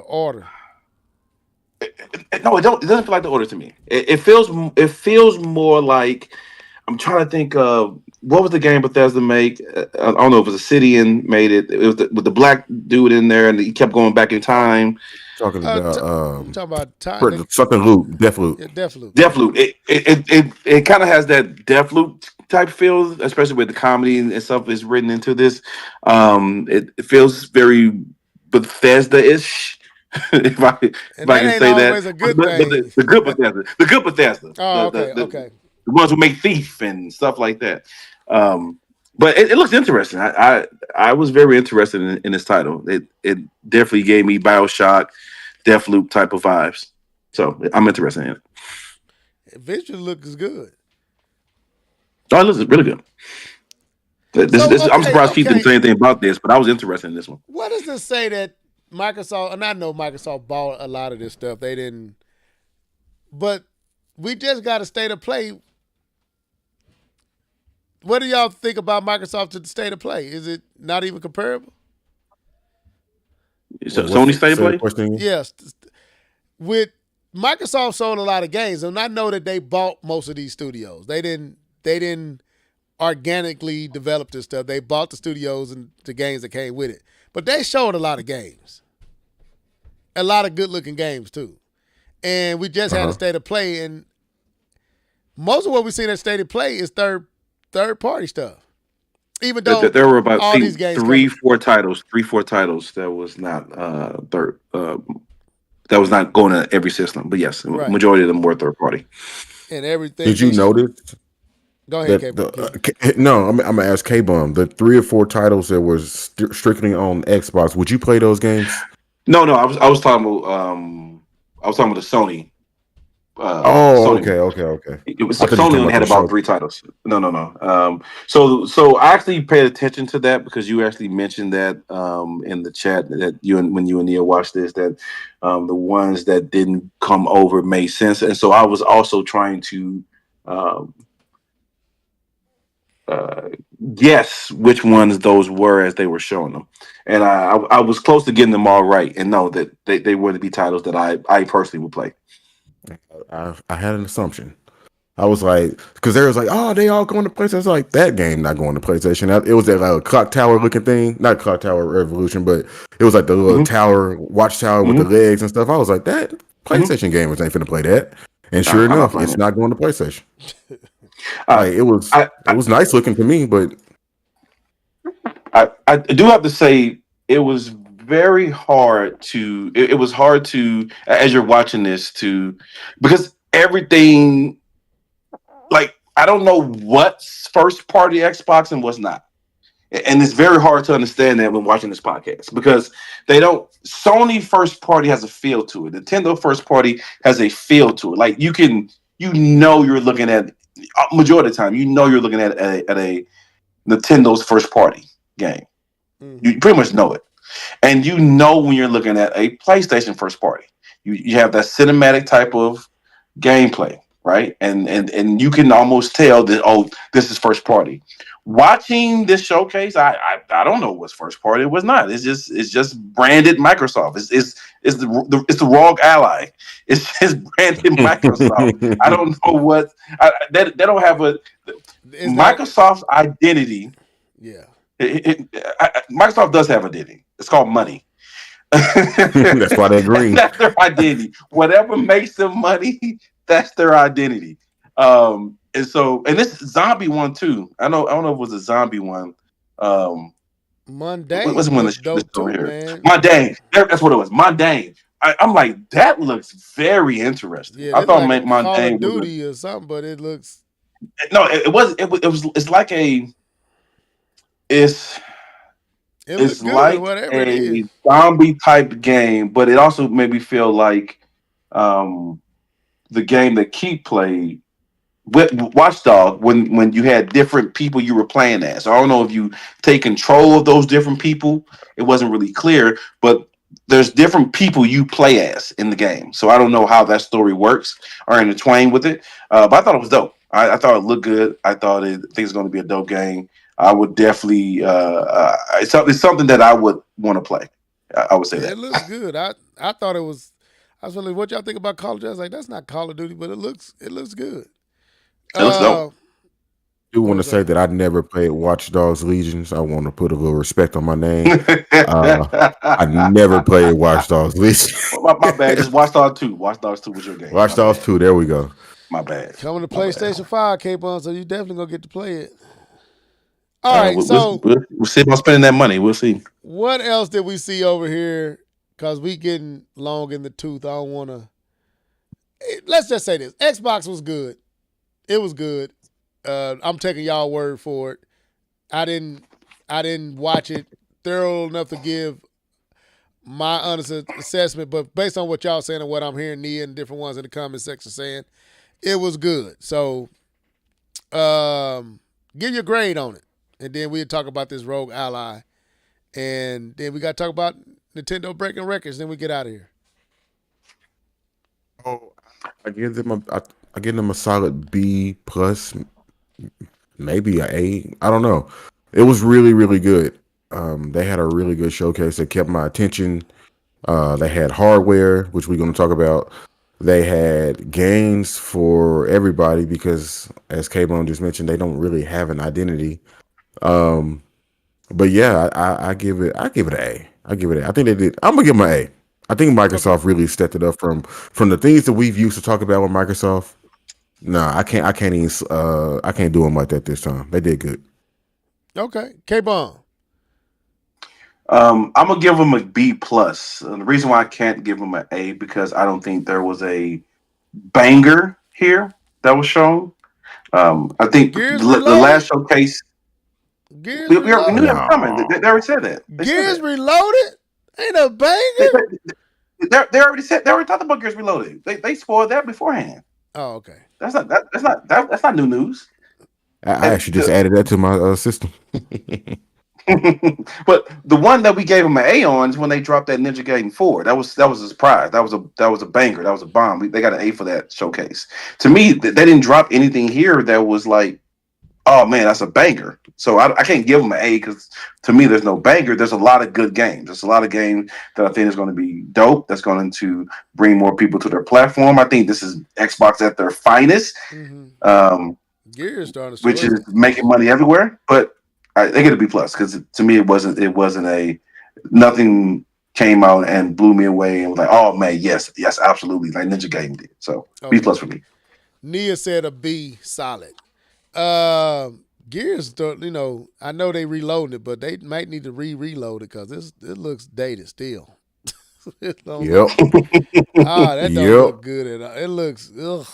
Order. No, it doesn't feel like The Order to me. It feels more like, I'm trying to think of what was the game Bethesda make. I don't know if it was Obsidian made it. It was with the black dude in there, and he kept going back in time. Talking talking about time. Something Loop, Deathloop. Yeah, Deathloop. Deathloop. It kind of has that Deathloop type feel, especially with the comedy and stuff is written into this. It feels very Bethesda-ish. if I can say that. A good but thing. the good Bethesda. Oh, okay. The ones who make Thief and stuff like that. But it looks interesting. I was very interested in this title. It definitely gave me BioShock, Deathloop type of vibes. So I'm interested in it. It visually looks good. Oh, it looks really good. I'm surprised Keith didn't say anything about this, but I was interested in this one. What does this say that Microsoft, and I know Microsoft bought a lot of this stuff. They didn't, but we just got a state of play. What do y'all think about Microsoft to the state of play? Is it not even comparable? So Sony state of play? Yes. With Microsoft sold a lot of games, and I know that they bought most of these studios. They didn't organically develop this stuff. They bought the studios and the games that came with it. But they showed a lot of games. A lot of good-looking games, too. And we just had a state of play, and most of what we've seen at state of play is third-party stuff. Even though there were about all these games three, four titles that was not that was not going to every system. But yes, Right. Majority of them were third-party. And everything. Did you notice? Go ahead, K-Bum. No, I'm gonna ask K-Bum. The 3 or 4 titles that were strictly on Xbox. Would you play those games? No, I was talking about the Sony. Sony. Okay. It was Sony only had about 3 titles. No. So I actually paid attention to that because you actually mentioned that in the chat that when you and Nia watched this, that the ones that didn't come over made sense, and so I was also trying to guess which ones those were as they were showing them, and I was close to getting them all right, and know that they were to be titles that I personally would play. I had an assumption. I was like, because they was like, oh, they all going to PlayStation. I was like, that game not going to PlayStation. It was that clock tower looking thing, not Clock Tower Revolution, but it was like the little tower, watchtower with the legs and stuff. I was like, that PlayStation gamers ain't finna play that. And sure enough, it's not going to PlayStation. It was nice looking to me, but I do have to say it was very hard to. It was hard to, as you're watching this, because everything, like, I don't know what's first party Xbox and what's not. And it's very hard to understand that when watching this podcast because they don't. Sony first party has a feel to it. Nintendo first party has a feel to it. Like you're looking at majority of the time, you're looking at a Nintendo's first party game. Mm-hmm. You pretty much know it, and you know when you're looking at a PlayStation first party. You have that cinematic type of gameplay, right? And you can almost tell that this is first party. Watching this showcase, I don't know what's first party. It was not. It's just branded Microsoft. It's the ROG Ally. It's just branded Microsoft. I don't know what they don't have a Microsoft's identity. Yeah, Microsoft does have identity. It's called money. That's why they're green. That's their identity. Whatever makes them money, that's their identity. And this zombie one too. I don't know if it was a zombie one. Mundane. What's one was dope too, man. Mundane. That's what it was. Mundane. I'm like, that looks very interesting. Yeah, I thought like Mundane Call of Duty or something, but it looks. No, it was. It's like a. It's good, like a zombie type game, but it also made me feel like the game that Keith played with Watchdog when you had different people you were playing as. So I don't know if you take control of those different people. It wasn't really clear, but there's different people you play as in the game. So I don't know how that story works or intertwined with it. But I thought it was dope. I thought it looked good. I think it's going to be a dope game. I would definitely it's something that I would want to play. I would say that. It looks good. I thought it was. I was wondering what y'all think about Call of Duty. I was like, that's not Call of Duty, but it looks good. It looks dope. I do want to say that I never played Watch Dogs Legions. I want to put a little respect on my name. I never played Watch Dogs Legions. My bad. Just Watch Dogs 2. Watch Dogs 2 was your game. Watch Dogs 2. There we go. My bad. Coming to PlayStation 5, K-Bun, so you definitely gonna get to play it. All right, so we'll see about spending that money. We'll see. What else did we see over here? Because we getting long in the tooth. I don't want to. Let's just say this: Xbox was good. It was good. I'm taking y'all word for it. I didn't watch it thorough enough to give my honest assessment, but based on what y'all saying and what I'm hearing, Nia and different ones in the comment section saying, it was good. So, give your grade on it. And then we'll talk about this ROG Ally. And then we got to talk about Nintendo breaking records. Then we get out of here. Oh, I give them a solid B plus, maybe an A. I don't know. It was really, really good. They had a really good showcase that kept my attention. They had hardware, which we're going to talk about. They had games for everybody because, as K-Bone just mentioned, they don't really have an identity. But yeah, I give it an A. I give it an A. I think they did. I'm gonna give them an A. I think Microsoft really stepped it up from the things that we've used to talk about with Microsoft. No, I can't do them like that this time. They did good. Okay, K-Bone. I'm gonna give them a B plus. The reason why I can't give them an A because I don't think there was a banger here that was shown. I think the last showcase. Gears we knew that was coming. They already said that. Gears Reloaded ain't a banger. They already said. They already talked about Gears Reloaded. They spoiled that beforehand. Oh, okay. That's not new news. I actually just added that to my system. But the one that we gave them an A on is when they dropped that Ninja Gaiden 4. That was a surprise. That was a banger. That was a bomb. They got an A for that showcase. To me, they didn't drop anything here that was like, oh man, that's a banger. So I can't give them an A because to me, there's no banger. There's a lot of good games. There's a lot of games that I think is going to be dope. That's going to bring more people to their platform. I think this is Xbox at their finest. Mm-hmm. Gears starting to which is making money everywhere. But they get a B plus because to me it wasn't a nothing came out and blew me away and was like, oh man, yes, absolutely, like Ninja Gaiden did. So B plus for me. Nia said a B solid. Gears, I know they reloaded it, but they might need to reload it because it looks dated still. Yep. That don't look good at all. It looks ugh.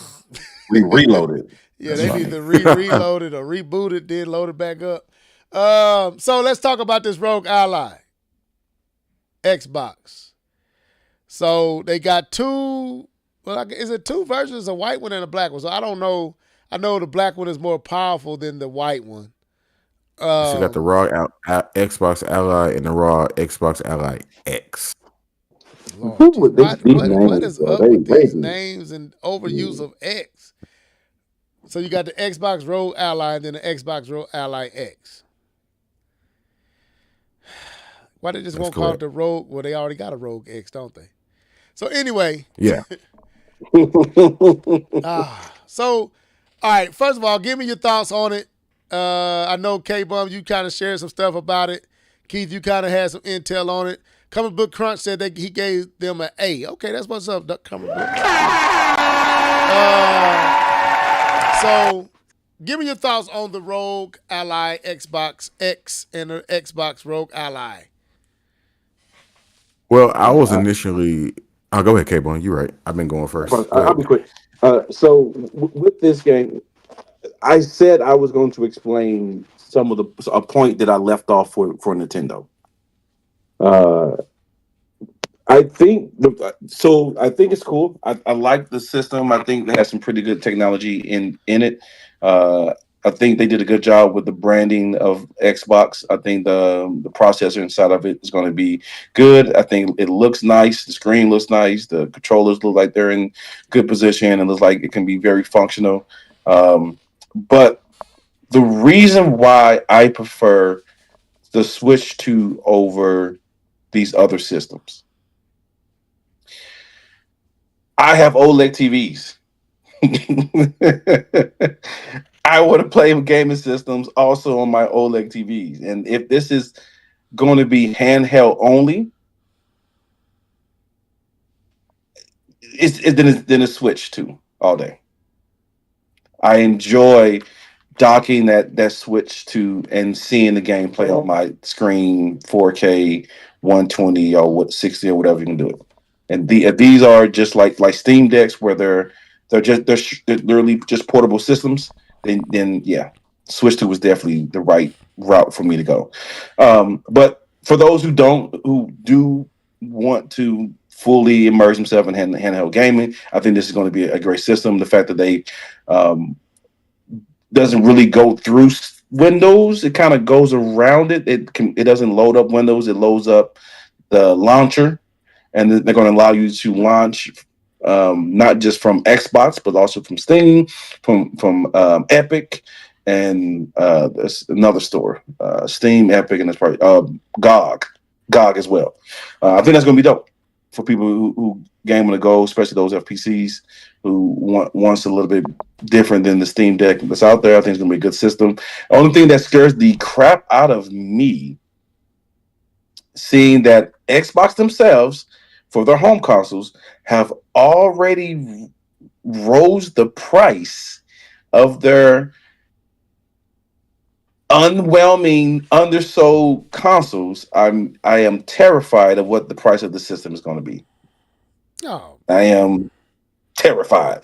We reloaded. Yeah, they need to reload it or reboot it, then load it back up. So let's talk about this Rogue Ally. Xbox. So they got two. Well, is it two versions? A white one and a black one. So I don't know. I know the black one is more powerful than the white one. So you got the raw Xbox Ally and the raw Xbox Ally X. Lord, Who would this be what named, is bro? up They with these racist. names and overuse of X? So you got the Xbox Rogue Ally and then the Xbox Rogue Ally X. Why they just That's won't call it correct. the Rogue? Well, they already got a Rogue X, don't they? So anyway, Yeah. so all right. First of all, give me your thoughts on it. I know K-Bum, you kind of shared some stuff about it. Keith, you kind of had some intel on it. Comic Book Crunch said that he gave them an A. Okay, that's what's up, Comic Book. So, give me your thoughts on the Rogue Ally Xbox X and the Xbox Rogue Ally. Well, I was initially. Oh, go ahead, K-Bone. You're right. I've been going first. Go I'll ahead. be quick. So with this game, I said I was going to explain some of a point that I left off for Nintendo. I think I think it's cool. I like the system. I think they have some pretty good technology in it. I think they did a good job with the branding of Xbox. I think the processor inside of it is going to be good. I think it looks nice. The screen looks nice. The controllers look like they're in good position and looks like it can be very functional. But the reason why I prefer the Switch 2 over these other systems, I have OLED TVs. I want to play gaming systems also on my OLED TVs. And if this is going to be handheld only, then it's Switch 2 all day. I enjoy docking that Switch 2 and seeing the gameplay on my screen, 4K, 120 or 60 or whatever you can do it. And these are just like Steam Decks where they're literally just portable systems. Then yeah, Switch 2 was definitely the right route for me to go. But for those who do want to fully immerse themselves in handheld gaming, I think this is going to be a great system. The fact that they doesn't really go through Windows, it kind of goes around it. It doesn't load up Windows. It loads up the launcher, and they're going to allow you to launch not just from Xbox, but also from Steam, from Epic, and there's another store, Steam, Epic, and there's probably GOG as well. I think that's going to be dope for people who game on the go, especially those FPCs who wants a little bit different than the Steam Deck that's out there. I think it's going to be a good system. The only thing that scares the crap out of me, seeing that Xbox themselves, for their home consoles, have already rose the price of their underwhelming, undersold consoles. I am terrified of what the price of the system is going to be. Oh, I am terrified.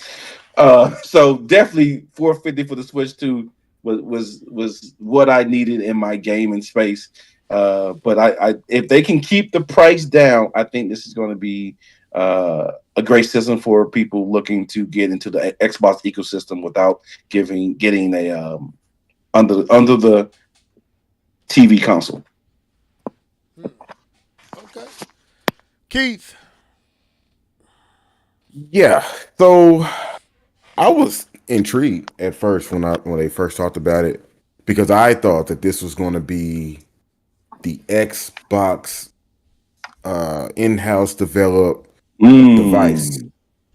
So definitely $450 for the Switch 2 was what I needed in my gaming space. But I if they can keep the price down, I think this is going to be a great system for people looking to get into the Xbox ecosystem without getting a under the TV console. okay. Keith. Yeah. So I was intrigued at first when they first talked about it, because I thought that this was going to be the Xbox in-house developed device.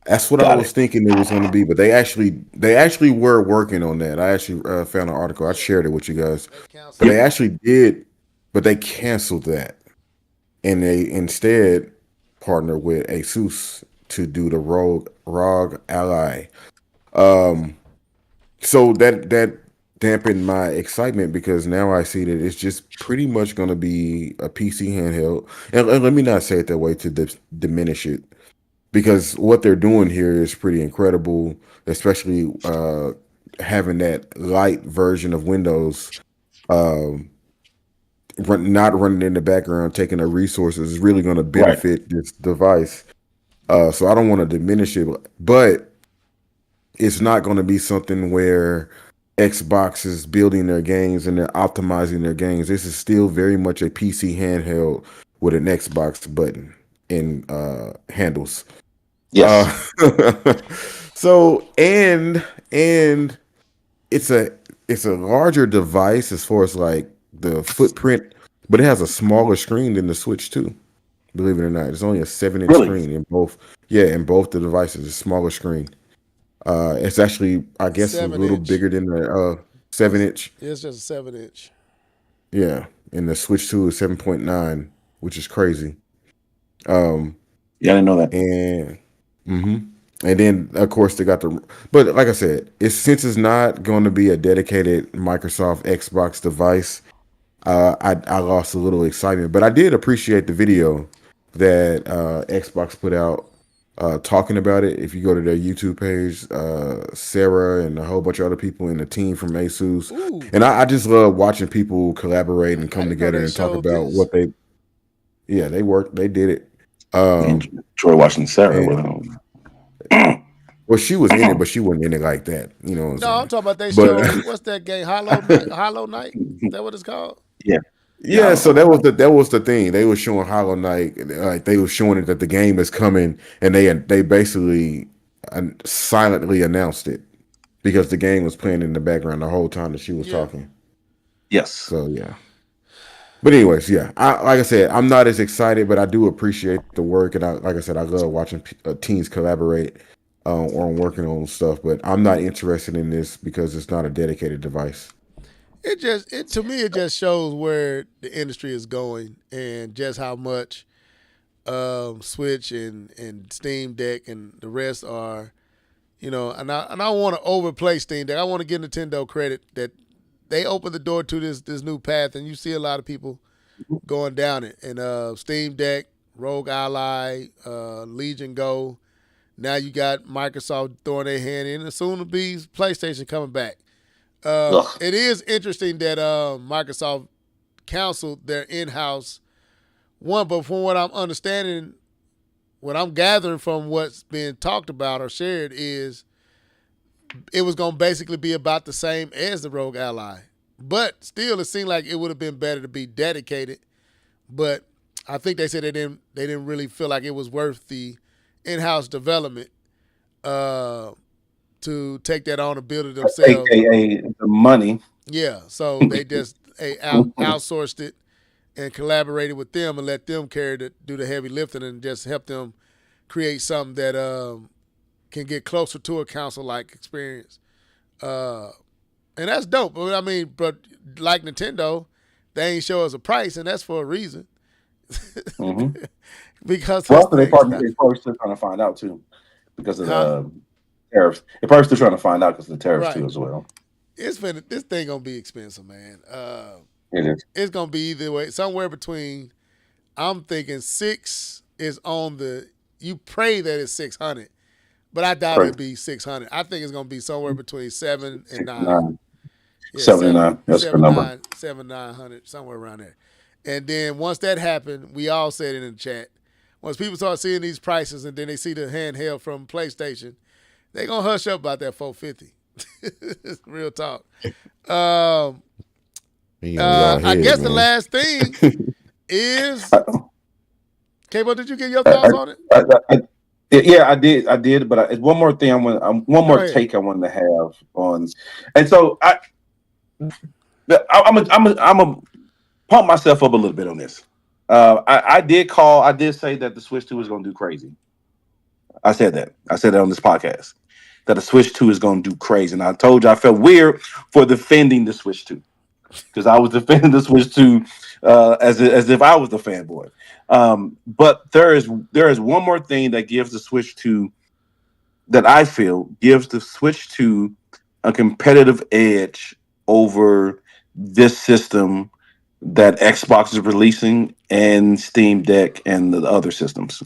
That's what I was thinking it was going to be, but they actually were working on that. I actually found an article. I shared it with you guys. But they actually did, but they canceled that, and they instead partnered with Asus to do the ROG Ally. So that dampened my excitement, because now I see that it's just pretty much going to be a PC handheld. And let me not say it that way to diminish it, because what they're doing here is pretty incredible, especially having that light version of Windows not running in the background, taking the resources is really going to benefit this device. So I don't want to diminish it, but it's not going to be something where Xbox is building their games and they're optimizing their games. This is still very much a PC handheld with an Xbox button and handles. Yes. So and it's a larger device as far as like the footprint, but it has a smaller screen than the Switch 2. Believe it or not, it's only a 7-inch Really? screen in both. Yeah, in both the devices, a smaller screen. It's actually, I guess, a little 7-inch. bigger than the 7-inch. It's just a 7-inch. Yeah, and the Switch 2 is 7.9, which is crazy. Yeah, I didn't know that. And then of course they got but like I said, since it's not going to be a dedicated Microsoft Xbox device, I lost a little excitement. But I did appreciate the video that Xbox put out talking about it. If you go to their YouTube page, Sarah and a whole bunch of other people in the team from ASUS, and I just love watching people collaborate and come together and talk about what they did it. Enjoy watching Sarah with them. Well, she was in it, but she wasn't in it like that. You know what I'm saying? I'm talking about they show. What's that game? Hollow Knight? Is that what it's called? Yeah. So that was the thing. They were showing Hollow Knight, like they were showing it that the game is coming, and they basically silently announced it because the game was playing in the background the whole time that she was talking. Yes. So yeah. But anyways, yeah. Like I said, I'm not as excited, but I do appreciate the work, and like I said, I love watching teams collaborate on working on stuff. But I'm not interested in this because it's not a dedicated device. To me it just shows where the industry is going and just how much Switch and Steam Deck and the rest are, and I want to overplay Steam Deck. I want to give Nintendo credit that they opened the door to this new path, and you see a lot of people going down it. And Steam Deck, Rogue Ally, Legion Go. Now you got Microsoft throwing their hand in, and soon to be PlayStation coming back. It is interesting that Microsoft canceled their in-house one, but from what I'm understanding, what I'm gathering from what's being talked about or shared is it was going to basically be about the same as the Rogue Ally. But still, it seemed like it would have been better to be dedicated. But I think they said they didn't really feel like it was worth the in-house development to take that on and build it themselves. AKA the money. Yeah, so they just outsourced it and collaborated with them and let them do the heavy lifting and just help them create something that can get closer to a console-like experience. And that's dope. I mean, but like Nintendo, they ain't show us a price, and that's for a reason. Because they're probably still trying to find out too, because of the tariffs. They're probably still trying to find out because of the tariffs too as well. This thing gonna be expensive, man. It is. It's gonna be either way, somewhere between. I'm thinking 6 is on the. You pray that it's 600, but I doubt it'll be 600. I think it's gonna be somewhere between 7 and 9. 7 and 9. That's the number. 900, somewhere around there. And then once that happened, we all said it in the chat. Once people start seeing these prices and then they see the handheld from PlayStation, they're gonna hush up about that 450. Real talk. I guess the last thing is, K-Bo, did you get your thoughts on it? Yeah, I did. But one more thing, one more take I wanted to have on, and so I'm a pump myself up a little bit on this. I did say that the Switch 2 is going to do crazy. I said that on this podcast, that the Switch 2 is going to do crazy. And I told you I felt weird for defending the Switch 2 because I was defending the Switch 2 as if I was the fanboy. But there is one more thing that gives the Switch 2, that I feel gives the Switch 2 a competitive edge over this system that Xbox is releasing and Steam Deck and the other systems.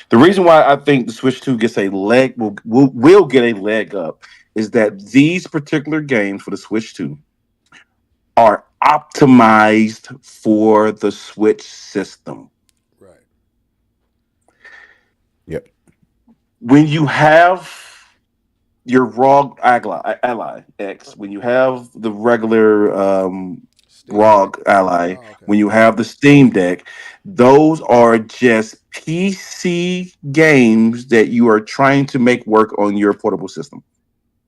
The reason why I think the Switch 2 gets a leg will get a leg up is that these particular games for the Switch 2 are optimized for the Switch system. Right. Yep. When you have your ROG Ally X, when you have the regular Steam ROG Deck. Ally, Oh, okay. when you have the Steam Deck, those are just PC games that you are trying to make work on your portable system.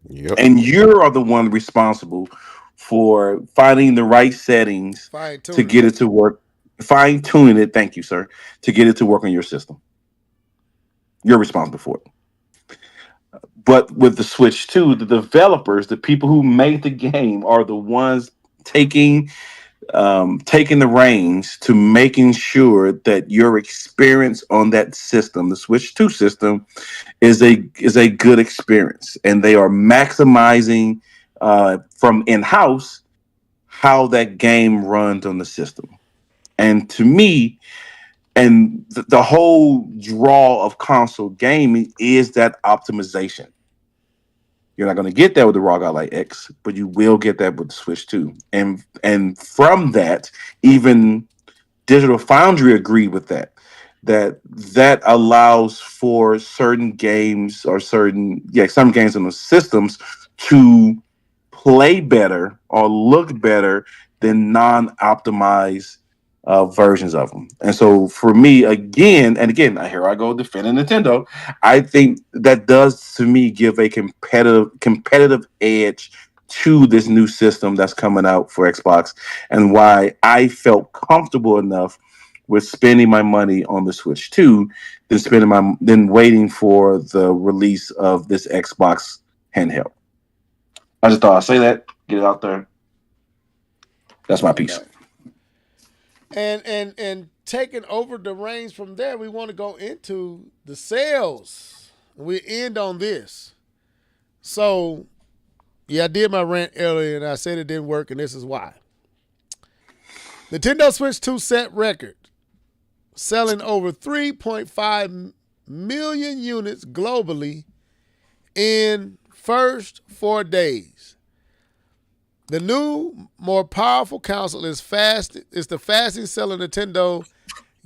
Yep. And you are the one responsible for finding the right settings Fine to tuning. get it to work, fine tuning it. Thank you, sir, to get it to work on your system. You're responsible for it. But with the Switch 2, the developers, the people who made the game, are the ones taking taking the reins to making sure that your experience on that system, the Switch 2 system, is a good experience, and they are maximizing from in house how that game runs on the system. And to me, and the whole draw of console gaming is that optimization. You're not going to get that with the ROG Ally X, but you will get that with the Switch 2. And from that, even Digital Foundry agreed with that. That allows for certain games or some games in the systems to play better or look better than non-optimized versions of them. And so for me, again, here I go defending Nintendo. I think that does to me give a competitive edge to this new system that's coming out for Xbox, and why I felt comfortable enough with spending my money on the Switch 2 than waiting for the release of this Xbox handheld. I just thought I'd say that, get it out there. That's my piece. And taking over the reins from there, we want to go into the sales. We end on this. So, yeah, I did my rant earlier, and I said it didn't work, and this is why. Nintendo Switch 2 set record, selling over 3.5 million units globally in first 4 days. The new, more powerful console is the fastest selling Nintendo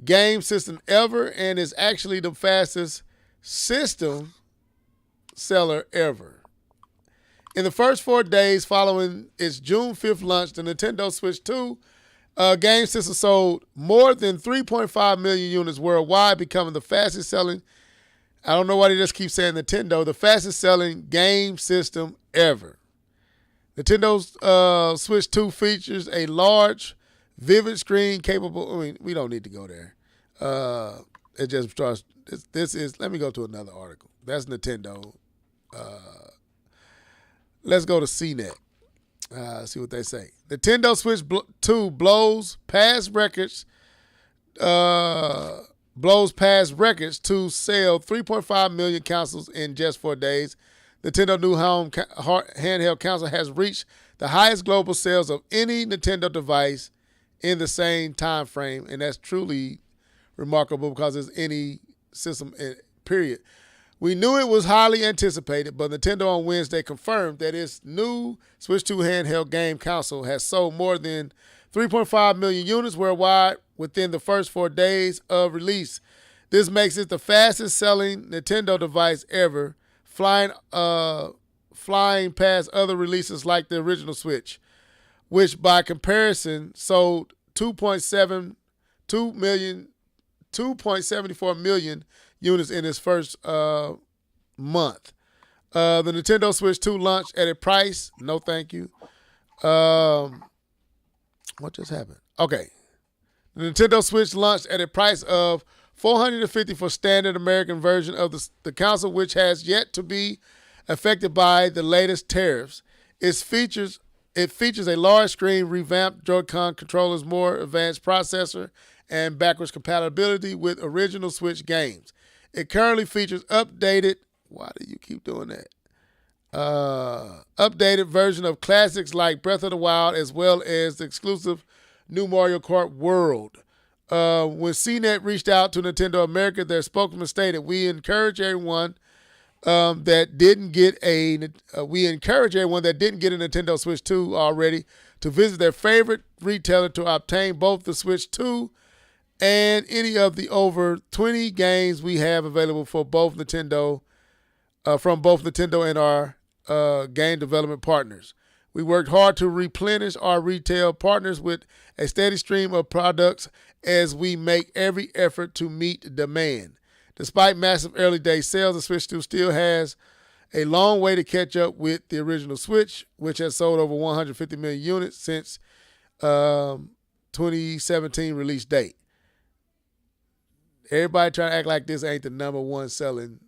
game system ever, and is actually the fastest system seller ever. In the first 4 days following its June 5th launch, the Nintendo Switch 2 game system sold more than 3.5 million units worldwide, becoming the fastest selling, I don't know why they just keep saying Nintendo, the fastest selling game system ever. Nintendo's Switch 2 features a large, vivid screen capable. I mean, we don't need to go there. It just starts. This is. Let me go to another article. That's Nintendo. Let's go to CNET. See what they say. Nintendo Switch 2 blows past records. Blows past records to sell 3.5 million consoles in just 4 days. Nintendo new home handheld console has reached the highest global sales of any Nintendo device in the same time frame, and that's truly remarkable because it's any system, period. We knew it was highly anticipated, but Nintendo on Wednesday confirmed that its new Switch 2 handheld game console has sold more than 3.5 million units worldwide within the first 4 days of release. This makes it the fastest selling Nintendo device ever, flying past other releases like the original Switch, which by comparison sold 2.74 million units in its first month. The Nintendo Switch 2 launched at a price, no thank you. What just happened? Okay. The Nintendo Switch launched at a price of $450 for standard American version of the console, which has yet to be affected by the latest tariffs. It features a large screen, revamped Joy-Con controllers, more advanced processor, and backwards compatibility with original Switch games. It currently features updated. Why do you keep doing that? Updated version of classics like Breath of the Wild, as well as the exclusive new Mario Kart World. When CNET reached out to Nintendo America, their spokesman stated, "We encourage everyone that didn't get we encourage everyone that didn't get a Nintendo Switch 2 already to visit their favorite retailer to obtain both the Switch 2 and any of the over 20 games we have available for both Nintendo, from both Nintendo and our game development partners. We worked hard to replenish our retail partners with a steady stream of products as we make every effort to meet demand. Despite massive early day sales, the Switch 2 still has a long way to catch up with the original Switch, which has sold over 150 million units since 2017 release date. Everybody trying to act like this ain't the number one selling.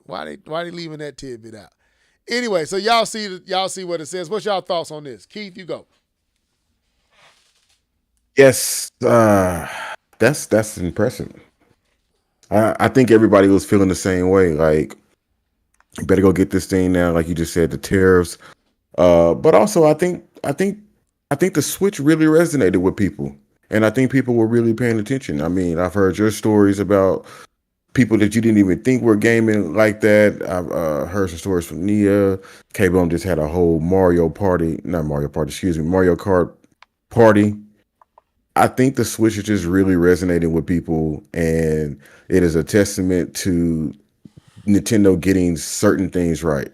Why they leaving that tidbit out? Anyway, so y'all see what it says. What's y'all thoughts on this? Keith, you go. Yes, that's impressive. I think everybody was feeling the same way. Like, you better go get this thing now. Like you just said, the tariffs. But also, I think the Switch really resonated with people, and I think people were really paying attention. I mean, I've heard your stories about people that you didn't even think were gaming like that. I've heard some stories from Nia. K-Bone just had a whole Mario Kart party. I think the Switch is just really resonating with people, and it is a testament to Nintendo getting certain things right.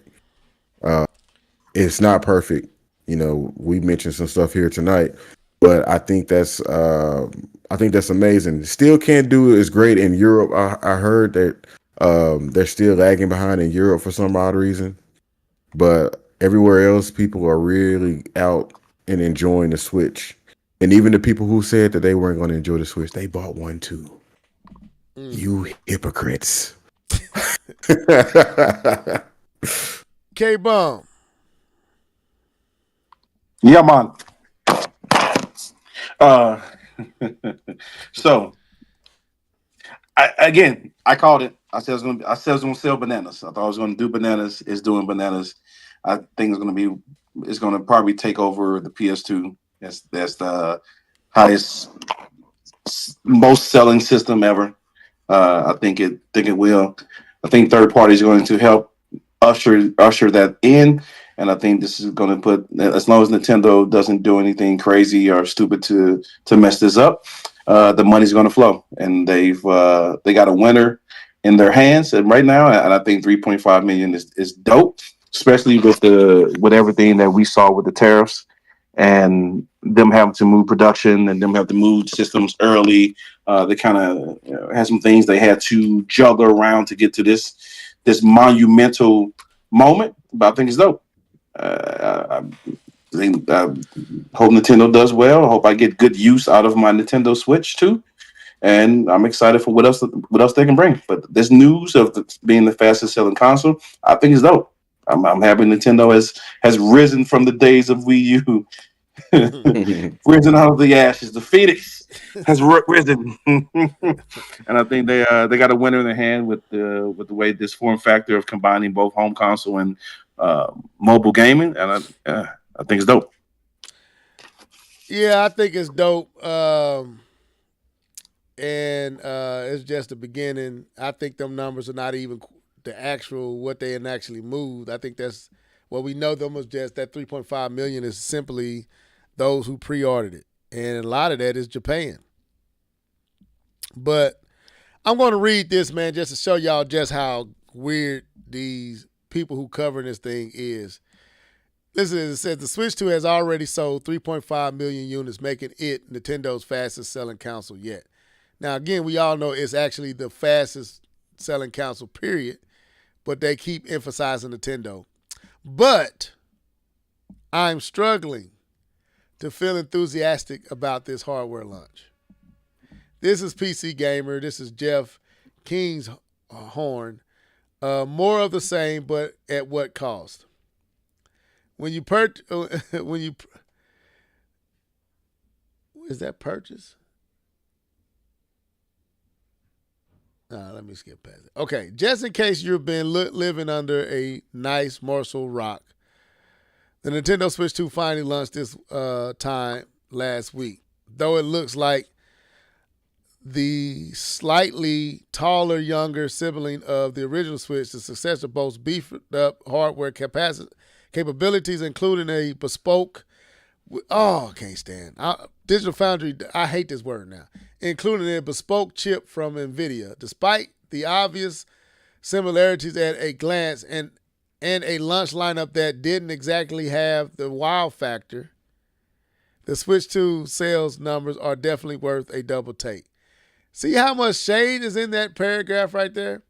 It's not perfect. We mentioned some stuff here tonight, but I think that's amazing. Still can't do it as great in Europe. I heard that they're still lagging behind in Europe for some odd reason, but everywhere else, people are really out and enjoying the Switch. And even the people who said that they weren't going to enjoy the Switch, they bought one too. You hypocrites. K-Bone. Yeah, man. So, I called it. I said it was gonna sell bananas. I thought I was gonna do bananas. It's doing bananas. I think it's gonna probably take over the PS2. That's the highest, most selling system ever. I think it will. I think third parties are going to help usher that in, and I think this is going to put, as long as Nintendo doesn't do anything crazy or stupid to mess this up, the money's going to flow, and they got a winner in their hands and right now, and I think 3.5 million is dope, especially with everything that we saw with the tariffs and them having to move production and them having to move systems early. They kind of had some things they had to juggle around to get to this monumental moment, but I think it's dope. I hope Nintendo does well. I hope I get good use out of my Nintendo Switch too, and I'm excited for what else they can bring. But this news of being the fastest selling console, I think is dope. I'm happy Nintendo has risen from the days of Wii U, risen out of the ashes. The phoenix has risen, and I think they got a winner in their hand with the way this form factor of combining both home console and mobile gaming, and I think it's dope. Yeah, I think it's dope, and it's just the beginning. I think them numbers are not even the actual what they actually moved. I think that's what we know them was just that 3.5 million is simply those who pre-ordered it, and a lot of that is Japan. But I'm going to read this, man, just to show y'all just how weird these people who cover this thing is. Listen, it says the Switch 2 has already sold 3.5 million units, making it Nintendo's fastest selling console yet. Now, again, we all know it's actually the fastest selling console, period, but they keep emphasizing Nintendo. But I'm struggling to feel enthusiastic about this hardware launch. This is PC Gamer. This is Jeff Kingshorn. More of the same, but at what cost? Is that purchase? Let me skip past it. Okay, just in case you've been living under a nice morsel rock, the Nintendo Switch 2 finally launched this time last week. Though it looks like the slightly taller, younger sibling of the original Switch, the successor boasts beefed up hardware capabilities, including a bespoke. I can't stand Digital Foundry. I hate this word now. Including a bespoke chip from NVIDIA. Despite the obvious similarities at a glance and a launch lineup that didn't exactly have the wow factor, the Switch 2 sales numbers are definitely worth a double take. See how much shade is in that paragraph right there?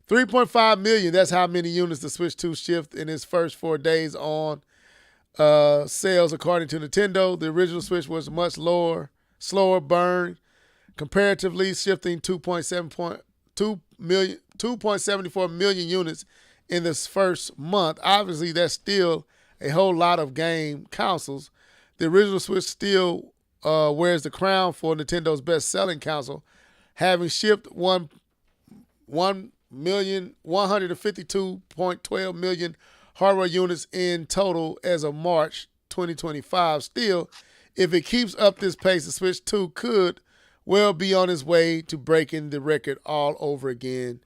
3.5 million, that's how many units the Switch 2 shipped in its first 4 days on sales, according to Nintendo. The original Switch was much slower burn, comparatively, shifting 2.74 million units in this first month. Obviously, that's still a whole lot of game consoles. The original Switch still wears the crown for Nintendo's best-selling console, having shipped 152.12 million hardware units in total as of March 2025. Still, if it keeps up this pace, the Switch 2 could well be on its way to breaking the record all over again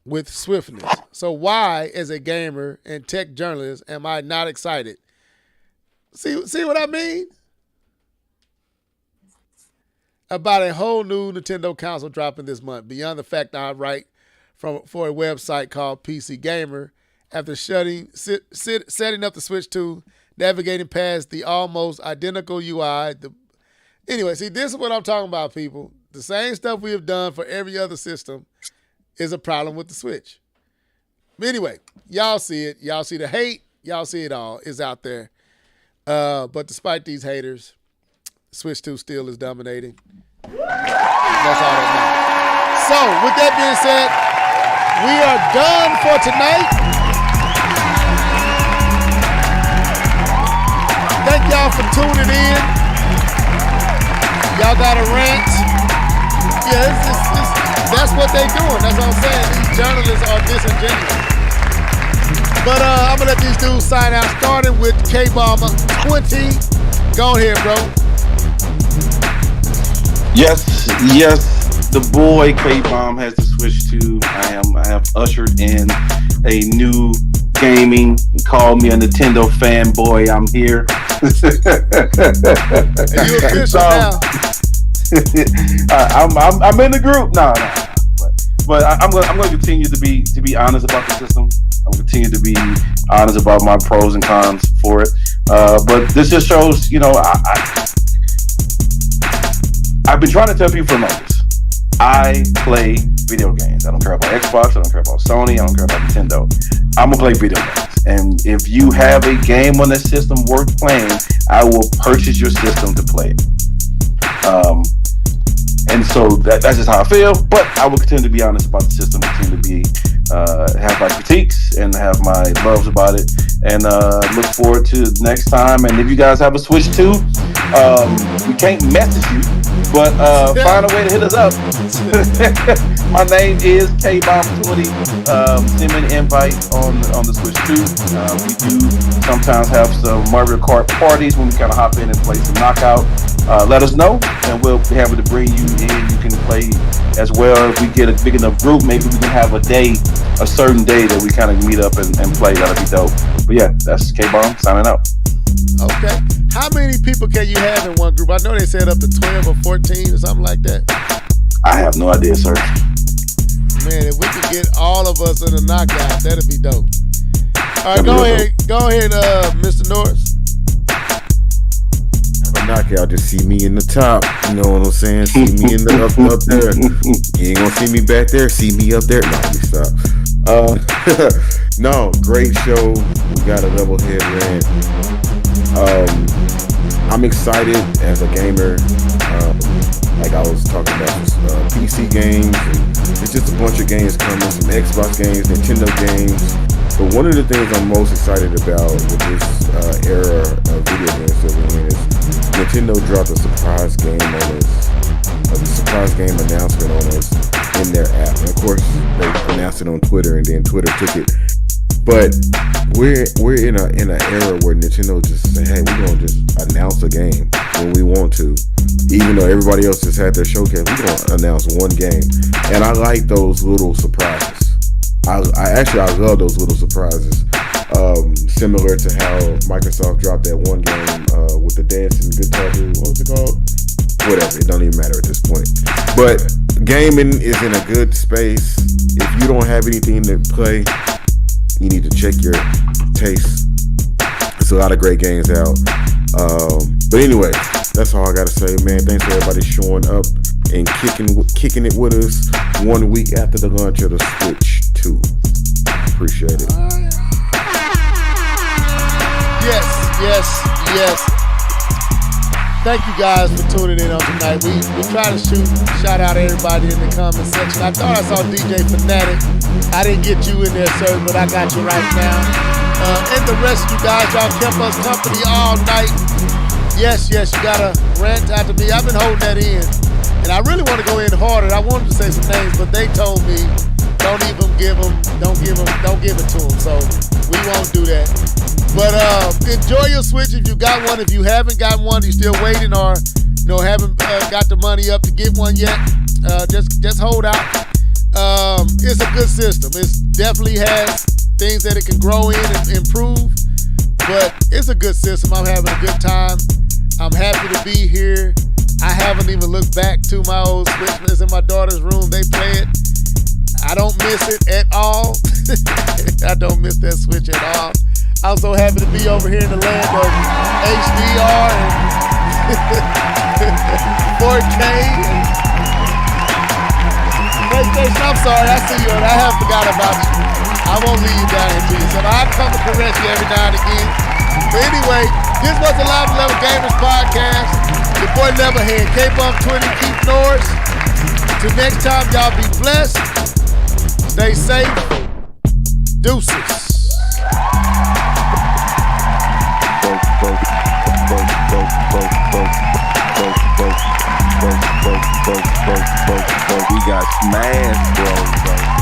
with swiftness. So why, as a gamer and tech journalist, am I not excited? See what I mean? About a whole new Nintendo console dropping this month, beyond the fact that I write for a website called PC Gamer, after setting up the Switch 2, navigating past the almost identical UI. Anyway, see, this is what I'm talking about, people. The same stuff we have done for every other system is a problem with the Switch. But anyway, y'all see it. Y'all see the hate. Y'all see it all. It's out there. But despite these haters, Switch 2 still is dominating. That's all that matters. So, with that being said, we are done for tonight. Thank y'all for tuning in. Y'all got a rant. Yeah, that's what they doing. That's what I'm saying. These journalists are disingenuous. But I'm going to let these dudes sign out, starting with K-Bomber 20. Go ahead, bro. Yes, the boy K-Bomb has the Switch 2. I have ushered in a new gaming. Call me a Nintendo fanboy. I'm here. And you official now. I'm in the group. No. But I'm going to continue to be honest about the system. I'm going to continue to be honest about my pros and cons for it. But this just shows, I've been trying to tell people for months. I play video games. I don't care about Xbox. I don't care about Sony. I don't care about Nintendo. I'm going to play video games. And if you have a game on the system worth playing, I will purchase your system to play it. And so that's just how I feel. But I will continue to be honest about the system. Continue to be have my critiques and have my loves about it. And look forward to next time. And if you guys have a Switch 2, we can't message you, but find a way to hit us up. My name is KBomb20. Send me an invite on the Switch 2. We do sometimes have some Mario Kart parties when we kind of hop in and play some Knockout. Let us know, and we'll be happy to bring you in. You can play as well. If we get a big enough group, maybe we can have a certain day that we kind of meet up and play. That'll be dope. But yeah, that's K-Bomb signing out. Okay. How many people can you have in one group? I know they said up to 12 or 14 or something like that. I have no idea, sir. Man, if we could get all of us in a knockout, that'd be dope. All right, go ahead, Mr. Norris. Knockout, just see me in the top. You know what I'm saying? See me in the up there. You ain't gonna see me back there. See me up there. No, let me stop. No, great show. We got a double head rant. I'm excited as a gamer. Like I was talking about, PC games. And it's just a bunch of games coming. Some Xbox games, Nintendo games. But one of the things I'm most excited about with this era of video games that we're in is Nintendo dropped a surprise game on us, a surprise game announcement on us in their app. And of course, they announced it on Twitter, and then Twitter took it. But we're in an era where Nintendo just say, hey, we're gonna just announce a game when we want to. Even though everybody else has had their showcase, we're gonna announce one game, and I like those little surprises. I love those little surprises. Similar to how Microsoft dropped that one game with the dancing guitar. What was it called? Whatever. It don't even matter at this point. But gaming is in a good space. If you don't have anything to play, you need to check your taste. There's a lot of great games out. But anyway, that's all I gotta say, man. Thanks for everybody showing up and kicking it with us 1 week after the launch of the Switch 2. Appreciate it. Yes. Thank you guys for tuning in on tonight. We try to shout out everybody in the comment section. I thought I saw DJ Fanatic. I didn't get you in there, sir, but I got you right now. And the rest of you guys, y'all kept us company all night. Yes, you gotta rant out to me. I've been holding that in. And I really want to go in harder. I wanted to say some names, but they told me don't give it to them. So we won't do that. But enjoy your Switch if you got one. If you haven't got one, you're still waiting, or haven't got the money up to get one yet. Just hold out. It's a good system. It definitely has things that it can grow in and improve, but it's a good system. I'm having a good time. I'm happy to be here. I haven't even looked back to my old Switch. It's in my daughter's room. They play it. I don't miss it at all. I don't miss that Switch at all. I'm so happy to be over here in the land of HDR and 4K. PlayStation, I'm sorry. I see you, and I have forgot about you. I won't leave you down here to you. So I come to correct you every now and again. But anyway, this was the Live 11 Gamers Podcast. Your boy Leatherhead, K-Bump 20, Keith Norris. Till next time, y'all be blessed. Stay safe. Deuces. We got smashed, bro.